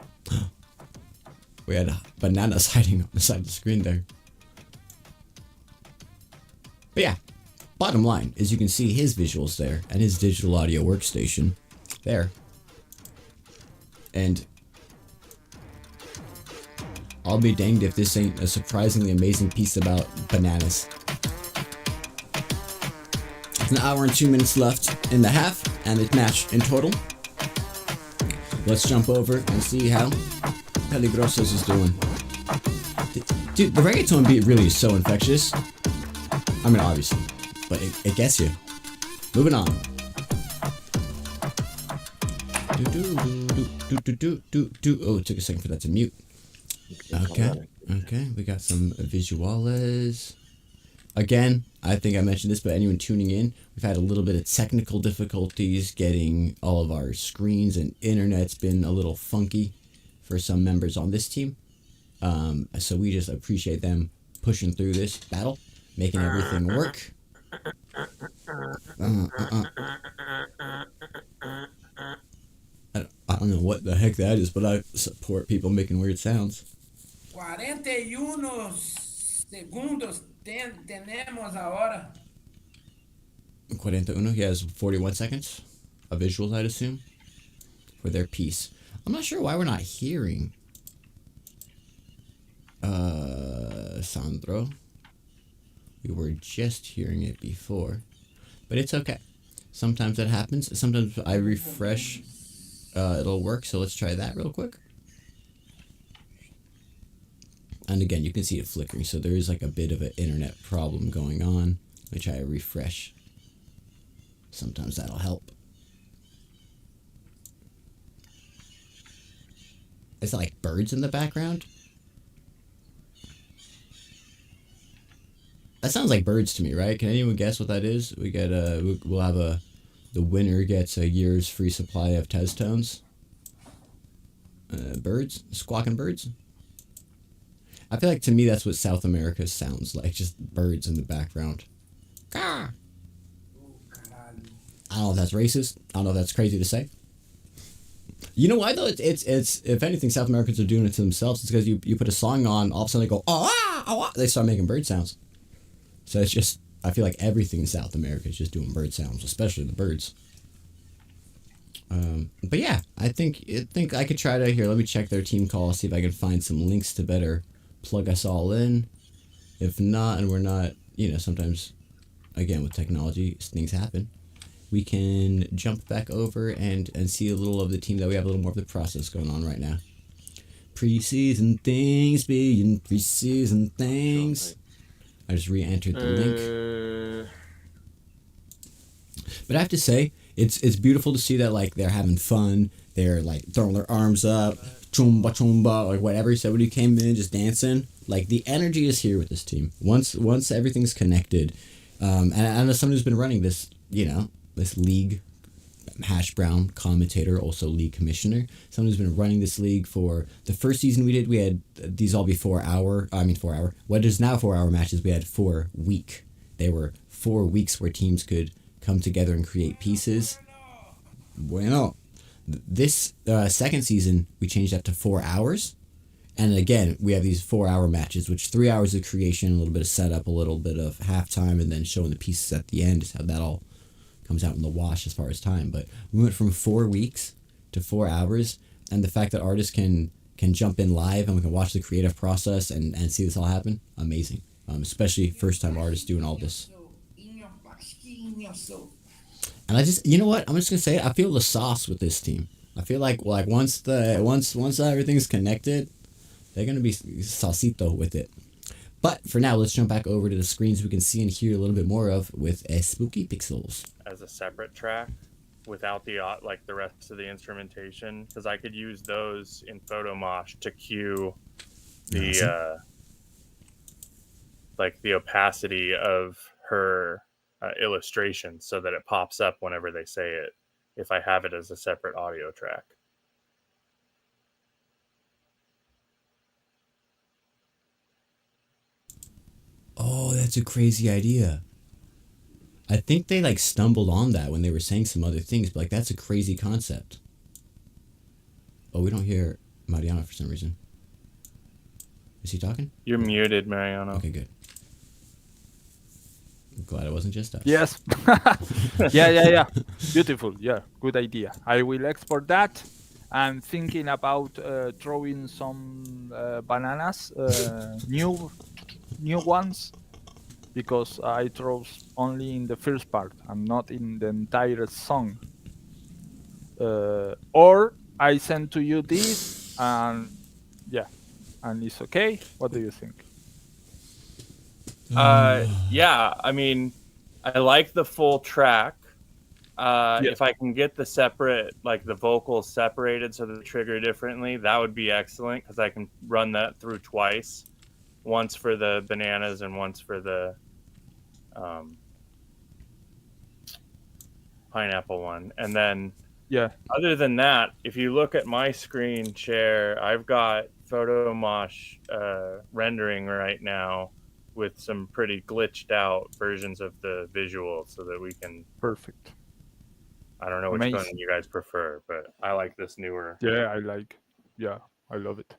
[SPEAKER 10] We had bananas hiding on the side of the screen there. But yeah, bottom line is you can see his visuals there and his digital audio workstation there. And I'll be danged if this ain't a surprisingly amazing piece about bananas. It's an hour and 2 minutes left in the half, and it's matched in total. Let's jump over and see how PeligroZos is doing. Dude, the reggaeton beat really is so infectious. I mean, obviously, but it gets you. Moving on. Oh, it took a second for that to mute. Okay, we got some visuales. Again, I think I mentioned this, but anyone tuning in, we've had a little bit of technical difficulties getting all of our screens, and internet's been a little funky for some members on this team. So we just appreciate them pushing through this battle, making everything work. I don't know what the heck that is, but I support people making weird sounds.
[SPEAKER 5] 41 segundos tenemos ahora.
[SPEAKER 10] 41, he has 41 seconds of visuals, I'd assume, for their piece. I'm not sure why we're not hearing Sandro. We were just hearing it before, but it's okay. Sometimes that happens. Sometimes I refresh, it'll work. So let's try that real quick. And again, you can see it flickering. So there is like a bit of an internet problem going on. Let me try a refresh. Sometimes that'll help. Is that like birds in the background? That sounds like birds to me, right? Can anyone guess what that is? We get we'll have the winner gets a year's free supply of Tez tones. Birds, squawking birds. I feel like to me that's what South America sounds like, just birds in the background. I don't know if that's racist. I don't know if that's crazy to say. You know why though? It's if anything, South Americans are doing it to themselves. It's because you put a song on, all of a sudden they go they start making bird sounds. So it's just, I feel like everything in South America is just doing bird sounds, especially the birds. But yeah, I think I could try to, here, let me check their team call, see if I can find some links to better plug us all in. If not, and we're not, sometimes, again, with technology, things happen. We can jump back over and see a little of the team that we have a little more of the process going on right now. Preseason things being preseason things. I just re-entered the link. But I have to say, it's beautiful to see that like they're having fun. They're like throwing their arms up, chumba chumba, like whatever. So when you came in, just dancing. Like the energy is here with this team. Once everything's connected, and I know someone who's been running this, this league, Hash Brown, commentator, also league commissioner. Someone who's been running this league for the first season we had these all be 4 hour. What is now 4 hour matches, we had 4 week. They were 4 weeks where teams could come together and create pieces. Bueno. This second season, we changed that to 4 hours. And again, we have these 4 hour matches, which 3 hours of creation, a little bit of setup, a little bit of halftime, and then showing the pieces at the end is how that all comes out in the wash as far as time. But we went from 4 weeks to 4 hours, and the fact that artists can jump in live and we can watch the creative process and see this all happen, amazing. Especially first time artists doing all this. And I just, you know what, I'm just gonna say it, I feel the sauce with this team. I feel like once everything's connected, they're gonna be saucito with it. But for now, let's jump back over to the screens we can see and hear a little bit more of with Spooky Pixels.
[SPEAKER 12] As a separate track without the rest of the instrumentation, because I could use those in Photomosh to cue the the opacity of her illustration so that it pops up whenever they say it, if I have it as a separate audio track.
[SPEAKER 10] Oh, that's a crazy idea. I think they stumbled on that when they were saying some other things, but that's a crazy concept. Oh, we don't hear Mariano for some reason. Is he talking?
[SPEAKER 12] You're muted, Mariano.
[SPEAKER 10] Okay, good. I'm glad it wasn't just us.
[SPEAKER 3] Yes. Yeah. Beautiful. Yeah, good idea. I will export that. I'm thinking about throwing some bananas, new ones, because I throw only in the first part and not in the entire song. Or I send to you this, and and it's okay. What do you think?
[SPEAKER 12] Yeah, I mean, I like the full track. If I can get the separate, the vocals separated so they trigger differently, that would be excellent, because I can run that through twice. Once for the bananas and once for the pineapple one. And then
[SPEAKER 3] Yeah.
[SPEAKER 12] other than that, if you look at my screen share, I've got PhotoMosh rendering right now with some pretty glitched out versions of the visual so that we can.
[SPEAKER 3] Perfect.
[SPEAKER 12] I don't know which one
[SPEAKER 3] Amazing.
[SPEAKER 12] you guys prefer, but I like this newer.
[SPEAKER 3] Yeah, I love it.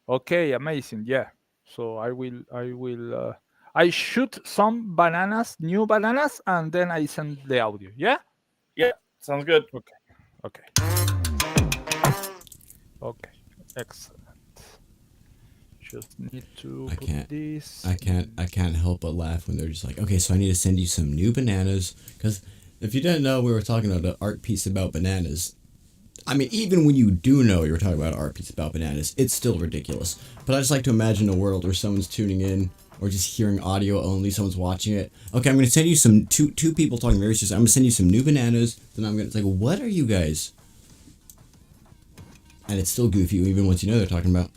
[SPEAKER 3] Okay, amazing. Yeah. So I shoot some new bananas, and then I send the audio. Yeah.
[SPEAKER 12] Yeah, sounds good.
[SPEAKER 3] Okay. Excellent. Just need to put this.
[SPEAKER 10] I can't help but laugh when they're just like, okay, so I need to send you some new bananas, because if you didn't know, we were talking about an art piece about bananas. I mean, even when you do know you were talking about an art piece about bananas, it's still ridiculous. But I just like to imagine a world where someone's tuning in or just hearing audio only, someone's watching it. Okay, I'm going to send you some two people talking very serious. I'm going to send you some new bananas. Then I'm going to, it's like, what are you guys? And it's still goofy even once you know they're talking about.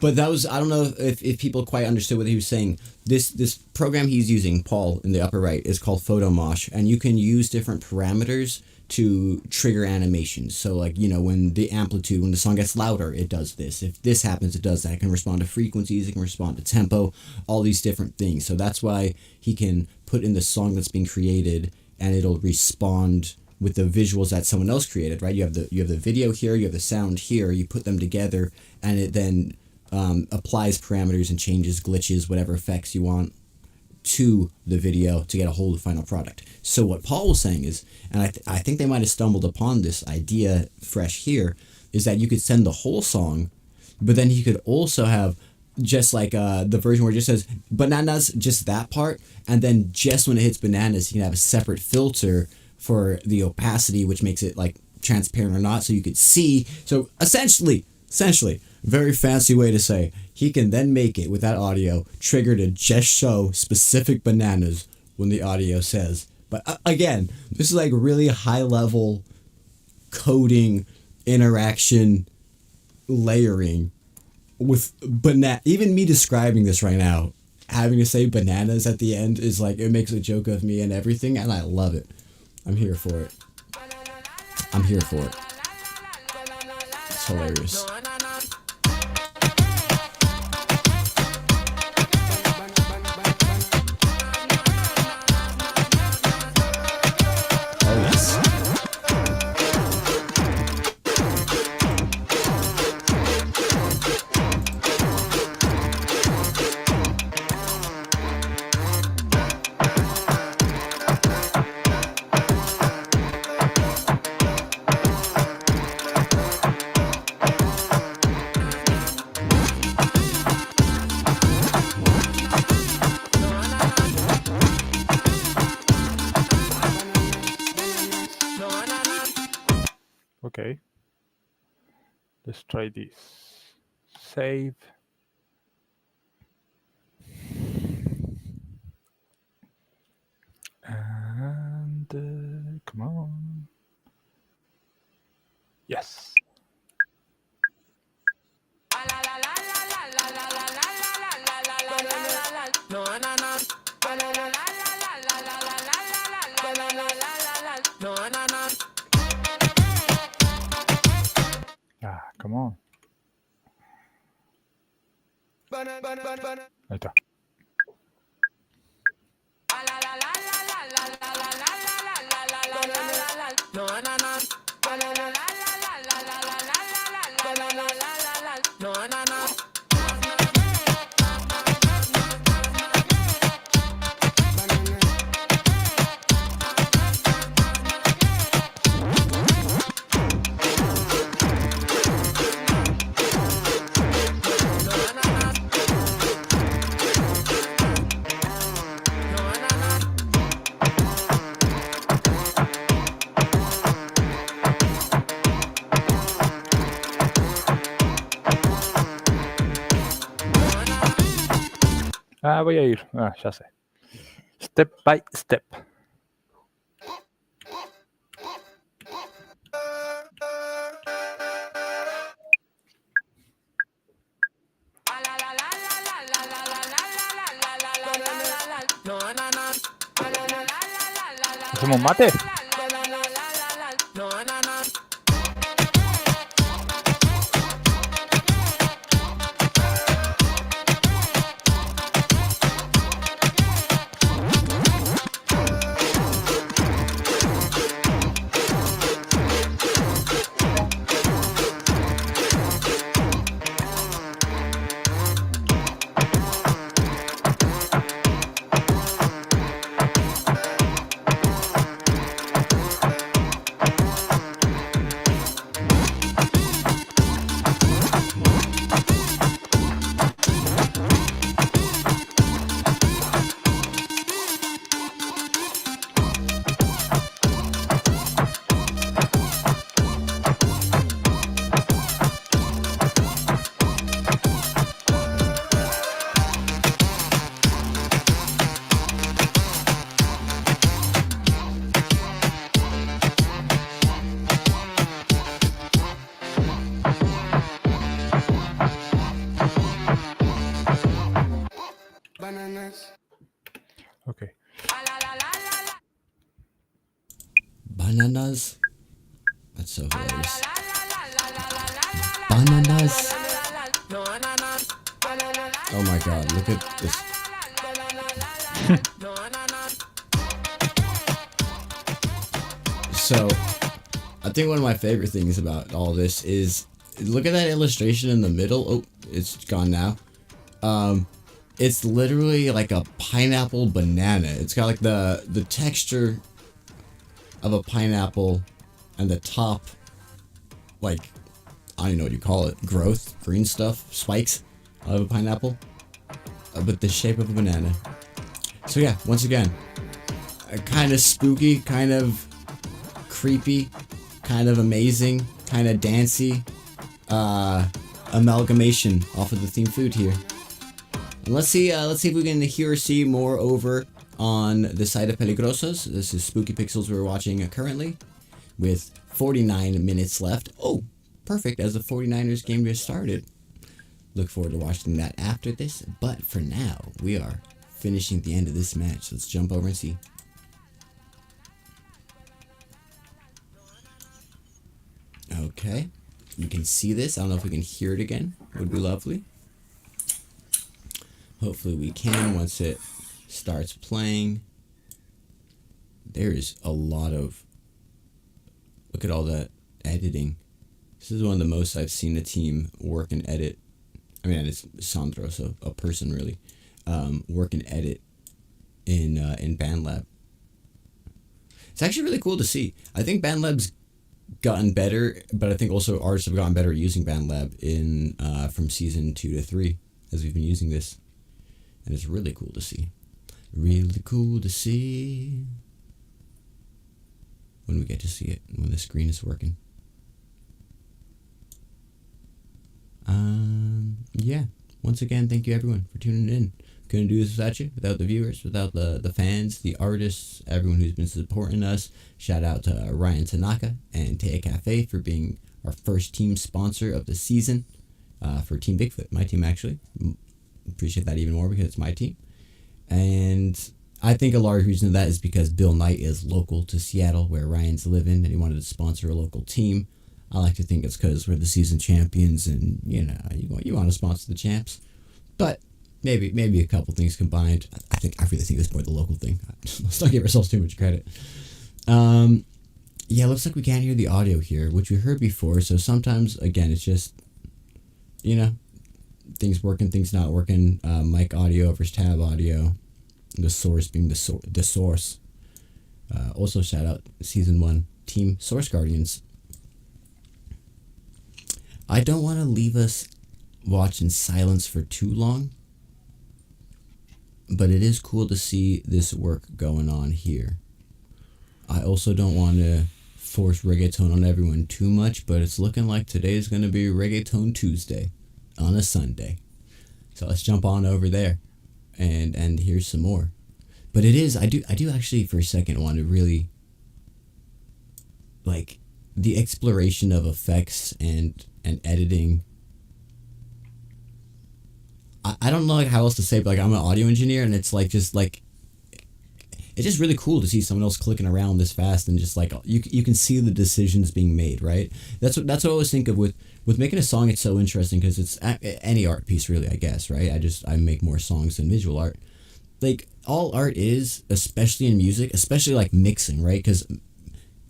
[SPEAKER 10] But that was, I don't know if people quite understood what he was saying. This program he's using, Paul, in the upper right, is called PhotoMosh, and you can use different parameters to trigger animations. So, like, you know, when the amplitude, when the song gets louder, it does this. If this happens, it does that. It can respond to frequencies, it can respond to tempo, all these different things. So that's why he can put in the song that's being created, and it'll respond with the visuals that someone else created, right? You have the video here, you have the sound here, you put them together, and it then applies parameters and changes glitches, whatever effects you want to the video to get a whole final product. So what Paul was saying is, and I think they might have stumbled upon this idea fresh here, is that you could send the whole song, but then you could also have just like the version where it just says bananas, just that part, and then just when it hits bananas, you can have a separate filter for the opacity, which makes it like transparent or not, so you could see. So essentially, very fancy way to say he can then make it with that audio trigger to just show specific bananas when the audio says. But again, this is like really high level coding, interaction, layering with banana. Even me describing this right now, having to say bananas at the end is like, it makes a joke of me and everything, and I love it. I'm here for it. It's hilarious. Oh, yes.
[SPEAKER 3] Okay. Let's try this. Save. And come on. Yes. Come on. Ahí está. Voy a ir. Ya sé. Step by step. ¿Hacemos mate? Okay.
[SPEAKER 10] Bananas. That's so hilarious. Bananas. Oh my god, look at this. So, I think one of my favorite things about all this is, look at that illustration in the middle. Oh, it's gone now. It's literally like a pineapple banana. It's got like the texture of a pineapple and the top, like, I don't even know what you call it, growth, green stuff, spikes of a pineapple, but the shape of a banana. So yeah, once again, kind of spooky, kind of creepy, kind of amazing, kind of dancey amalgamation off of the theme food here. And let's see if we can hear or see more over on the side of PeligroZos. This is Spooky Pixels we're watching currently, with 49 minutes left. Oh, perfect, as the 49ers game just started. Look forward to watching that after this, but for now, we are finishing the end of this match. Let's jump over and see. Okay, you can see this. I don't know if we can hear it again. Would be lovely. Hopefully we can once it starts playing. There is a lot of... Look at all that editing. This is one of the most I've seen a team work and edit. I mean, it's Sandro, so a person really. Work and edit in BandLab. It's actually really cool to see. I think BandLab's gotten better, but I think also artists have gotten better at using BandLab in from season 2 to 3 as we've been using this. And it's really cool to see. Really cool to see. When we get to see it, when the screen is working. Yeah. Once again, thank you everyone for tuning in. Couldn't do this without you, without the viewers, without the fans, the artists, everyone who's been supporting us. Shout out to Ryan Tanaka and Taya Cafe for being our first team sponsor of the season for Team Bigfoot, my team actually. Appreciate that even more because it's my team. And I think a large reason of that is because Bill Knight is local to Seattle, where Ryan's living, and he wanted to sponsor a local team. I like to think it's because we're the season champions, and you know, you want to sponsor the champs. But maybe a couple things combined. I really think it's more the local thing. Let's not give ourselves too much credit. Yeah, looks like we can't hear the audio here, which we heard before. So sometimes, again, it's just, you know, things working, things not working. Mic audio versus tab audio. The source being the source. Also, shout out Season 1 Team Source Guardians. I don't want to leave us watch in silence for too long, but it is cool to see this work going on here. I also don't want to force reggaeton on everyone too much, but it's looking like today's going to be Reggaeton Tuesday on a Sunday. So let's jump on over there and hear some more. But it is, I do actually for a second want to really, like, the exploration of effects and editing. I don't know like how else to say it, but like I'm an audio engineer, and it's like just like it's just really cool to see someone else clicking around this fast and just like you can see the decisions being made, right? That's what I always think of with making a song. It's so interesting because it's any art piece really, I guess, right? I make more songs than visual art. Like all art is, especially in music, especially like mixing, right? Because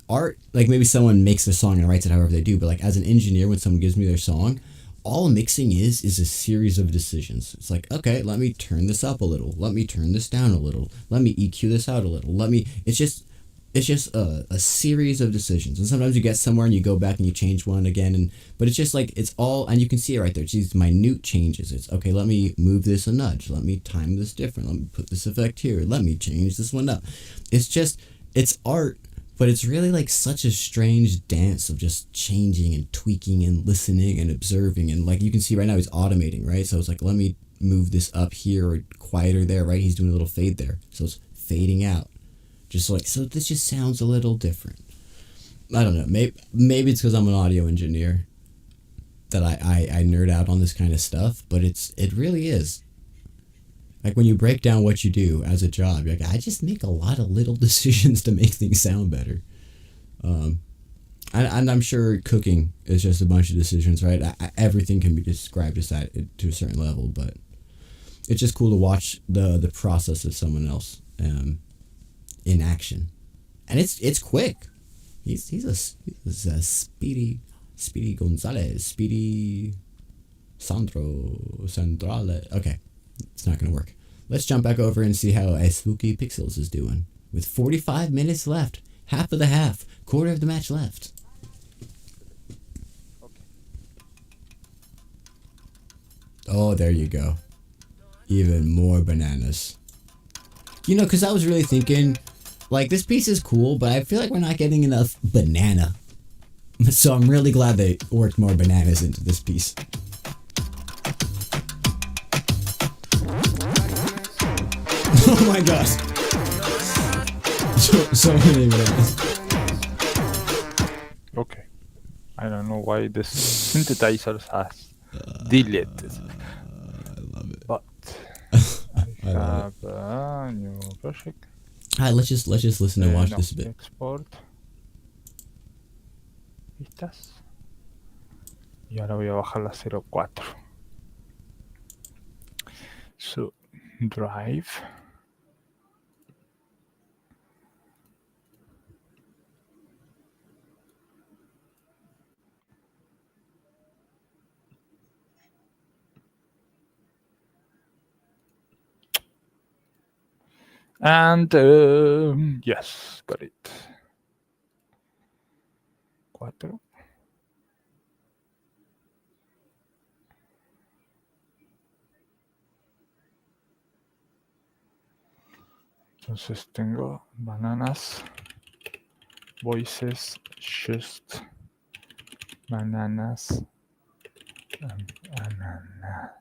[SPEAKER 10] art, like maybe someone makes a song and writes it however they do, but like as an engineer, when someone gives me their song, all mixing is a series of decisions. It's like, okay, let me turn this up a little, let me turn this down a little, let me EQ this out a little, it's just a series of decisions. And sometimes you get somewhere and you go back and you change one again, but it's just like, it's all, and you can see it right there, it's these minute changes. It's okay, let me move this a nudge, let me time this different, let me put this effect here, let me change this one up. It's art, but it's really like such a strange dance of just changing and tweaking and listening and observing. And like you can see right now he's automating, right? So it's like, let me move this up here or quieter there, right? He's doing a little fade there. So it's fading out. Just like, so this just sounds a little different. I don't know. Maybe it's because I'm an audio engineer that I nerd out on this kind of stuff, but it really is. Like when you break down what you do as a job, you're like, I just make a lot of little decisions to make things sound better. And I'm sure cooking is just a bunch of decisions, right? Everything can be described as that to a certain level, but it's just cool to watch the process of someone else in action, and it's quick. He's a speedy Gonzalez, speedy Sandro Sandrale. Okay. It's not going to work. Let's jump back over and see how spookypixels is doing. With 45 minutes left. Half of the half. Quarter of the match left. Oh, there you go. Even more bananas. You know, because I was really thinking, like, this piece is cool, but I feel like we're not getting enough banana. So I'm really glad they worked more bananas into this piece. Oh my gosh. So many bananas.
[SPEAKER 3] Okay. I don't know why this synthesizer has deleted.
[SPEAKER 10] I love it.
[SPEAKER 3] But I have a new project.
[SPEAKER 10] Alright, let's just listen and watch this a bit.
[SPEAKER 3] Export. Vistas. Y ahora voy a bajar la 04. So, drive. And yes, got it. 4. Entonces tengo bananas, voices, just bananas, and banana.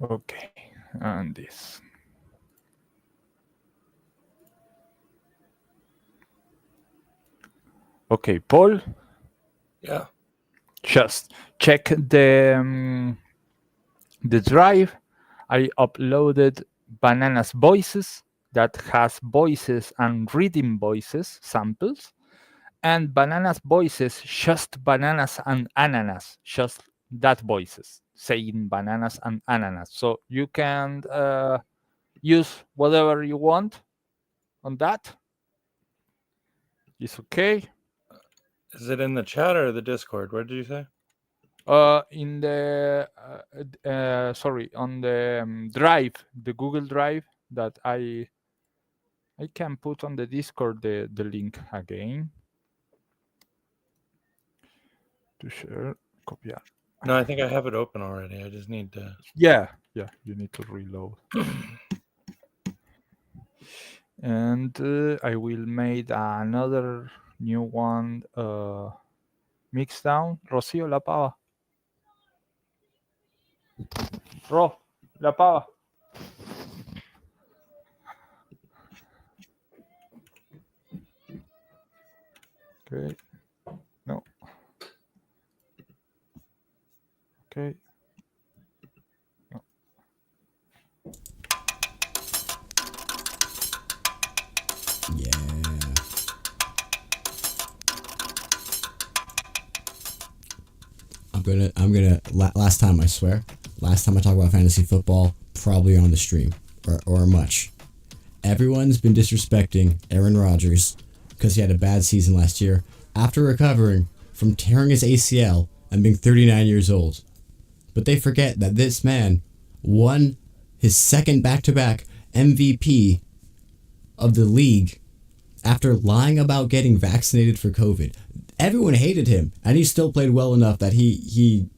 [SPEAKER 3] Okay, and this. Okay, Paul.
[SPEAKER 12] Yeah.
[SPEAKER 3] Just check the drive. I uploaded bananas voices that has voices and reading voices samples, and bananas voices just bananas and ananas, just that voices saying bananas and ananas. So you can use whatever you want on that. It's okay.
[SPEAKER 12] Is it in the chat or the Discord? What did you say?
[SPEAKER 3] In the sorry, on the drive, the Google Drive that I can put on the Discord the link again to share. Copiar.
[SPEAKER 12] No, I think I have it open already. I just need to.
[SPEAKER 3] Yeah, you need to reload. And I will make another new one mix down. Rocío, la pava. Ro, la pava. Okay. No. Okay. No.
[SPEAKER 10] Last time, I swear. Last time I talk about fantasy football, probably on the stream or much. Everyone's been disrespecting Aaron Rodgers because he had a bad season last year after recovering from tearing his ACL and being 39 years old. But they forget that this man won his second back-to-back MVP of the league after lying about getting vaccinated for COVID. Everyone hated him, and he still played well enough that he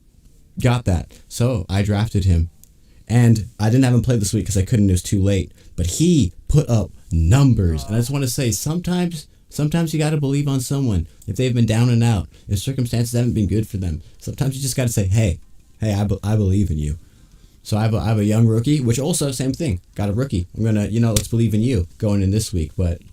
[SPEAKER 10] got that. So I drafted him. And I didn't have him play this week because I couldn't, it was too late. But he put up numbers. And I just want to say, sometimes you got to believe on someone. If they've been down and out, if circumstances haven't been good for them, sometimes you just got to say, hey, I believe in you. So I have a young rookie, which also, same thing, got a rookie. I'm going to, let's believe in you going in this week. But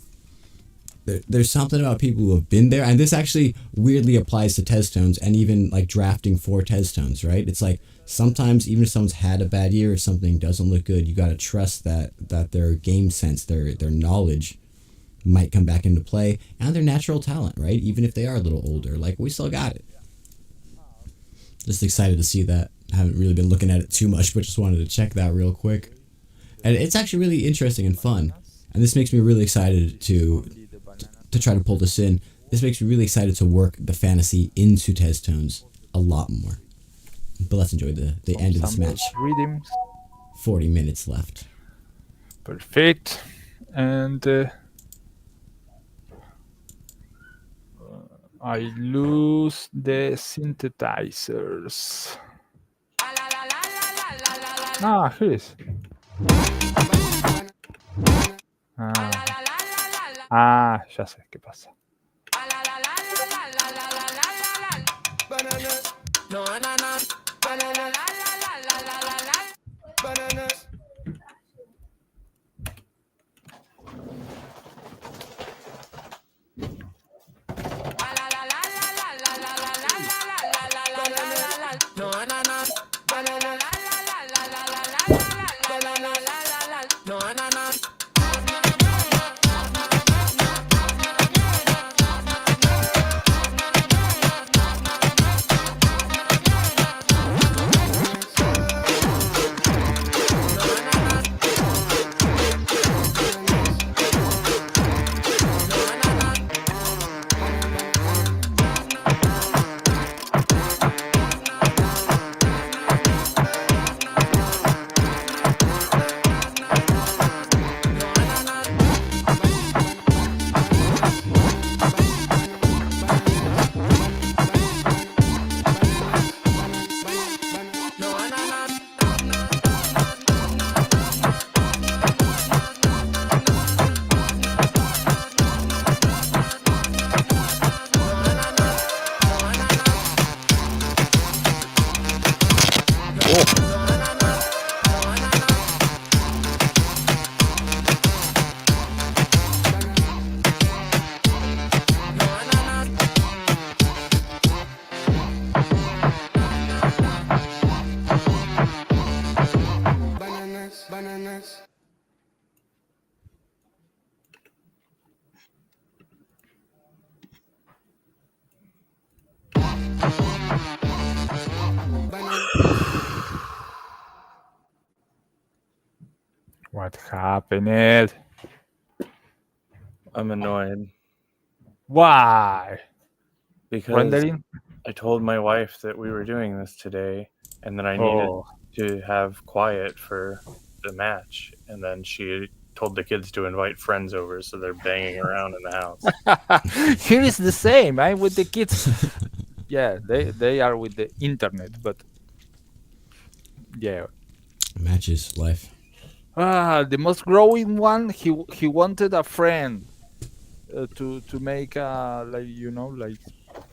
[SPEAKER 10] there's something about people who have been there. And this actually weirdly applies to Testones and even like drafting for Testones, right? It's like, sometimes even if someone's had a bad year or something doesn't look good, you got to trust that their game sense, their knowledge might come back into play, and their natural talent, right? Even if they are a little older, like we still got it. Just excited to see that. Haven't really been looking at it too much, but just wanted to check that real quick. And it's actually really interesting and fun. And this makes me really excited to try to pull this in. This makes me really excited to work the fantasy into Testones a lot more. But let's enjoy the end of this match.
[SPEAKER 3] Rhythms.
[SPEAKER 10] 40 minutes left.
[SPEAKER 3] Perfect. And I lose the synthesizers. Here it is. Ya sé qué pasa. What happened?
[SPEAKER 12] I'm annoyed.
[SPEAKER 3] Why?
[SPEAKER 12] Because
[SPEAKER 3] Rendering?
[SPEAKER 12] I told my wife that we were doing this today and that I needed to have quiet for the match. And then she told the kids to invite friends over, so they're banging around in the house.
[SPEAKER 3] Here is the same. I'm with the kids. Yeah, they are with the internet, but yeah.
[SPEAKER 10] Matches, life.
[SPEAKER 3] The most growing one, he wanted a friend to make like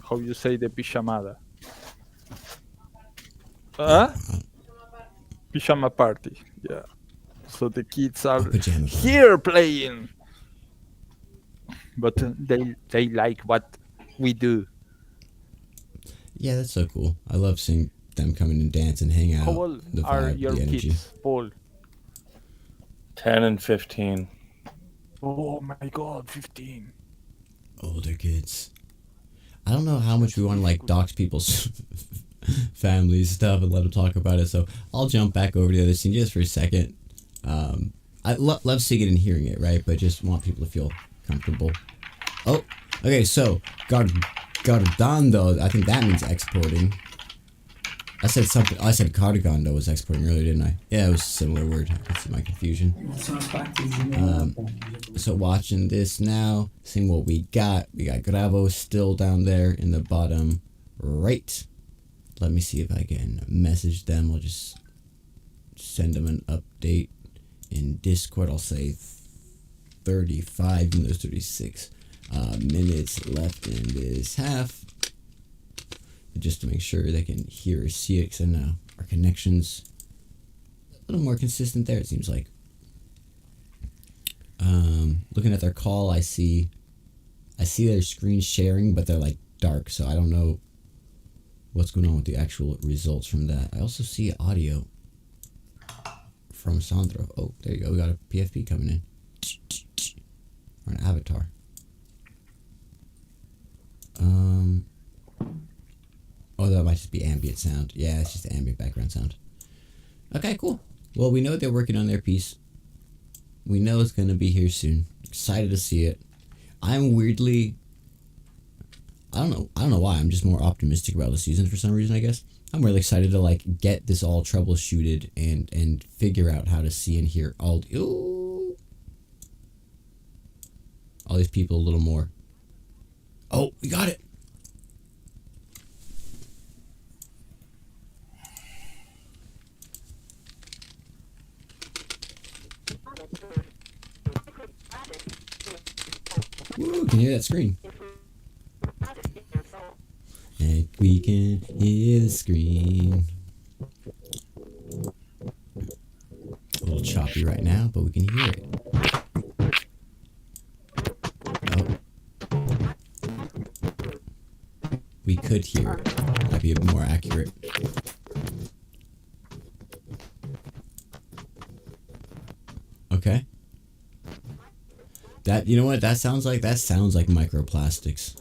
[SPEAKER 3] how you say the pijamada. Pajama party. Yeah. So the kids are here playing, but they like what we do.
[SPEAKER 10] Yeah, that's so cool. I love seeing them come in and dance and hang out.
[SPEAKER 3] How old
[SPEAKER 10] the
[SPEAKER 3] are
[SPEAKER 10] vibe,
[SPEAKER 3] your
[SPEAKER 10] the energy.
[SPEAKER 3] kids, Paul?
[SPEAKER 12] 10 and 15.
[SPEAKER 3] Oh my God, 15.
[SPEAKER 10] Older kids. I don't know how much we want to like dox people's family stuff and let them talk about it. So I'll jump back over to the other scene just for a second. I love seeing it and hearing it, right? But just want people to feel comfortable. Oh, okay. So guardando, I think that means exporting. I said something. I said cardigando was exporting earlier, didn't I? Yeah, it was a similar word. I can see my confusion. So watching this now, seeing what we got. We got Gravo still down there in the bottom right. Let me see if I can message them. I'll just send them an update in Discord. I'll say 35, even though there's 36 minutes left in this half. Just to make sure they can hear or see it, because I know our connection's a little more consistent there, it seems like. Looking at their call, I see their screen sharing, but they're like dark, so I don't know what's going on with the actual results from that. I also see audio from Sandro. Oh, there you go. We got a PFP coming in. Or an avatar. Oh, that might just be ambient sound. Yeah, it's just ambient background sound. Okay, cool. Well, we know they're working on their piece. We know it's going to be here soon. Excited to see it. I'm weirdly... I don't know why. I'm just more optimistic about the season for some reason, I guess. I'm really excited to, like, get this all troubleshooted and figure out how to see and hear all these people a little more. Oh, we got it! Woo, can you hear that screen? And we can hear the screen. A little choppy right now, but we can hear it. Oh. We could hear it. Might be more accurate. Okay. That, you know what that sounds like? That sounds like microplastics.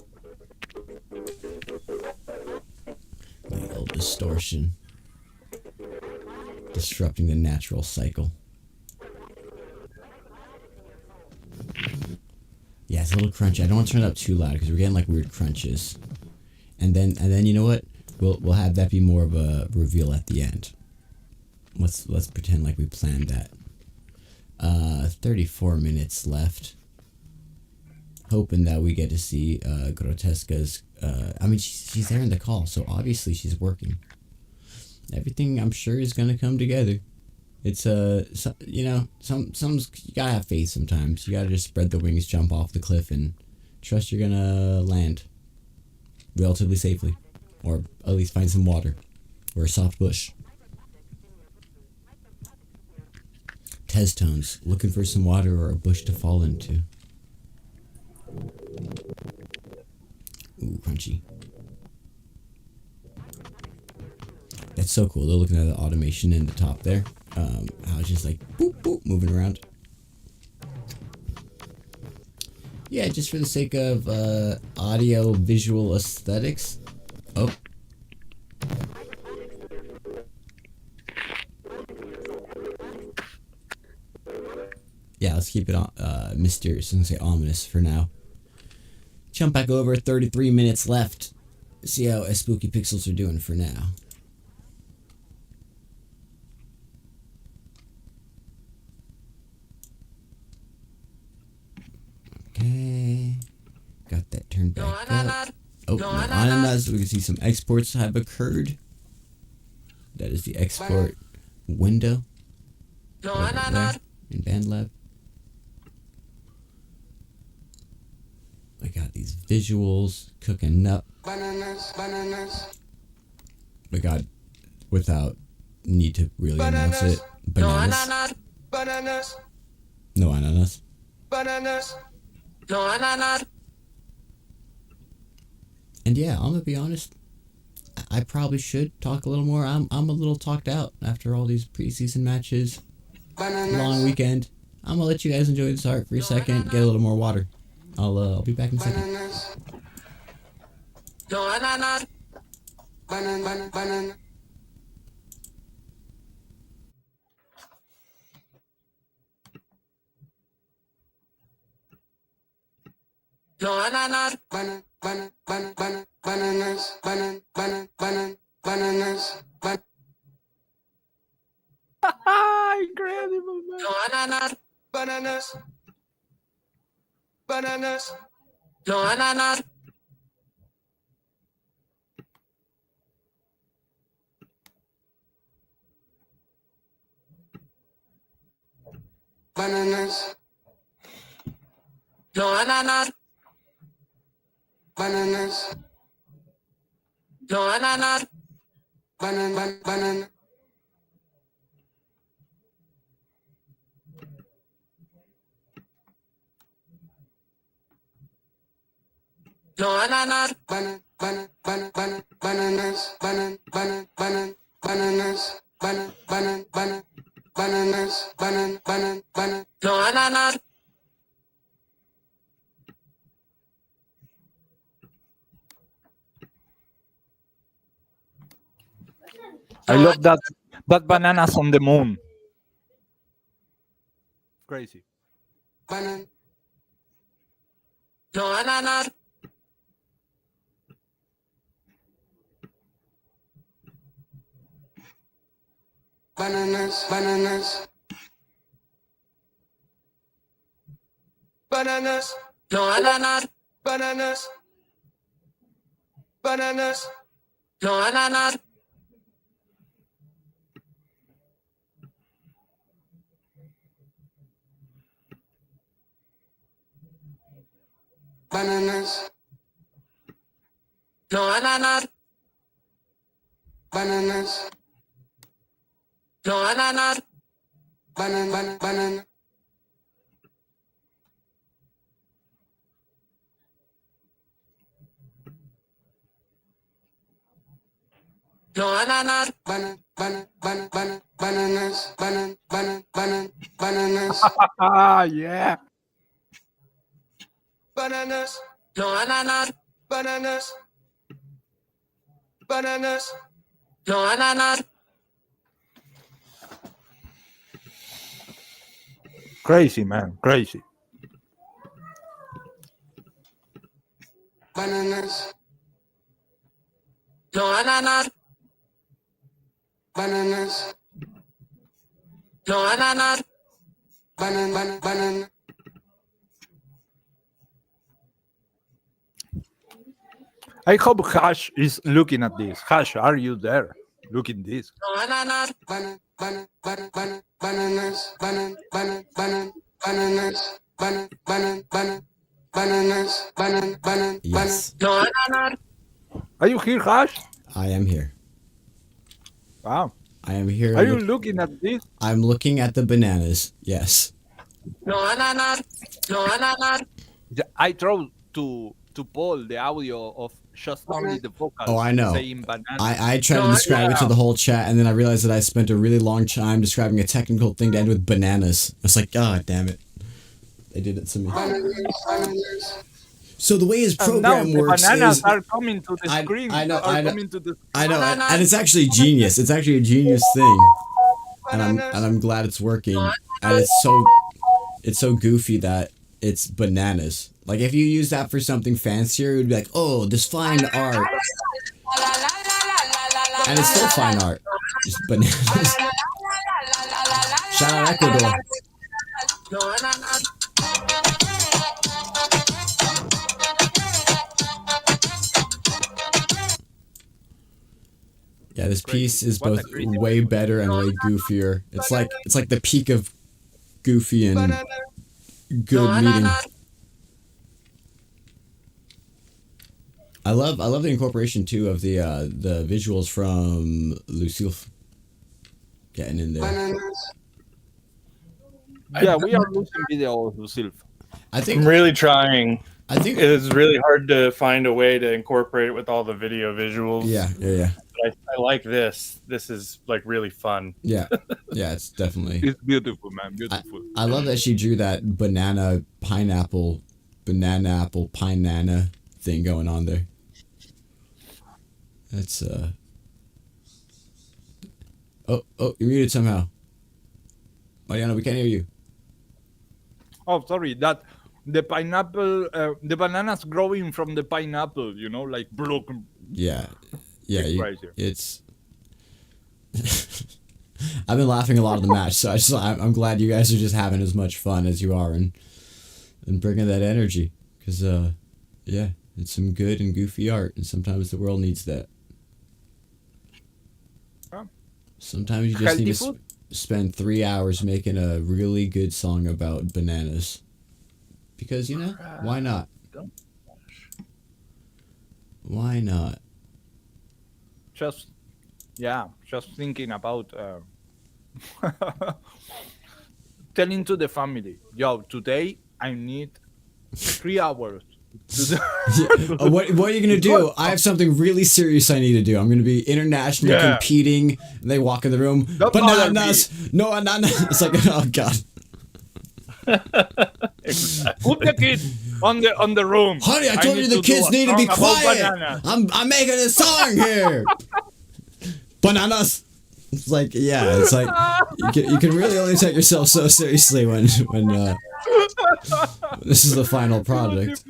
[SPEAKER 10] Little distortion. Disrupting the natural cycle. Yeah, it's a little crunchy. I don't want to turn it up too loud because we're getting like weird crunches. And then you know what? We'll have that be more of a reveal at the end. Let's pretend like we planned that. 34 minutes left. Hoping that we get to see Grotesca's... I mean, she's there in the call, so obviously she's working. Everything, I'm sure, is going to come together. It's, you know, some you gotta have faith sometimes. You gotta just spread the wings, jump off the cliff, and trust you're gonna land relatively safely. Or at least find some water. Or a soft bush. Tez tones, looking for some water or a bush to fall into. Ooh, crunchy. That's so cool. They're looking at the automation in the top there. How it's just like boop boop moving around. Yeah, just for the sake of audio visual aesthetics. Oh. Yeah, let's keep it mysterious. I'm gonna say ominous for now. Jump back over, 33 minutes left. See how Spooky Pixels are doing for now. Okay. Got that turned back up. Oh, no ananas. We can see some exports have occurred. That is the export window. Right there in BandLab. I got these visuals cooking up. Bananas. We got, without need to really announce it, bananas. No ananas. And yeah, I'm gonna be honest. I probably should talk a little more. I'm a little talked out after all these preseason matches. Long weekend. I'm gonna let you guys enjoy this art for a second. Get a little more water. I'll be back in a second.
[SPEAKER 3] Incredible, man. I love that bananas on the moon. Crazy. Yeah. Crazy, man. Crazy. I hope Hash is looking at this. Hash, are you there? Looking this.
[SPEAKER 10] Yes,
[SPEAKER 3] Are you here, Hash?
[SPEAKER 10] I am here.
[SPEAKER 3] Wow.
[SPEAKER 10] I am here.
[SPEAKER 3] Are you looking at this?
[SPEAKER 10] I'm looking at the bananas. Yes.
[SPEAKER 3] I tried to pull the audio of just only the vocals.
[SPEAKER 10] Oh, I know.
[SPEAKER 3] Saying banana.
[SPEAKER 10] I tried to describe it to the whole chat, and then I realized that I spent a really long time describing a technical thing to end with bananas. I was like, God damn it. They did it to me. So the way his program works
[SPEAKER 3] bananas
[SPEAKER 10] is...
[SPEAKER 3] are coming to the screen.
[SPEAKER 10] I know,
[SPEAKER 3] Coming to the
[SPEAKER 10] I know, and it's actually genius. It's actually a genius thing. And I'm glad it's working. And it's so goofy that it's bananas. Like, if you use that for something fancier, it would be like, oh, this fine art. And it's still fine art. Just bananas. Shout out Ecuador. Yeah, this piece is both way better and way goofier. It's like the peak of goofy and good meeting. I love the incorporation too of the visuals from Lucille getting in there.
[SPEAKER 3] Yeah, we are losing video of Lucille.
[SPEAKER 10] I think
[SPEAKER 12] I'm really trying.
[SPEAKER 10] I think
[SPEAKER 12] it's really hard to find a way to incorporate it with all the video visuals.
[SPEAKER 10] Yeah.
[SPEAKER 12] But I like this. This is like really fun.
[SPEAKER 10] Yeah, it's definitely.
[SPEAKER 3] It's beautiful, man. Beautiful.
[SPEAKER 10] I love that she drew that banana apple pinana thing going on there. That's Oh, you're muted somehow. Mariano, we can't hear you.
[SPEAKER 3] Oh, sorry. That the pineapple, the bananas growing from the pineapple. You know, like broken.
[SPEAKER 10] Yeah.
[SPEAKER 3] Right here.
[SPEAKER 10] It's. I've been laughing a lot of the match, so I'm glad you guys are just having as much fun as you are and bringing that energy, because yeah, it's some good and goofy art, and sometimes the world needs that. Sometimes you just need to spend 3 hours making a really good song about bananas, because why not? Why not?
[SPEAKER 3] Just thinking about telling to the family, yo, today I need 3 hours.
[SPEAKER 10] What are you gonna do? I have something really serious I need to do. I'm gonna be internationally competing. And they walk in the room. Bananas, no ananas. It's like, oh god.
[SPEAKER 3] Exactly. Put the kid on the room.
[SPEAKER 10] Honey, I told you the kids need to be quiet. I'm making a song here. Bananas. It's like, yeah, it's like you can really only take yourself so seriously when this is the final product.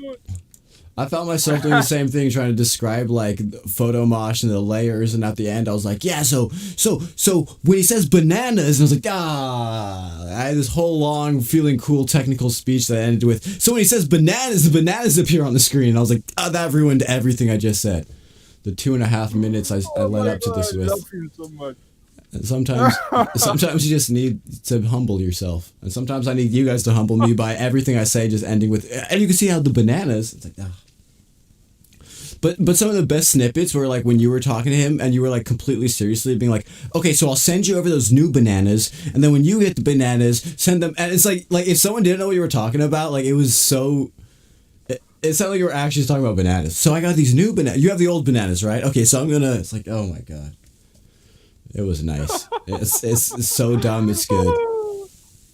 [SPEAKER 10] I found myself doing the same thing, trying to describe like photo mosh and the layers, and at the end I was like, yeah, so when he says bananas, and I was like, I had this whole long feeling cool technical speech that I ended with, so when he says bananas, the bananas appear on the screen. I was like, that ruined everything I just said. The 2.5 minutes I led up to this with.
[SPEAKER 3] I love you so much.
[SPEAKER 10] And sometimes you just need to humble yourself, and sometimes I need you guys to humble me by everything I say just ending with, and you can see how the bananas. It's like, But some of the best snippets were like when you were talking to him and you were like completely seriously being like, okay, so I'll send you over those new bananas, and then when you get the bananas, send them. And it's like if someone didn't know what you were talking about, like it was so. It sounded like you were actually talking about bananas. So I got these new bananas. You have the old bananas, right? Okay, so I'm gonna. It's like, oh my god. It was nice. It's so dumb. It's good.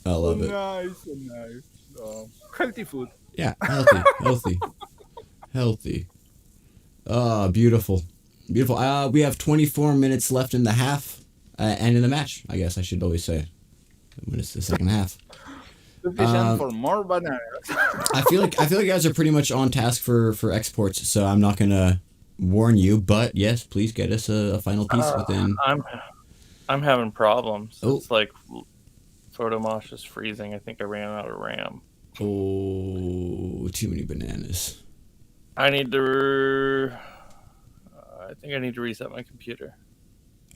[SPEAKER 10] I love it.
[SPEAKER 3] Nice. Healthy food.
[SPEAKER 10] Yeah, healthy. Oh, beautiful. We have 24 minutes left in the half, and in the match. I guess I should always say when it's the second half.
[SPEAKER 3] Sufficient for more bananas.
[SPEAKER 10] I feel like you guys are pretty much on task for exports, so I'm not gonna warn you, but yes, please get us a final piece within.
[SPEAKER 12] I'm having problems.
[SPEAKER 10] Oh.
[SPEAKER 12] It's like Photomosh is freezing. I think I ran out of RAM.
[SPEAKER 10] Oh, too many bananas.
[SPEAKER 12] I think I need to reset my computer.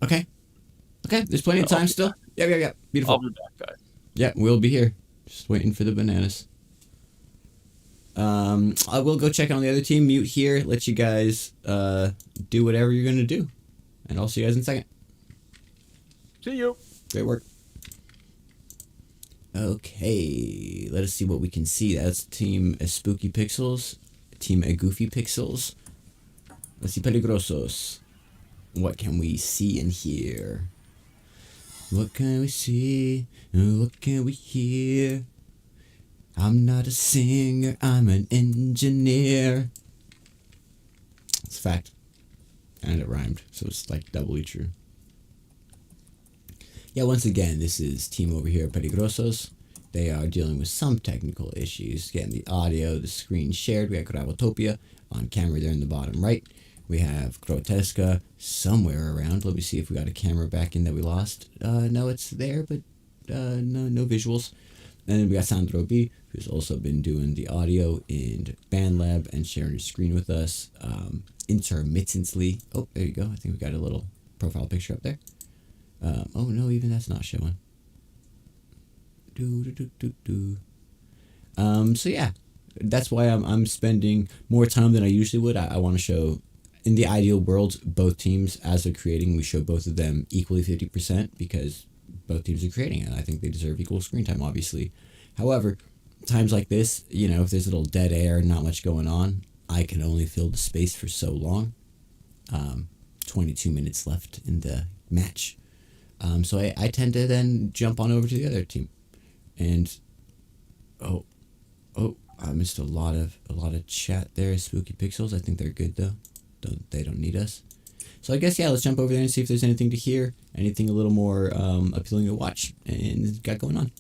[SPEAKER 10] Okay, there's plenty of time still. Yeah. Beautiful.
[SPEAKER 12] I'll be back, guys.
[SPEAKER 10] Yeah, we'll be here. Just waiting for the bananas. I will go check on the other team, mute here, let you guys do whatever you're gonna do. And I'll see you guys in a second.
[SPEAKER 3] See you.
[SPEAKER 10] Great work. Okay, let us see what we can see. That's Team Spooky Pixels, Team Goofy Pixels. Let's see PeligroZos. What can we see in here? What can we see? What can we hear? I'm not a singer, I'm an engineer. It's a fact. And it rhymed, so it's like doubly true. Yeah, once again, this is team over here at PeligroZos. They are dealing with some technical issues, getting the audio, the screen shared. We got Gravotopia on camera there in the bottom right. We have Grotesca somewhere around. Let me see if we got a camera back in that we lost. No, it's there, but no visuals. And then we got Sandro B, who's also been doing the audio in BandLab and sharing his screen with us intermittently. Oh, there you go. I think we got a little profile picture up there. Oh no, even that's not showing. So yeah, that's why I'm spending more time than I usually would. I want to show, in the ideal world, both teams as they're creating, we show both of them equally 50% because both teams are creating and I think they deserve equal screen time, obviously. However, times like this, if there's a little dead air, not much going on, I can only fill the space for so long. 22 minutes left in the match. So I tend to then jump on over to the other team. And oh, I missed a lot of chat there. Spooky Pixels, I think they're good though. They don't need us. So I guess, yeah, let's jump over there and see if there's anything to hear, anything a little more appealing to watch, and got going on.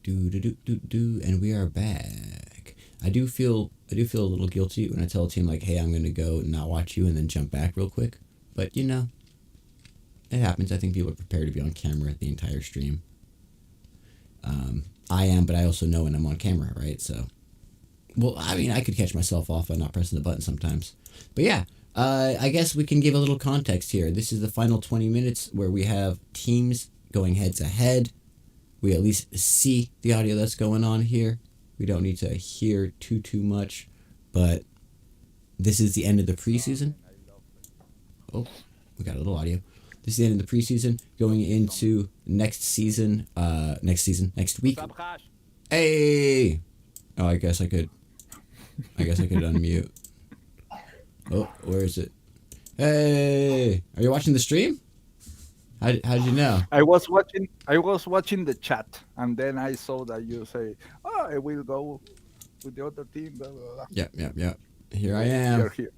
[SPEAKER 10] And we are back. I do feel a little guilty when I tell a team like, hey, I'm gonna go and not watch you and then jump back real quick. But you know, it happens. I think people are prepared to be on camera the entire stream. I am, but I also know when I'm on camera, right? So, well, I mean, I could catch myself off by not pressing the button sometimes. But yeah, I guess we can give a little context here. This is the final 20 minutes where we have teams going head to head. We at least see the audio that's going on here. We don't need to hear too much, but this is the end of the preseason. Oh, we got a little audio. This is the end of the preseason, going into next week. Hey! Oh, I guess I could unmute. Oh, where is it? Hey! Are you watching the stream? How'd you know?
[SPEAKER 3] I was watching the chat, and then I saw that you say, "Oh, I will go with the other team." Blah, blah, blah.
[SPEAKER 10] Yeah. Here I am.
[SPEAKER 3] You're here.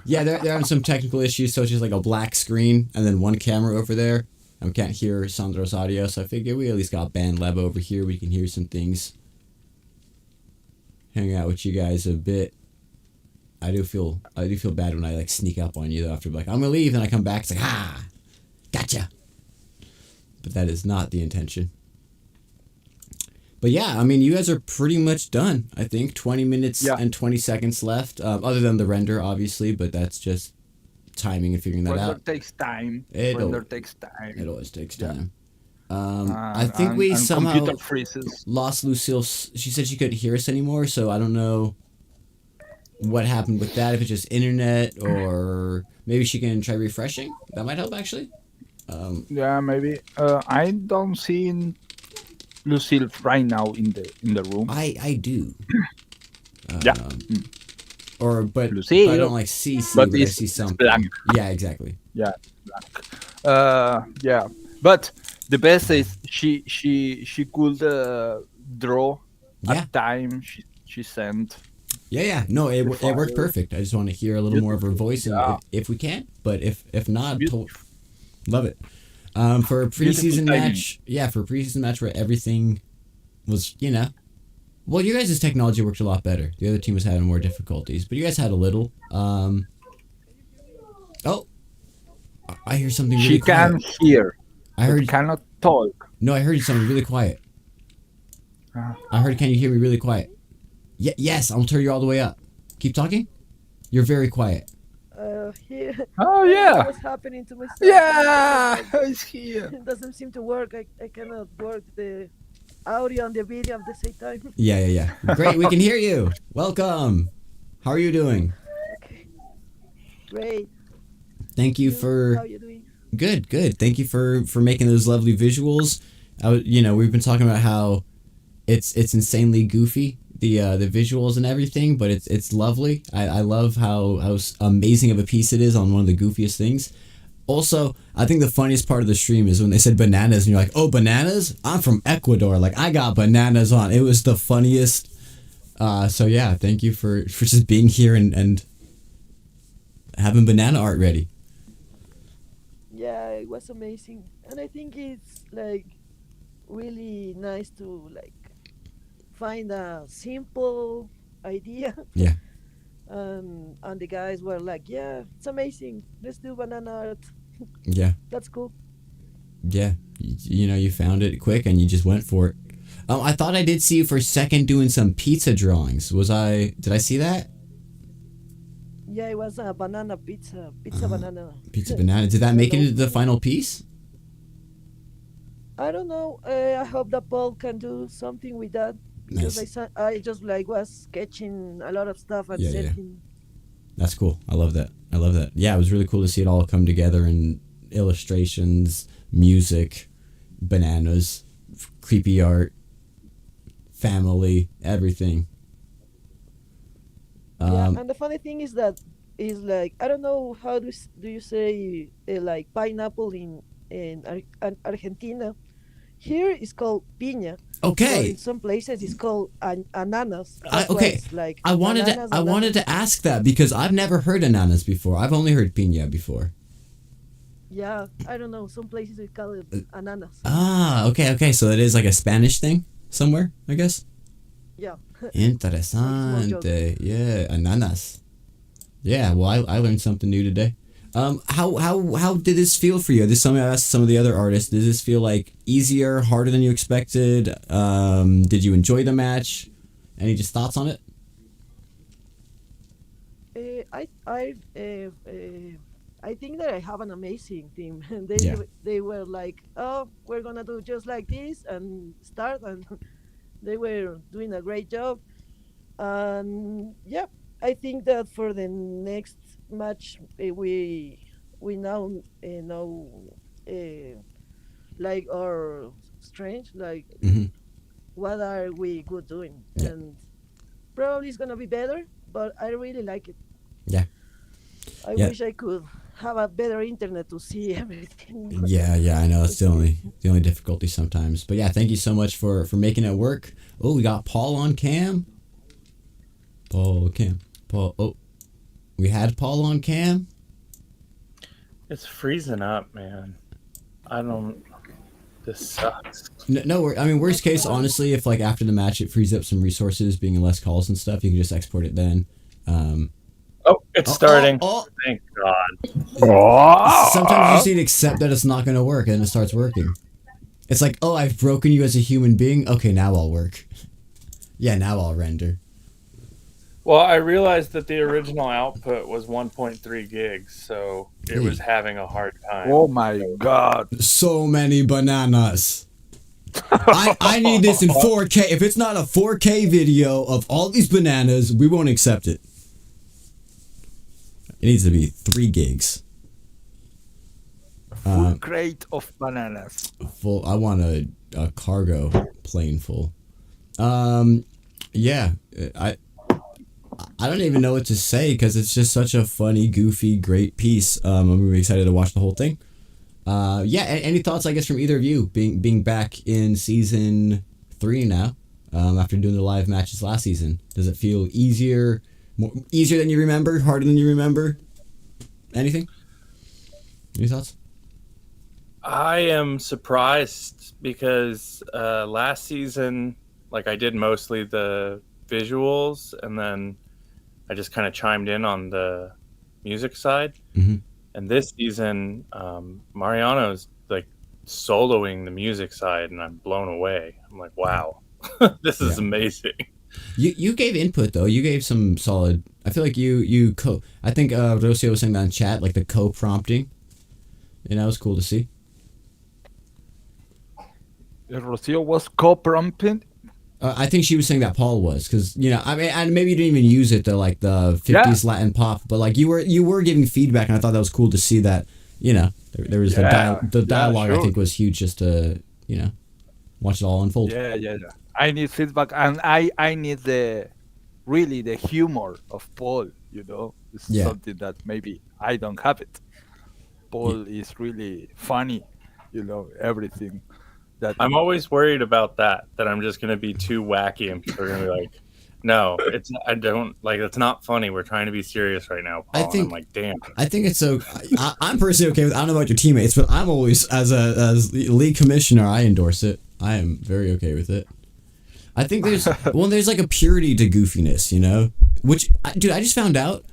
[SPEAKER 10] Yeah, they're having some technical issues, so it's just like a black screen and then one camera over there. And we can't hear Sandro's audio, so I figured we at least got Band Lab over here. We can hear some things. Hang out with you guys a bit. I do feel bad when I like sneak up on you though after like I'm gonna leave, and I come back, it's like gotcha. But that is not the intention. But yeah, I mean, you guys are pretty much done. I think 20 minutes and 20 seconds left, other than the render, obviously. But that's just timing and figuring that
[SPEAKER 3] Render
[SPEAKER 10] out.
[SPEAKER 3] takes time.
[SPEAKER 10] It
[SPEAKER 3] Render takes time.
[SPEAKER 10] It always takes time. I think we
[SPEAKER 3] and
[SPEAKER 10] somehow
[SPEAKER 3] computer freezes.
[SPEAKER 10] lost Lucille. She said she couldn't hear us anymore, so I don't know what happened with that. If it's just internet, or maybe she can try refreshing. That might help, actually.
[SPEAKER 3] Yeah, maybe. I don't see Lucille right now in the room.
[SPEAKER 10] I do.
[SPEAKER 3] Yeah.
[SPEAKER 10] But
[SPEAKER 3] Lucille,
[SPEAKER 10] I don't like see,
[SPEAKER 3] but
[SPEAKER 10] I
[SPEAKER 3] it's
[SPEAKER 10] see something.
[SPEAKER 3] blank.
[SPEAKER 10] Yeah, exactly.
[SPEAKER 3] Yeah, blank. Yeah, but the best is she could draw at time she sent.
[SPEAKER 10] Yeah. No, it worked perfect. I just want to hear a little more of her voice, and if we can. But if not, love it. For a preseason match, for a preseason match where everything was, well, you guys' technology worked a lot better. The other team was having more difficulties, but you guys had a little. Oh, I hear something really quiet.
[SPEAKER 3] She can hear.
[SPEAKER 10] I heard
[SPEAKER 3] cannot talk.
[SPEAKER 10] No, I heard something really quiet. I heard, can you hear me really quiet? Yes, I'll turn you all the way up. Keep talking. You're very quiet.
[SPEAKER 7] Here.
[SPEAKER 3] Oh yeah.
[SPEAKER 7] What's happening to my stuff?
[SPEAKER 3] Yeah, it's here.
[SPEAKER 7] It doesn't seem to work. I cannot work the audio and the video at the same time.
[SPEAKER 10] Yeah. Great, we can hear you. Welcome. How are you doing?
[SPEAKER 7] Okay. Great.
[SPEAKER 10] Thank you for.
[SPEAKER 7] How are you doing?
[SPEAKER 10] Good. Thank you for making those lovely visuals. We've been talking about how it's insanely goofy, the visuals and everything, but it's lovely. I love how amazing of a piece it is on one of the goofiest things. Also, I think the funniest part of the stream is when they said bananas and you're like, oh, bananas? I'm from Ecuador. Like, I got bananas on. It was the funniest. So yeah, thank you for just being here and having banana art ready.
[SPEAKER 7] Yeah, it was amazing. And I think it's like really nice to like find a simple idea.
[SPEAKER 10] Yeah.
[SPEAKER 7] And the guys were like, yeah, it's amazing. Let's do banana art.
[SPEAKER 10] Yeah.
[SPEAKER 7] That's cool.
[SPEAKER 10] Yeah. You found it quick and you just went for it. I thought I did see you for a second doing some pizza drawings. Did I see that?
[SPEAKER 7] Yeah, it was a banana pizza banana.
[SPEAKER 10] Pizza banana. Did that make it into the final piece?
[SPEAKER 7] I don't know. I hope that Paul can do something with that. Because
[SPEAKER 10] Nice.
[SPEAKER 7] I just like was sketching a lot of stuff and
[SPEAKER 10] Yeah.
[SPEAKER 7] setting.
[SPEAKER 10] That's cool. I love that. Yeah, it was really cool to see it all come together in illustrations, music, bananas, creepy art, family, everything.
[SPEAKER 7] Yeah, and the funny thing is that is like I don't know how do you say like pineapple in Argentina. Here it's called piña. But
[SPEAKER 10] Okay.
[SPEAKER 7] in some places it's called ananas.
[SPEAKER 10] I,
[SPEAKER 7] That's why
[SPEAKER 10] okay.
[SPEAKER 7] it's like
[SPEAKER 10] I wanted
[SPEAKER 7] bananas,
[SPEAKER 10] to
[SPEAKER 7] ananas.
[SPEAKER 10] ask that because I've never heard ananas before. I've only heard piña before.
[SPEAKER 7] Yeah, I don't know. Some places we call it ananas.
[SPEAKER 10] Ah, okay. So it is like a Spanish thing somewhere, I guess.
[SPEAKER 7] Yeah.
[SPEAKER 10] Interesante. Yeah, ananas. Yeah, well, I learned something new today. How did this feel for you? This is something I asked some of the other artists. Does this feel like easier, harder than you expected? Did you enjoy the match? Any just thoughts on it?
[SPEAKER 7] I think that I have an amazing team.
[SPEAKER 10] Yeah.
[SPEAKER 7] They were like, oh, we're gonna do just like this and start, and they were doing a great job. And yeah, I think that for the next match, we now know like our strength, like
[SPEAKER 10] Mhm.
[SPEAKER 7] what are we good doing,
[SPEAKER 10] Yeah.
[SPEAKER 7] and probably it's gonna be better. But I really like it.
[SPEAKER 10] Yeah.
[SPEAKER 7] I
[SPEAKER 10] Yeah.
[SPEAKER 7] wish I could have a better internet to see everything.
[SPEAKER 10] Yeah, I know it's the only difficulty sometimes. But yeah, thank you so much for making it work. Oh, we got Paul on cam. Paul. Oh, we had Paul on cam.
[SPEAKER 12] It's freezing up, man. I don't. This sucks.
[SPEAKER 10] No, I mean, worst case, honestly, if like after the match it frees up some resources, being in less calls and stuff, you can just export it then.
[SPEAKER 12] Oh, it's starting. Thank God.
[SPEAKER 10] Sometimes you just need to accept that it's not going to work, and then it starts working. It's like, oh, I've broken you as a human being. Okay, now I'll work. Yeah, now I'll render.
[SPEAKER 12] Well, I realized that the original output was 1.3 gigs, so it was having a hard time.
[SPEAKER 3] Oh my God.
[SPEAKER 10] So many bananas. I need this in 4K. If it's not a 4K video of all these bananas, we won't accept it. It needs to be 3 gigs.
[SPEAKER 3] Full crate of bananas.
[SPEAKER 10] Full. I want a cargo plane full. Yeah. I don't even know what to say because it's just such a funny, goofy, great piece. I'm really excited to watch the whole thing. Yeah. Any thoughts, I guess, from either of you being back in season 3 now, after doing the live matches last season? Does it feel easier than you remember, harder than you remember? Anything? Any thoughts?
[SPEAKER 12] I am surprised because last season, like I did mostly the visuals, and then I just kind of chimed in on the music side.
[SPEAKER 10] Mm-hmm.
[SPEAKER 12] And this season, Mariano's like soloing the music side, and I'm blown away. I'm like, wow, this is amazing.
[SPEAKER 10] You gave input though. You gave some solid. I feel like you I think Rocio was saying that in chat, like the co-prompting. And that was cool to see.
[SPEAKER 3] Rocio was co-prompting.
[SPEAKER 10] I think she was saying that Paul was, because I mean, and maybe you didn't even use it to like the 50s Latin pop, but like you were giving feedback, and I thought that was cool to see that. There was the dialogue.
[SPEAKER 3] Sure.
[SPEAKER 10] I think was huge, just to watch it all unfold.
[SPEAKER 3] Yeah. I need feedback, and I need the humor of Paul. It's something that maybe I don't have it. Paul is really funny. Everything.
[SPEAKER 12] I'm always worried about that I'm just going to be too wacky and people are going to be like, no, it's not funny. We're trying to be serious right now, Paul. And I'm like, damn.
[SPEAKER 10] I think it's so. I'm personally okay with. I don't know about your teammates, but I'm always as league commissioner, I endorse it. I am very okay with it. I think there's like a purity to goofiness, Which, dude, I just found out.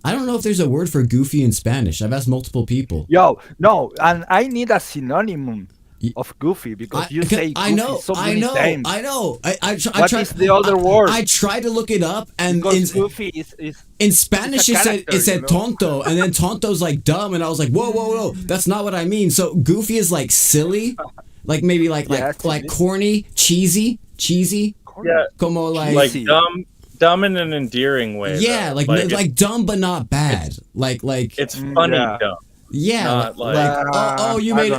[SPEAKER 10] I don't know if there's a word for goofy in Spanish. I've asked multiple people.
[SPEAKER 3] No, and I need a synonym of goofy because you say goofy so many times.
[SPEAKER 10] I know.
[SPEAKER 3] What is the other word?
[SPEAKER 10] I tried to look it up, and
[SPEAKER 3] goofy is
[SPEAKER 10] in Spanish it said tonto, and then tonto's like dumb, and I was like, whoa, that's not what I mean. So goofy is like silly, like maybe like corny, cheesy.
[SPEAKER 12] Yeah,
[SPEAKER 10] como
[SPEAKER 12] like dumb in an endearing way.
[SPEAKER 10] Yeah,
[SPEAKER 12] though.
[SPEAKER 10] like dumb but not bad. Like
[SPEAKER 12] it's funny dumb.
[SPEAKER 10] Yeah, you made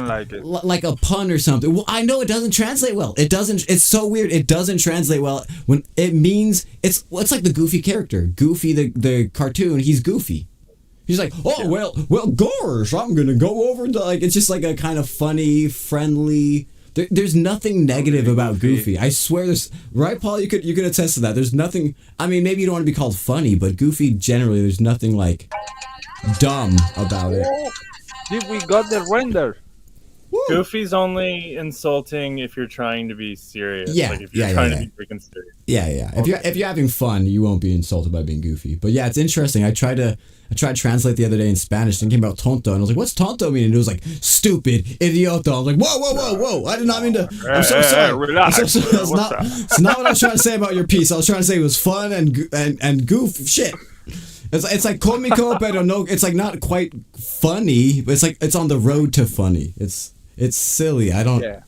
[SPEAKER 10] like a pun or something. Well, I know it doesn't translate well. It doesn't. It's so weird. It doesn't translate well when it means it's like the Goofy character. Goofy, the cartoon. He's goofy. He's like, well, gosh, I'm gonna go over to like. It's just like a kind of funny, friendly, There's nothing negative about Goofy. I swear there's right, Paul. You could attest to that. There's nothing. I mean, maybe you don't want to be called funny, but Goofy generally, there's nothing like dumb about it.
[SPEAKER 3] Did we got the render?
[SPEAKER 12] Goofy's only insulting if you're trying to be serious.
[SPEAKER 10] Yeah,
[SPEAKER 12] like if you're
[SPEAKER 10] yeah,
[SPEAKER 12] trying
[SPEAKER 10] yeah.
[SPEAKER 12] to be freaking serious.
[SPEAKER 10] Yeah. If you're having fun, you won't be insulted by being goofy. But yeah, it's interesting. I tried to translate the other day in Spanish, thinking about tonto, and I was like, "What's tonto mean?" And it was like, "Stupid, idiota." I was like, "Whoa! I did not mean to. I'm so sorry.
[SPEAKER 3] Relax.
[SPEAKER 10] I'm so sorry. That's not what I was trying to say about your piece. I was trying to say it was fun and goof shit. It's like comico, pero no. It's like not quite funny, but it's like it's on the road to funny. It's silly. I don't.
[SPEAKER 3] Yeah.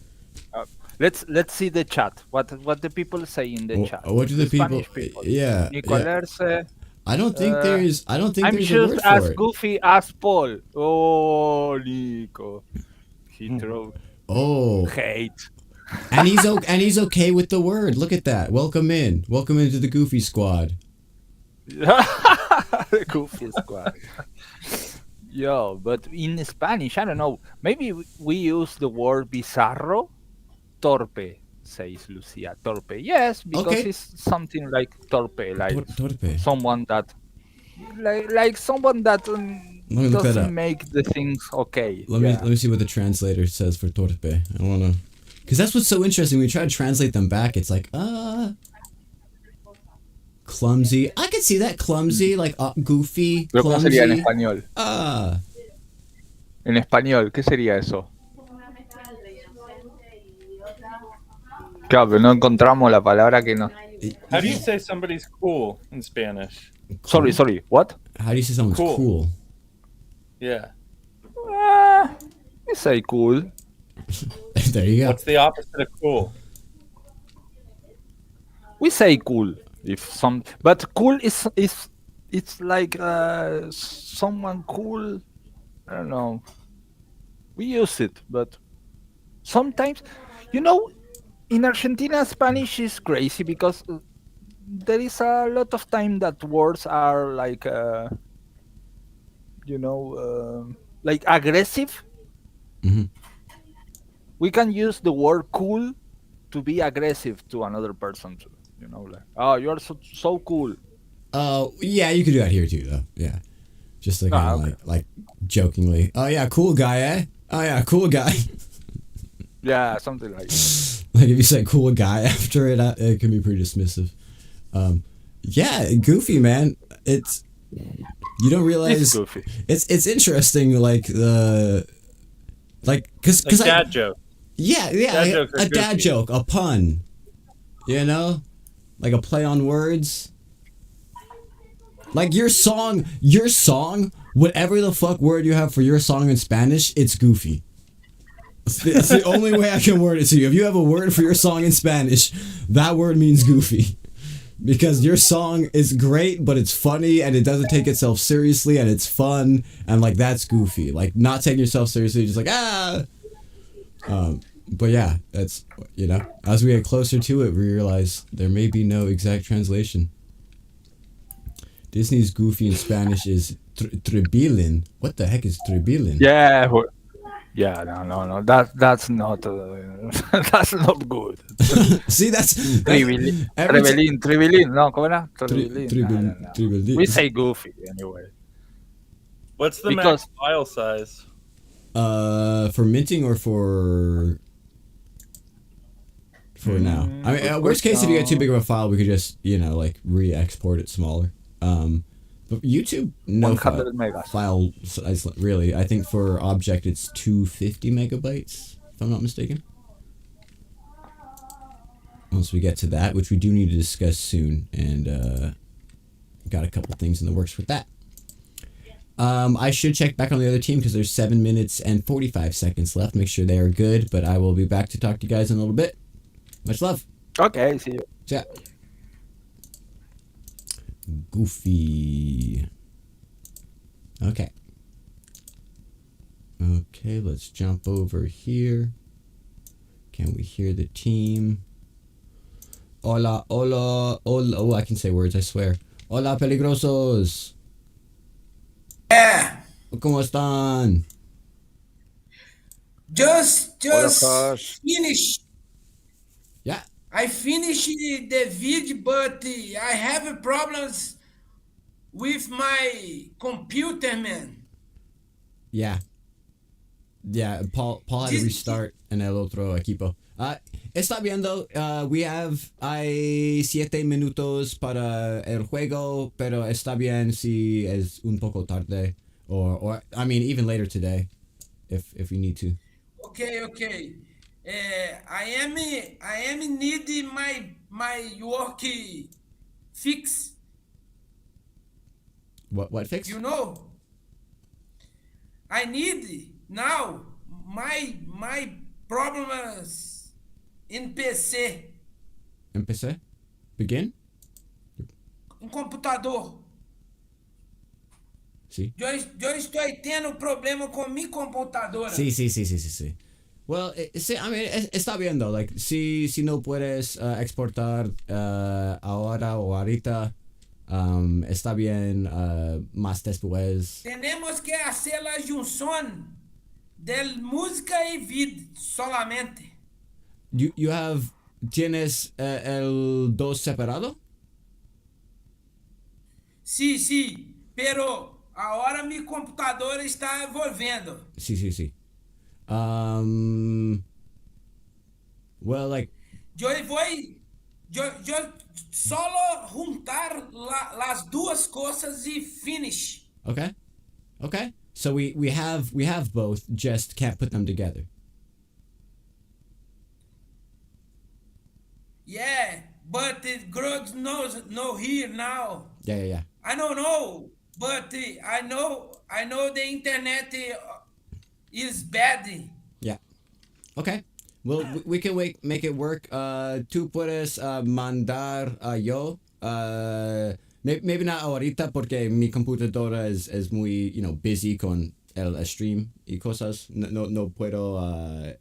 [SPEAKER 3] Let's see the chat. What the people say in the chat.
[SPEAKER 10] What do the
[SPEAKER 3] Spanish
[SPEAKER 10] people? Yeah.
[SPEAKER 3] Nicolerse.
[SPEAKER 10] I don't think there's. I don't think
[SPEAKER 3] I'm
[SPEAKER 10] there's a
[SPEAKER 3] just
[SPEAKER 10] word
[SPEAKER 3] as
[SPEAKER 10] for it.
[SPEAKER 3] goofy as Paul. Oh, Nico. He threw hate.
[SPEAKER 10] And he's okay with the word. Look at that. Welcome into the Goofy Squad.
[SPEAKER 3] The Goofy Squad. Yo, but in Spanish, I don't know. Maybe we use the word bizarro. Torpe, says Lucia. Torpe. Yes, because it's something like torpe, like
[SPEAKER 10] Torpe.
[SPEAKER 3] someone that, like someone that
[SPEAKER 10] me look that up.
[SPEAKER 3] doesn't make the things okay.
[SPEAKER 10] Let me see what the translator says for torpe. I wanna, because that's what's so interesting. When we try to translate them back, it's like clumsy. I could see that clumsy, like goofy.
[SPEAKER 3] Pero ¿cómo
[SPEAKER 10] Clumsy.
[SPEAKER 3] sería en español? En español, ¿qué sería eso? Claro, pero no encontramos la palabra que nos...
[SPEAKER 12] How do you say somebody's cool in Spanish?
[SPEAKER 3] Sorry, what?
[SPEAKER 10] How do you say someone's cool?
[SPEAKER 12] Yeah.
[SPEAKER 3] We say cool.
[SPEAKER 10] There you go.
[SPEAKER 12] What's the opposite of cool?
[SPEAKER 3] We say cool. But cool is it's like someone cool. I don't know. We use it, but sometimes, in Argentina, Spanish is crazy because there is a lot of time that words are like, like aggressive.
[SPEAKER 10] Mm-hmm.
[SPEAKER 3] We can use the word cool to be aggressive to another person too. Like, oh, you're so cool.
[SPEAKER 10] Oh, yeah, you could do that here too, though. Yeah, just like like jokingly. Oh yeah, cool guy, eh? Oh yeah, cool guy.
[SPEAKER 3] Yeah, something like that.
[SPEAKER 10] Like if you say cool guy after it, it can be pretty dismissive. Yeah, goofy, man. It's, you don't realize
[SPEAKER 3] it's goofy.
[SPEAKER 10] It's interesting, like because
[SPEAKER 12] dad joke.
[SPEAKER 10] Yeah, a dad joke, a pun. Like a play on words. Like your song, whatever the fuck word you have for your song in Spanish, it's goofy. It's the only way I can word it to you. If you have a word for your song in Spanish, that word means goofy. Because your song is great, but it's funny and it doesn't take itself seriously and it's fun and like that's goofy. Like not taking yourself seriously, just like but yeah, that's, as we get closer to it, we realize there may be no exact translation. Disney's goofy in Spanish is tribilin. What the heck is tribilin?
[SPEAKER 3] Yeah, no. That's not that's not good.
[SPEAKER 10] See, that's
[SPEAKER 3] Tribilin. No, ¿cómo era? Tribilin. No. We say goofy anyway.
[SPEAKER 12] What's the max file size?
[SPEAKER 10] For minting or for now? I mean, worst case, if you get too big of a file, we could just like re-export it smaller. But YouTube, no file size, really. I think for object it's 250 megabytes, if I'm not mistaken. Once we get to that, which we do need to discuss soon, and got a couple things in the works with that. I should check back on the other team because there's 7 minutes and 45 seconds left. Make sure they are good, but I will be back to talk to you guys in a little bit. Much love.
[SPEAKER 3] Okay, see you.
[SPEAKER 10] Yeah. Goofy. Okay, let's jump over here. Can we hear the team? Hola. Oh, I can say words, I swear. Hola, PeligroZos.
[SPEAKER 5] Yeah.
[SPEAKER 10] ¿Cómo están?
[SPEAKER 5] Just
[SPEAKER 4] Josh.
[SPEAKER 5] finish.
[SPEAKER 10] Yeah.
[SPEAKER 5] I finished the video, but I have problems with my computer, man.
[SPEAKER 10] Yeah. Yeah, Paul had to restart en el otro equipo. Está viendo, hay 7 minutos para el juego, pero está bien si es un poco tarde, or I mean even later today, if you need to.
[SPEAKER 5] Okay. I am need my work fix.
[SPEAKER 10] What fix?
[SPEAKER 5] You know, I need now my problems in PC,
[SPEAKER 10] Empecé? Begin?
[SPEAKER 5] um computador.
[SPEAKER 10] Sí.
[SPEAKER 5] Eu estou tendo problema com minha computadora.
[SPEAKER 10] Sí. Well, sí, I mean, está bien though. Like, si no puedes exportar ahora o ahorita, está bien más después.
[SPEAKER 5] Tenemos que hacer la junción de música y vid solamente.
[SPEAKER 10] ¿Tienes el dos separado?
[SPEAKER 5] Sí, pero ahora mi computadora está volviendo.
[SPEAKER 10] Sí. Well, like.
[SPEAKER 5] Yo solo juntar las duas cosas y finish.
[SPEAKER 10] Okay. So we have both, just can't put them together.
[SPEAKER 5] Yeah, but Grugs no here now.
[SPEAKER 10] Yeah.
[SPEAKER 5] I don't know, but I know the internet is bad.
[SPEAKER 10] Yeah. Okay. Well, we can make it work. Tú puedes mandar a yo. Maybe not ahorita porque mi computadora es muy, busy con el stream y cosas. No puedo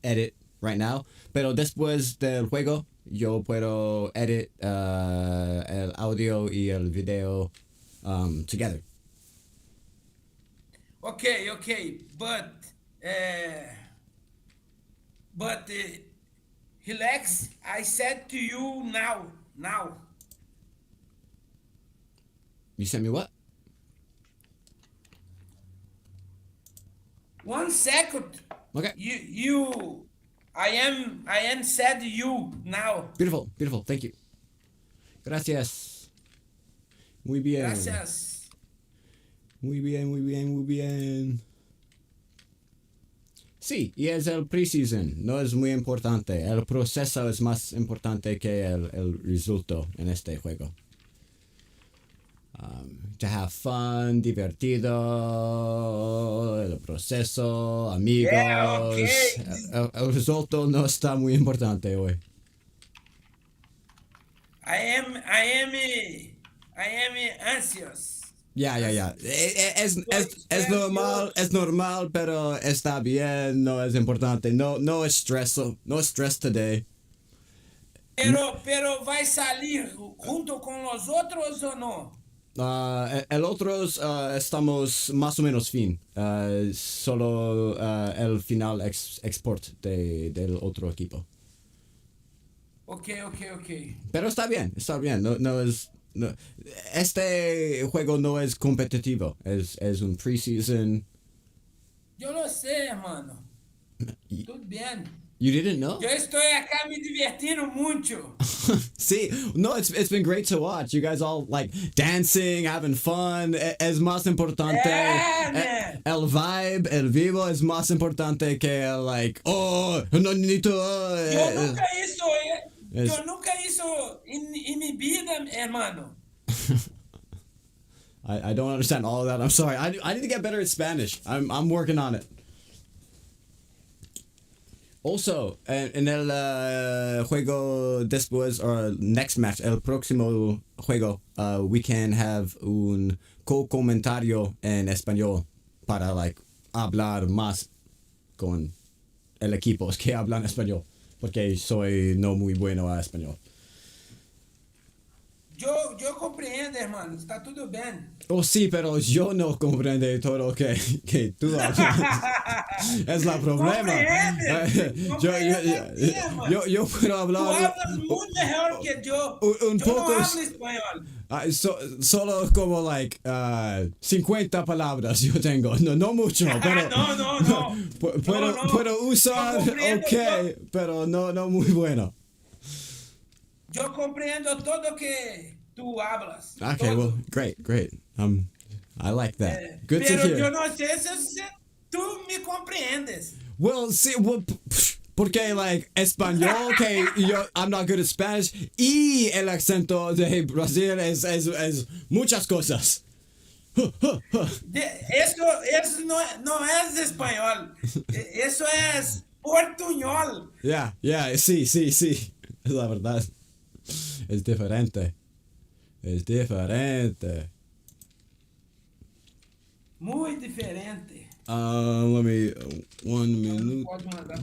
[SPEAKER 10] edit right now. Pero después del juego, yo puedo edit el audio y el video together.
[SPEAKER 5] Okay, but relax. I said to you now.
[SPEAKER 10] You sent me what?
[SPEAKER 5] 1 second.
[SPEAKER 10] Okay.
[SPEAKER 5] I am said you now.
[SPEAKER 10] Beautiful. Thank you. Gracias. Muy bien.
[SPEAKER 5] Gracias.
[SPEAKER 10] Muy bien. Sí, y es el preseason. No es muy importante. El proceso es más importante que el resultado en este juego. To have fun, divertido, el proceso, amigos.
[SPEAKER 5] Yeah, okay.
[SPEAKER 10] El resultado no está muy importante hoy.
[SPEAKER 5] I am anxious.
[SPEAKER 10] Ya. Es normal, pero está bien, no es importante. No es stress today.
[SPEAKER 5] Pero vai salir junto con los otros o no?
[SPEAKER 10] El otros estamos más o menos fin. Solo el final export del otro equipo.
[SPEAKER 5] Okay.
[SPEAKER 10] Pero está bien. Este juego no es competitivo. Es un preseason.
[SPEAKER 5] Yo lo sé, hermano. Tudo bien.
[SPEAKER 10] You didn't know?
[SPEAKER 5] Yo estoy acá me divirtiendo mucho.
[SPEAKER 10] See, no, it's been great to watch. You guys all like dancing, having fun. Es más importante. El vibe, el vivo es más importante que el no necesito.
[SPEAKER 5] Yo nunca hizo en mi vida, hermano.
[SPEAKER 10] I don't understand all of that. I'm sorry. I need to get better at Spanish. I'm working on it. Also, en el juego después, or next match, el próximo juego, we can have un co-comentario en español para hablar más con el equipo que hablan español, porque soy no muy bueno a español.
[SPEAKER 5] yo comprendo, hermano. Está tudo bem.
[SPEAKER 10] Oh, sí, pero yo no comprendo todo que tú hablas. Es la problema.
[SPEAKER 5] Compreendes.
[SPEAKER 10] Yo puedo
[SPEAKER 5] Tú
[SPEAKER 10] hablar
[SPEAKER 5] hablas muy mejor que yo.
[SPEAKER 10] un
[SPEAKER 5] Yo no
[SPEAKER 10] poco,
[SPEAKER 5] hablo español.
[SPEAKER 10] solo como 50 palabras yo tengo. No mucho, pero
[SPEAKER 5] No.
[SPEAKER 10] puedo usar,
[SPEAKER 5] Yo comprendo,
[SPEAKER 10] ok, pero no muy bueno.
[SPEAKER 5] Yo comprendo todo que tú hablas.
[SPEAKER 10] Okay,
[SPEAKER 5] todo.
[SPEAKER 10] well, great. I like that. Good to
[SPEAKER 5] Pero yo
[SPEAKER 10] hear.
[SPEAKER 5] no sé si tú me comprendes.
[SPEAKER 10] Well, see, porque español que I'm not good at Spanish y el acento de Brasil es muchas cosas.
[SPEAKER 5] Eso no es español. Eso es portuñol.
[SPEAKER 10] Yeah, sí. Es la verdad. Es diferente.
[SPEAKER 5] Muy diferente.
[SPEAKER 10] Let me 1 minute.
[SPEAKER 5] Pode mandar.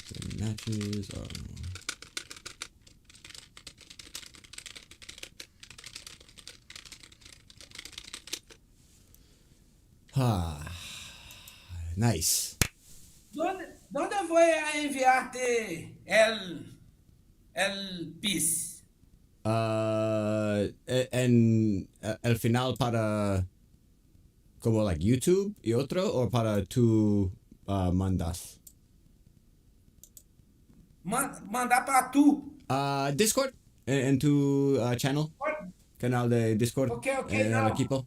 [SPEAKER 10] The matches are. Nice.
[SPEAKER 5] ¿Dónde voy a enviarte el PIS?
[SPEAKER 10] En el final para como YouTube y otro o para tú mandas.
[SPEAKER 5] Mandar para tú.
[SPEAKER 10] Discord en tu channel, canal de Discord,
[SPEAKER 5] Ok,
[SPEAKER 10] en el
[SPEAKER 5] no.
[SPEAKER 10] equipo.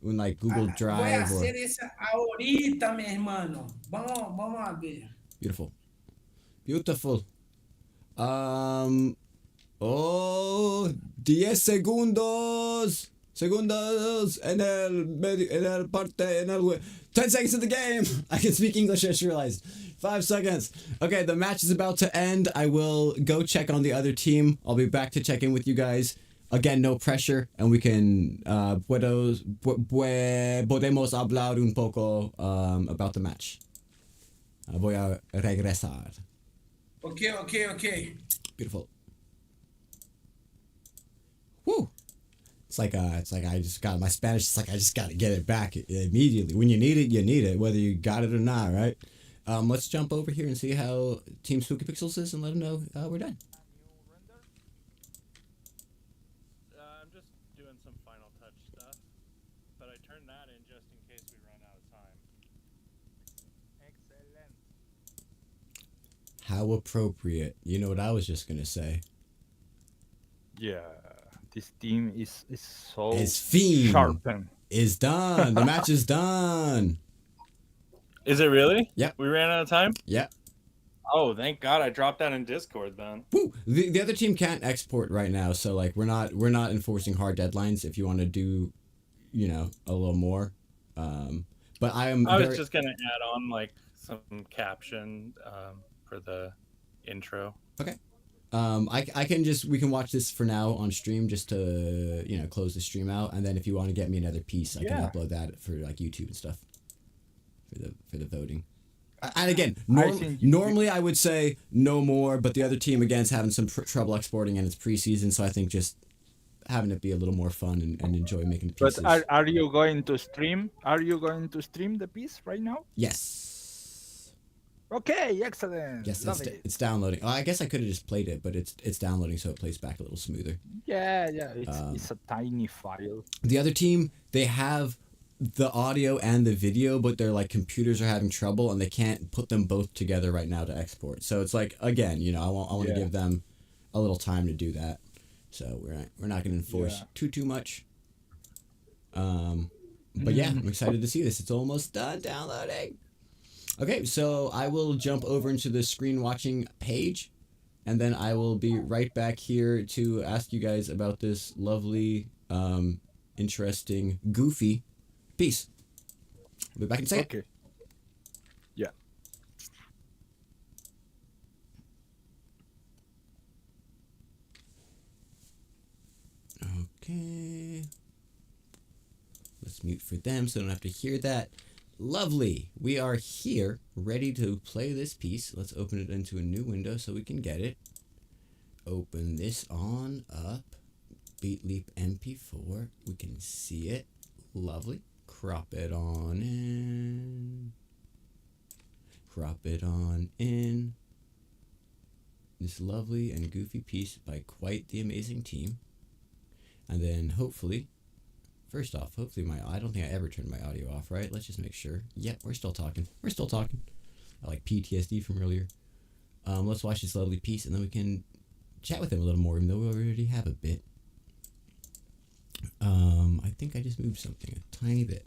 [SPEAKER 10] Un Google
[SPEAKER 5] Voy a
[SPEAKER 10] Drive or
[SPEAKER 5] hacer eso ahorita, mi hermano. Vamos a ver.
[SPEAKER 10] beautiful. 10 segundos en el medio, en el parte, en el 10 seconds in the game. I can speak English, I just realized. 5 seconds. Okay, the match is about to end. I will go check on the other team. I'll be back to check in with you guys. Again, no pressure, and we can podemos hablar un poco about the match. Voy a regresar.
[SPEAKER 5] Ok.
[SPEAKER 10] Beautiful. Woo! It's like I just got my Spanish. It's like I just got to get it back immediately. When you need it, you need it, whether you got it or not, right? Let's jump over here and see how Team spookypixels is, and let them know we're done.
[SPEAKER 12] I'm just doing some final touch stuff, but I turned that in just in case we run out of time.
[SPEAKER 3] Excellent.
[SPEAKER 10] How appropriate. You know what I was just gonna say.
[SPEAKER 3] Yeah, this team is so
[SPEAKER 10] His fiend
[SPEAKER 3] sharpened.
[SPEAKER 10] is done. The match is done.
[SPEAKER 12] Is it really?
[SPEAKER 10] Yep.
[SPEAKER 12] We ran out of time?
[SPEAKER 10] Yep.
[SPEAKER 12] Oh, thank God I dropped that in Discord then.
[SPEAKER 10] Woo! The other team can't export right now, so we're not enforcing hard deadlines if you want to do, a little more. But I
[SPEAKER 12] was just gonna add on some caption for the intro.
[SPEAKER 10] Okay. We can watch this for now on stream just to close the stream out, and then if you want to get me another piece, I can upload that for YouTube and stuff for the voting. And again, normally I would say no more, but the other team again is having some trouble exporting, and it's preseason, so I think just having it be a little more fun and enjoy making pieces.
[SPEAKER 3] But are you going to stream? Are you going to stream the piece right now?
[SPEAKER 10] Yes.
[SPEAKER 3] Okay, excellent.
[SPEAKER 10] Yes,
[SPEAKER 3] Love it.
[SPEAKER 10] it's downloading. I guess I could have just played it, but it's downloading, so it plays back a little smoother.
[SPEAKER 3] Yeah, it's a tiny file.
[SPEAKER 10] The other team, they have the audio and the video, but their computers are having trouble and they can't put them both together right now to export. So it's again, I want to give them a little time to do that. So we're not going to enforce too much. But yeah, I'm excited to see this. It's almost done downloading. Okay, so I will jump over into the screen watching page, and then I will be right back here to ask you guys about this lovely, interesting, goofy piece. We'll be back in a second.
[SPEAKER 3] Okay. Yeah.
[SPEAKER 10] Okay. Let's mute for them so I don't have to hear that. Lovely. We are here, ready to play this piece. Let's open it into a new window so we can get it. Open this on up. Beat Leap MP4. We can see it. Lovely. Crop it on in. Crop it on in. This lovely and goofy piece by quite the amazing team. And then hopefully, first off, I don't think I ever turned my audio off, right? Let's just make sure. Yep, we're still talking. I like PTSD from earlier. Let's watch this lovely piece and then we can chat with him a little more, even though we already have a bit. I think I just moved something a tiny bit.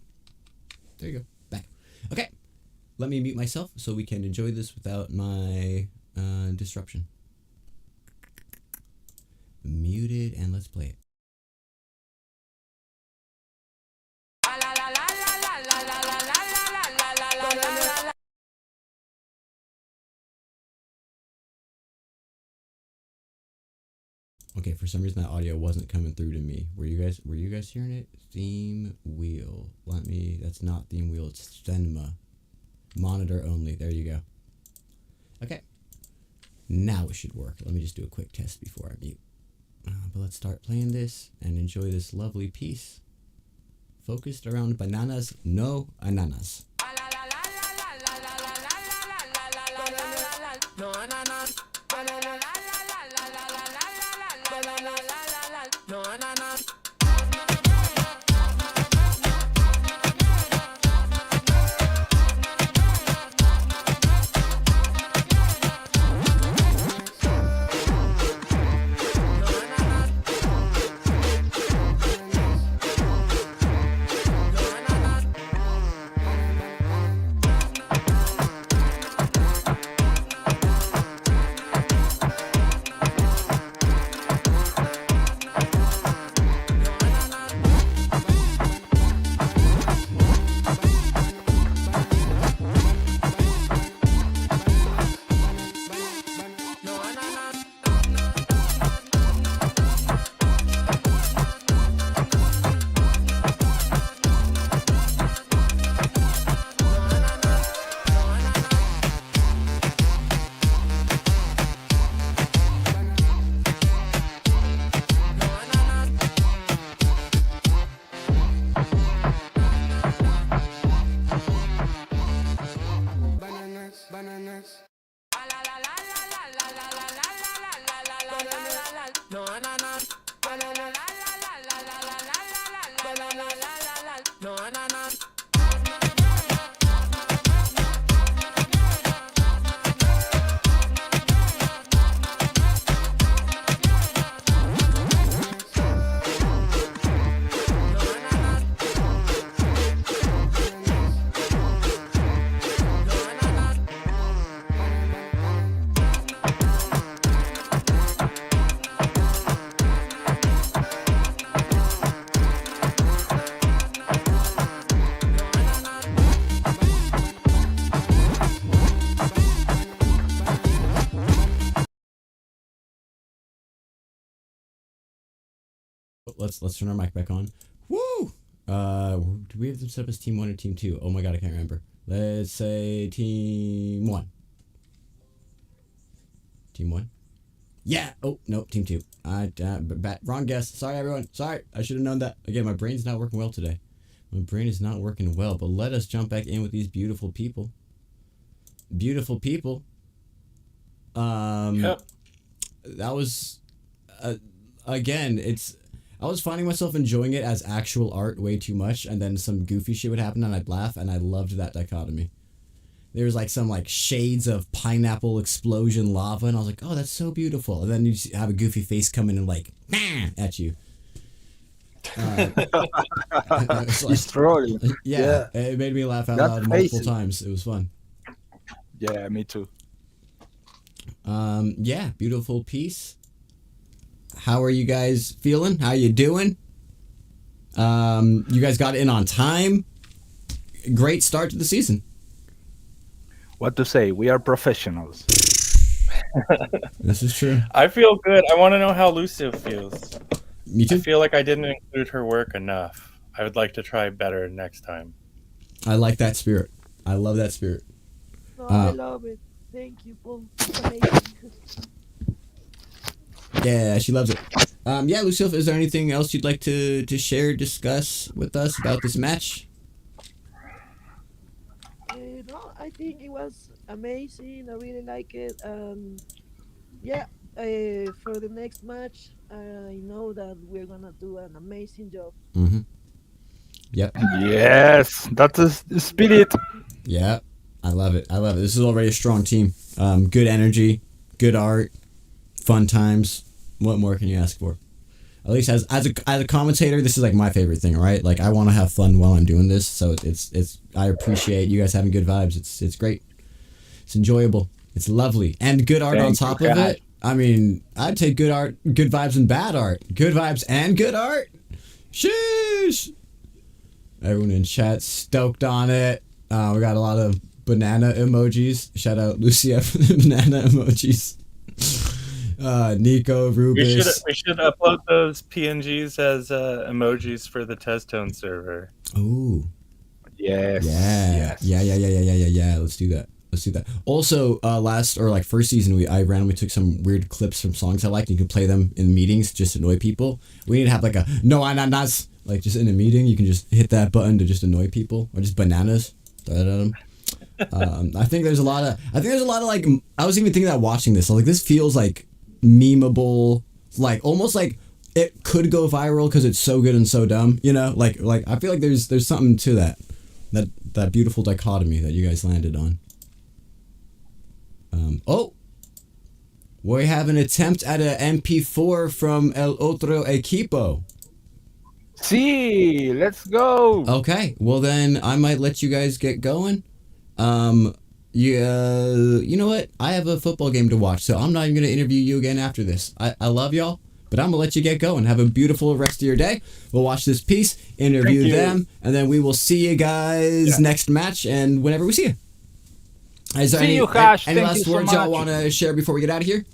[SPEAKER 10] There you go. Back. Okay. Let me mute myself so we can enjoy this without my disruption. Muted, and let's play it. Okay, for some reason that audio wasn't coming through to me. Were you guys hearing it? Theme wheel. That's not theme wheel, it's cinema. Monitor only. There you go. Okay. Now it should work. Let me just do a quick test before I mute. But let's start playing this and enjoy this lovely piece. Focused around bananas, no ananas.
[SPEAKER 9] No ananas. No ananas.
[SPEAKER 10] Let's turn our mic back on. Woo! Do we have them set up as team 1 or team 2? Oh my god, I can't remember. Let's say team 1. Team 1? Yeah! Oh, no, team 2. Wrong guess. Sorry, everyone. Sorry. I should have known that. Again, my brain's not working well today. My brain is not working well, but let us jump back in with these beautiful people. Beautiful people.
[SPEAKER 4] Yep.
[SPEAKER 10] That was... again, I was finding myself enjoying it as actual art way too much, and then some goofy shit would happen and I'd laugh, and I loved that dichotomy. There was like some like shades of pineapple explosion lava, and I was like, oh, that's so beautiful. And then you have a goofy face coming and like, nah, at you.
[SPEAKER 3] He's trolling.
[SPEAKER 10] Yeah, it made me laugh out
[SPEAKER 3] That
[SPEAKER 10] loud multiple
[SPEAKER 3] face.
[SPEAKER 10] times. It was fun.
[SPEAKER 3] Yeah, me too.
[SPEAKER 10] Yeah, beautiful piece. How are you guys feeling? How you doing? You guys got in on time. Great start to the season.
[SPEAKER 3] What to say? We are professionals.
[SPEAKER 10] This is true.
[SPEAKER 12] I feel good. I want to know how Lucio feels.
[SPEAKER 10] Me too.
[SPEAKER 12] I feel like I didn't include her work enough. I would like to try better next time.
[SPEAKER 10] I like that spirit. I love that spirit.
[SPEAKER 7] No, I love it. Thank you, Paul. It's amazing.
[SPEAKER 10] Yeah, she loves it. Yeah, Lucille, is there anything else you'd like to share, discuss with us about this match?
[SPEAKER 7] No, I think it was amazing. I really like it. Yeah, for the next match, I know that we're gonna do an amazing job.
[SPEAKER 10] Mm-hmm. Yep.
[SPEAKER 3] Yes, that's the spirit.
[SPEAKER 10] Yeah, I love it. I love it. This is already a strong team. Good energy, good art, fun times. What more can you ask for? At least as a commentator, this is like my favorite thing, right? Like I want to have fun while I'm doing this, so it's I appreciate you guys having good vibes. It's great. It's enjoyable. It's lovely and good art on top of it. I mean, I'd take good art, good vibes and bad art. Good vibes and good art. Sheesh. Everyone in chat stoked on it. We got a lot of banana emojis. Shout out Lucia for the banana emojis. Nico, Rubis.
[SPEAKER 12] We should upload those PNGs as emojis for the test tone server.
[SPEAKER 10] Ooh.
[SPEAKER 3] Yes.
[SPEAKER 10] Yeah. Let's do that. Also, first season, I randomly took some weird clips from songs I liked. You can play them in meetings just to annoy people. We need to have like a no ananas. Like just in a meeting, you can just hit that button to just annoy people, or just bananas. Throw that at them. I think there's a lot of like. I was even thinking about watching this. I was like, this feels like memeable, like almost like it could go viral because it's so good and so dumb. You know, like I feel like there's something to that beautiful dichotomy that you guys landed on. We have an attempt at an MP4 from El Otro Equipo.
[SPEAKER 3] See, let's go.
[SPEAKER 10] Okay, well then I might let you guys get going. You know what? I have a football game to watch, so I'm not even going to interview you again after this. I love y'all, but I'm going to let you get going. Have a beautiful rest of your day. We'll watch this piece, interview them, and then we will see you guys next match and whenever we see you. Is there any last words y'all want to share before we get out of here?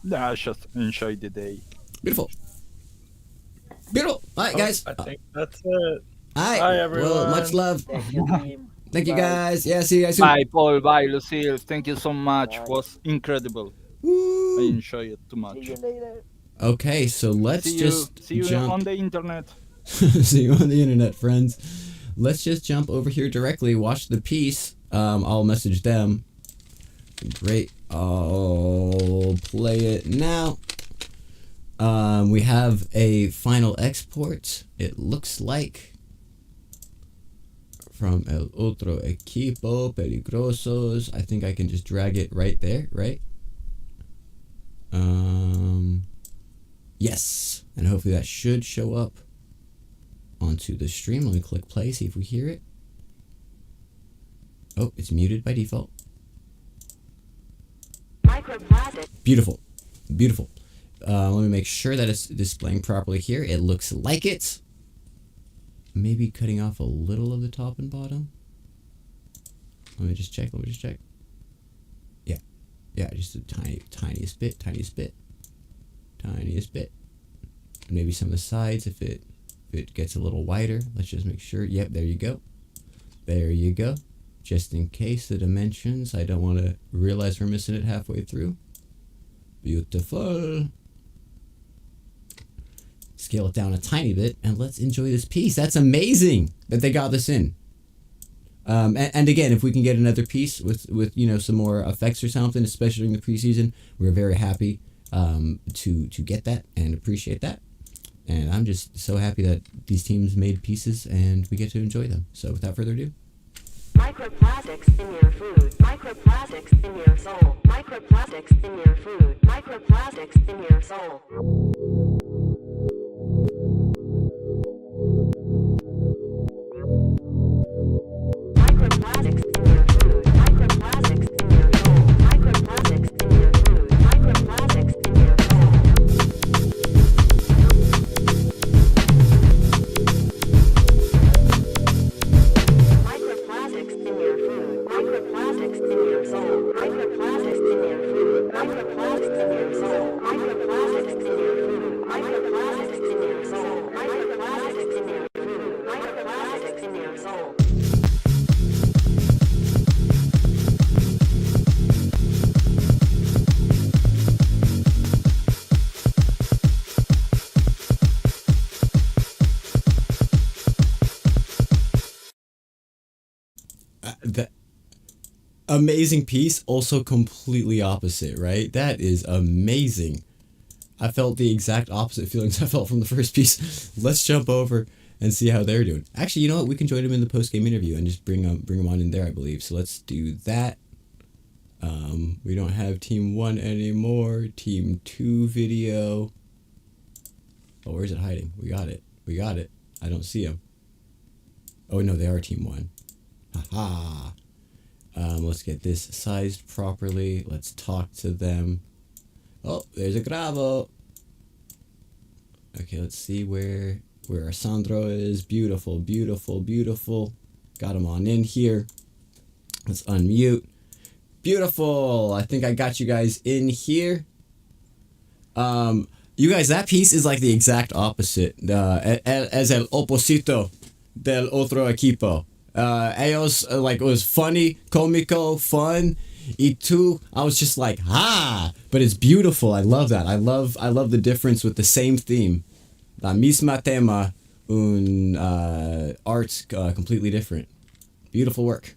[SPEAKER 3] No, just enjoy the day.
[SPEAKER 10] Beautiful. All right, guys.
[SPEAKER 12] I think that's it.
[SPEAKER 10] All right.
[SPEAKER 12] Bye, everyone.
[SPEAKER 10] Well, much love. Thank you, guys. Yeah, see you guys soon.
[SPEAKER 3] Bye, Paul. Bye, Lucille. Thank you so much. It was incredible.
[SPEAKER 10] Woo.
[SPEAKER 3] I enjoyed it too much.
[SPEAKER 7] See you later.
[SPEAKER 10] Okay, so let's
[SPEAKER 3] see you
[SPEAKER 10] jump
[SPEAKER 3] on the internet.
[SPEAKER 10] See you on the internet, friends. Let's just jump over here directly. Watch the piece. I'll message them. Great. I'll play it now. We have a final export. It looks like from El Otro Equipo, PeligroZos. I think I can just drag it right there, right? Yes. And hopefully that should show up onto the stream. Let me click play, see if we hear it. Oh, it's muted by default. Beautiful. Let me make sure that it's displaying properly here. It looks like it. Maybe cutting off a little of the top and bottom. Let me just check. Yeah, just a tiniest bit. Maybe some of the sides if it gets a little wider. Let's just make sure. Yep, there you go. Just in case the dimensions, I don't want to realize we're missing it halfway through. Beautiful. Scale it down a tiny bit and let's enjoy this piece. That's amazing that they got this in. And again, if we can get another piece with some more effects or something, especially during the preseason, we're very happy to get that and appreciate that. And I'm just so happy that these teams made pieces and we get to enjoy them. So without further ado.
[SPEAKER 8] Microplastics in your food. Microplastics in your soul. Microplastics in your food. Microplastics in your soul. Microplastics in your food. Microplastics in your soul. Microplastics in your food. Microplastics in your soul. Microplastics in your food. Microplastics in your soul. Microplastics in your food. Microplastics in your soul. Microplastics in your food. Microplastics in your soul. Microplastics in your food. Microplastics in your soul.
[SPEAKER 10] amazing piece, also completely opposite, right? That is amazing. I felt the exact opposite feelings I felt from the first piece. Let's jump over and see how they're doing. Actually, you know what? We can join them in the post-game interview and just bring them on in there, I believe. So let's do that. We don't have Team 1 anymore. Team 2 video. Oh, where's it hiding? We got it. I don't see them. Oh, no, they are Team 1. Haha. Let's get this sized properly. Let's talk to them. Oh, there's a Gravo. Okay, let's see where Sandro is. Beautiful. Got him on in here. Let's unmute. Beautiful. I think I got you guys in here. You guys, that piece is like the exact opposite. Es el oposito del otro equipo. Ellos, like, it was funny, cómico, fun. Y tú, I was just like, but it's beautiful. I love that. I love the difference with the same theme. La misma tema, art completely different. Beautiful work.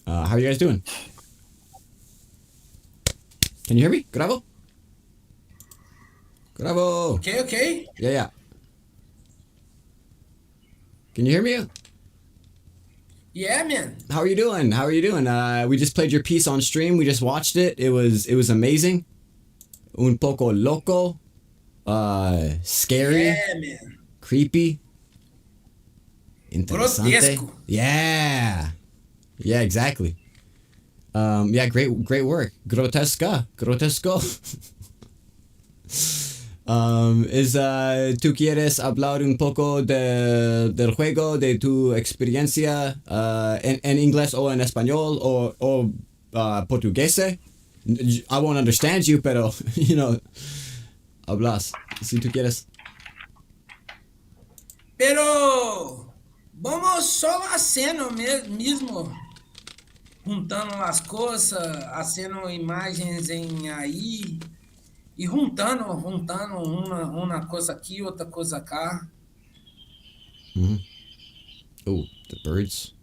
[SPEAKER 10] How are you guys doing? Can you hear me? Grabo?
[SPEAKER 5] Okay.
[SPEAKER 10] Yeah. Can you hear me?
[SPEAKER 5] Yeah, man.
[SPEAKER 10] How are you doing? We just played your piece on stream. We just watched it. It was amazing. Un poco loco. Scary.
[SPEAKER 5] Yeah, man.
[SPEAKER 10] Creepy. Interesante.
[SPEAKER 5] Grotesco.
[SPEAKER 10] Yeah, exactly. Great work. Grotesco. ¿Tú quieres hablar un poco del juego, de tu experiencia en inglés o en español o portugués? I won't understand you, pero, hablas, si tú quieres.
[SPEAKER 5] Pero vamos só haciendo mesmo, juntando as coisas, haciendo imagens em aí e juntando uma coisa aqui, outra coisa cá.
[SPEAKER 10] Mm-hmm. Oh, the birds.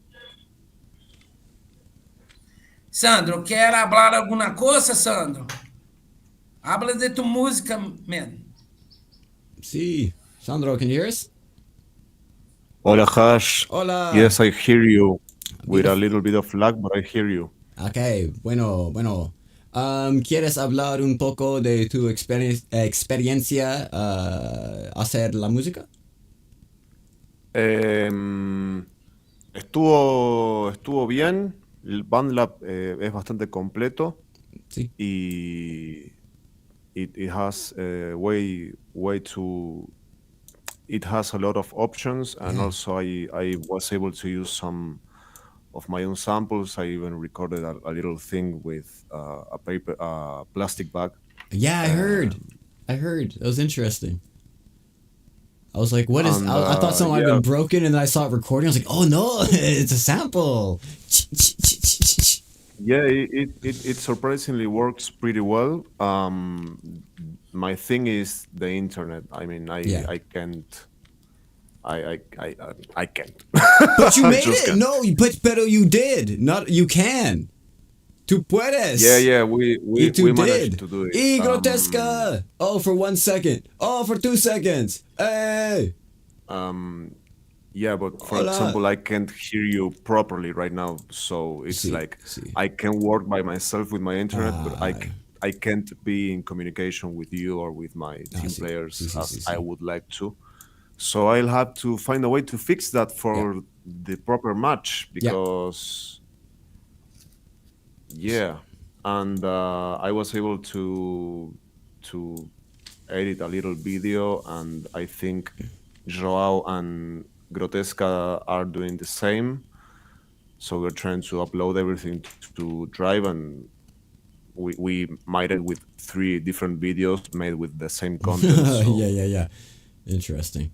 [SPEAKER 5] Sandro, quer falar alguma coisa, Sandro? Habla de tu música, man.
[SPEAKER 10] Sí. Sandro, can you hear us?
[SPEAKER 11] Hola, Hash.
[SPEAKER 10] Hola.
[SPEAKER 11] Yes, I hear you. With a little bit of lag, but I hear you.
[SPEAKER 10] Okay, bueno. ¿Quieres hablar un poco de tu experiencia hacer la música?
[SPEAKER 11] Estuvo bien. El BandLab es bastante completo.
[SPEAKER 10] Sí.
[SPEAKER 11] Y it has it has a lot of options, and also I was able to use some of my own samples. I even recorded a little thing with a plastic bag.
[SPEAKER 10] Yeah, I heard. It was interesting. I was like, what is... I thought something might have been broken, and then I saw it recording. I was like, oh no, it's a sample.
[SPEAKER 11] Yeah, it surprisingly works pretty well. My thing is the internet. I mean, I can't. I can't.
[SPEAKER 10] But you made it. No, pero you did. Not you can. Tú puedes.
[SPEAKER 11] Yeah. We managed to do it.
[SPEAKER 10] Y grotesca. Oh, for 1 second. Oh, for 2 seconds. Hey.
[SPEAKER 11] Yeah, but for example, I can't hear you properly right now, so it's I can work by myself with my internet, but I can't be in communication with you or with my team players as I would like to. So I'll have to find a way to fix that for the proper match because and I was able to edit a little video, and I think Joao and Grotesca are doing the same. So we're trying to upload everything to Drive, and we made it with 3 different videos made with the same content. So.
[SPEAKER 10] Yeah. Interesting.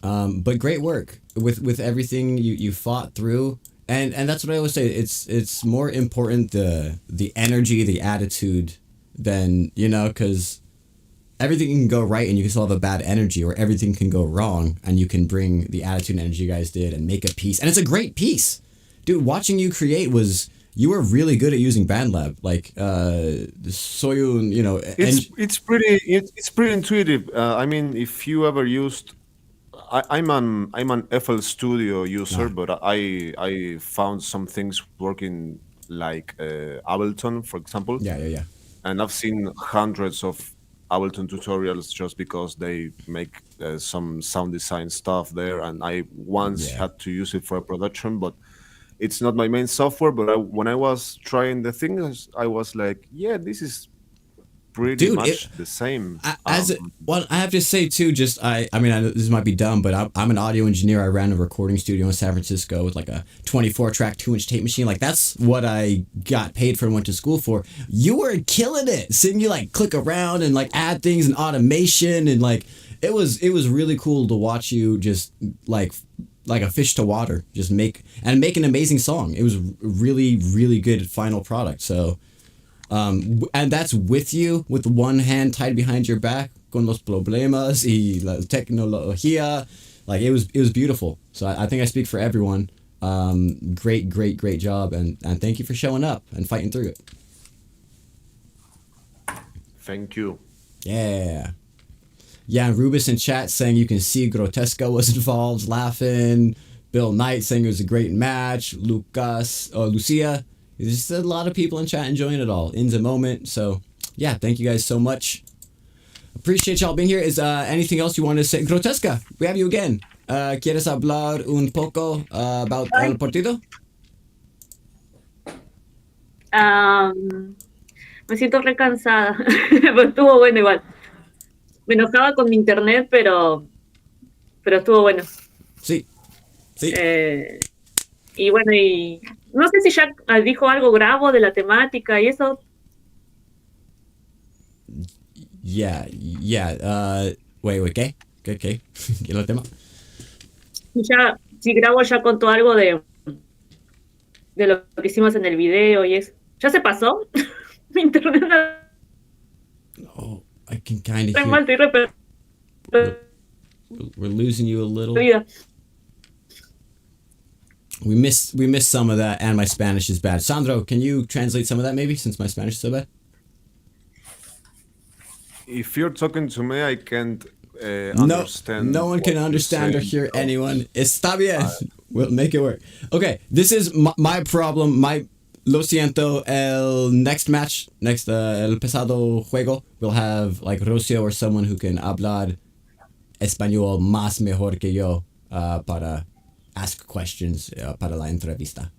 [SPEAKER 10] But great work with everything you fought through, and that's what I always say. It's more important the energy, the attitude than because everything can go right and you can still have a bad energy, or everything can go wrong and you can bring the attitude and energy you guys did and make a piece. And it's a great piece. Dude, watching you create you were really good at using BandLab. Like, Soyun, you know.
[SPEAKER 11] It's pretty intuitive. I mean, if you ever used, I'm an FL Studio user, but I found some things working like Ableton, for example.
[SPEAKER 10] Yeah.
[SPEAKER 11] And I've seen hundreds of Ableton tutorials just because they make some sound design stuff there, and I once had to use it for a production, but it's not my main software. But when I was trying the things, I was like, yeah, this is pretty much the same.
[SPEAKER 10] Well, I have to say too, I mean, this might be dumb, but I'm an audio engineer. I ran a recording studio in San Francisco with like a 24-track 2-inch tape machine. Like, that's what I got paid for and went to school for. You were killing it, seeing you like click around and like add things and automation, and like it was really cool to watch you just like a fish to water, just make an amazing song. It was really, really good final product. So. And that's with you, with one hand tied behind your back, con los problemas y la tecnología. Like, it was beautiful. So I think I speak for everyone. Great job, and thank you for showing up and fighting through it.
[SPEAKER 11] Thank you.
[SPEAKER 10] Yeah, and Rubus in chat saying you can see Grotesca was involved, laughing. Bill Knight saying it was a great match. Lucia. There's just a lot of people in chat enjoying it all. In the moment. So, yeah, thank you guys so much. Appreciate y'all being here. Is anything else you want to say? Grotesca, we have you again. ¿Quieres hablar un poco about el partido?
[SPEAKER 2] Me siento re cansada, pero estuvo bueno igual. Me enojaba con mi internet, pero estuvo bueno.
[SPEAKER 10] Sí.
[SPEAKER 2] Y bueno, y no sé si ya dijo algo Grabo de la temática y eso.
[SPEAKER 10] Yeah. Wait, ¿qué? ¿Qué es el tema?
[SPEAKER 2] Si Grabo ya contó algo de lo que hicimos en el video y eso. ¿Ya se pasó? Mi internet.
[SPEAKER 10] Oh, I can kind of
[SPEAKER 2] hear. Mal,
[SPEAKER 10] we're losing you a little. We missed some of that, and my Spanish is bad. Sandro, can you translate some of that maybe, since my Spanish is so bad?
[SPEAKER 11] If you're talking to me, I can't understand.
[SPEAKER 10] No one can understand or hear anyone. Está bien. We'll make it work. Okay, this is my problem. Lo siento. El next match, el pesado juego, we'll have like Rocio or someone who can hablar español más mejor que yo para ask questions para la entrevista.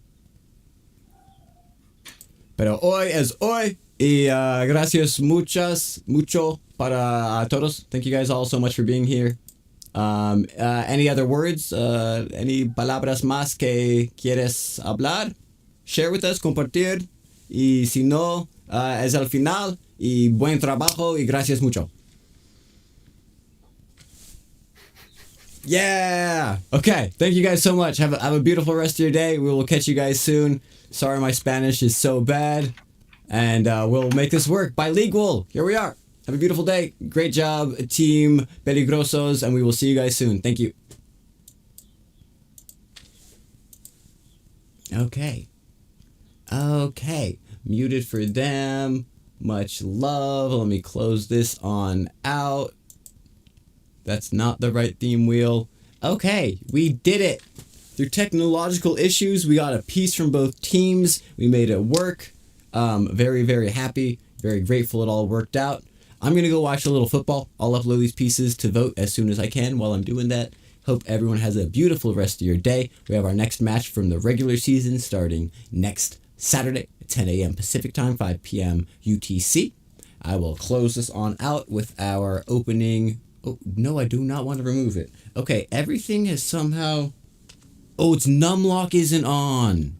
[SPEAKER 10] Pero hoy es hoy, y gracias mucho para todos. Thank you guys all so much for being here. Any other words? Any palabras más que quieres hablar? Share with us, compartir. Y si no, es el final. Y buen trabajo y gracias mucho. Yeah. Okay. Thank you guys so much. Have a beautiful rest of your day. We will catch you guys soon. Sorry my Spanish is so bad. And we'll make this work. Bilingual. Here we are. Have a beautiful day. Great job, team PeligroZos. And we will see you guys soon. Thank you. Okay. Muted for them. Much love. Let me close this on out. That's not the right theme wheel. Okay, we did it. Through technological issues, we got a piece from both teams. We made it work. Very, very happy. Very grateful it all worked out. I'm going to go watch a little football. I'll upload these pieces to vote as soon as I can while I'm doing that. Hope everyone has a beautiful rest of your day. We have our next match from the regular season starting next Saturday at 10 a.m. Pacific time, 5 p.m. UTC. I will close this on out with our opening. Oh, no, I do not want to remove it. Okay, everything is somehow... Oh, it's numlock isn't on.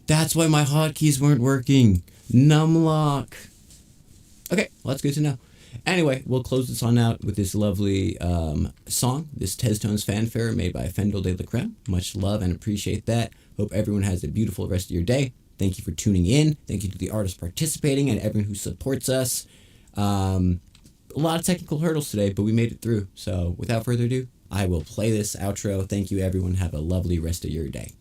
[SPEAKER 10] That's why my hotkeys weren't working. Numlock. Okay, well, that's good to know. Anyway, we'll close this on out with this lovely song, this Testones fanfare made by Fendel de la Creme. Much love and appreciate that. Hope everyone has a beautiful rest of your day. Thank you for tuning in. Thank you to the artists participating and everyone who supports us. a lot of technical hurdles today, but we made it through. So without further ado, I will play this outro. Thank you, everyone. Have a lovely rest of your day.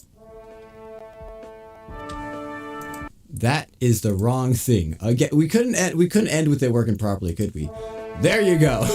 [SPEAKER 10] That is the wrong thing. Again, we couldn't end with it working properly, could we? There you go.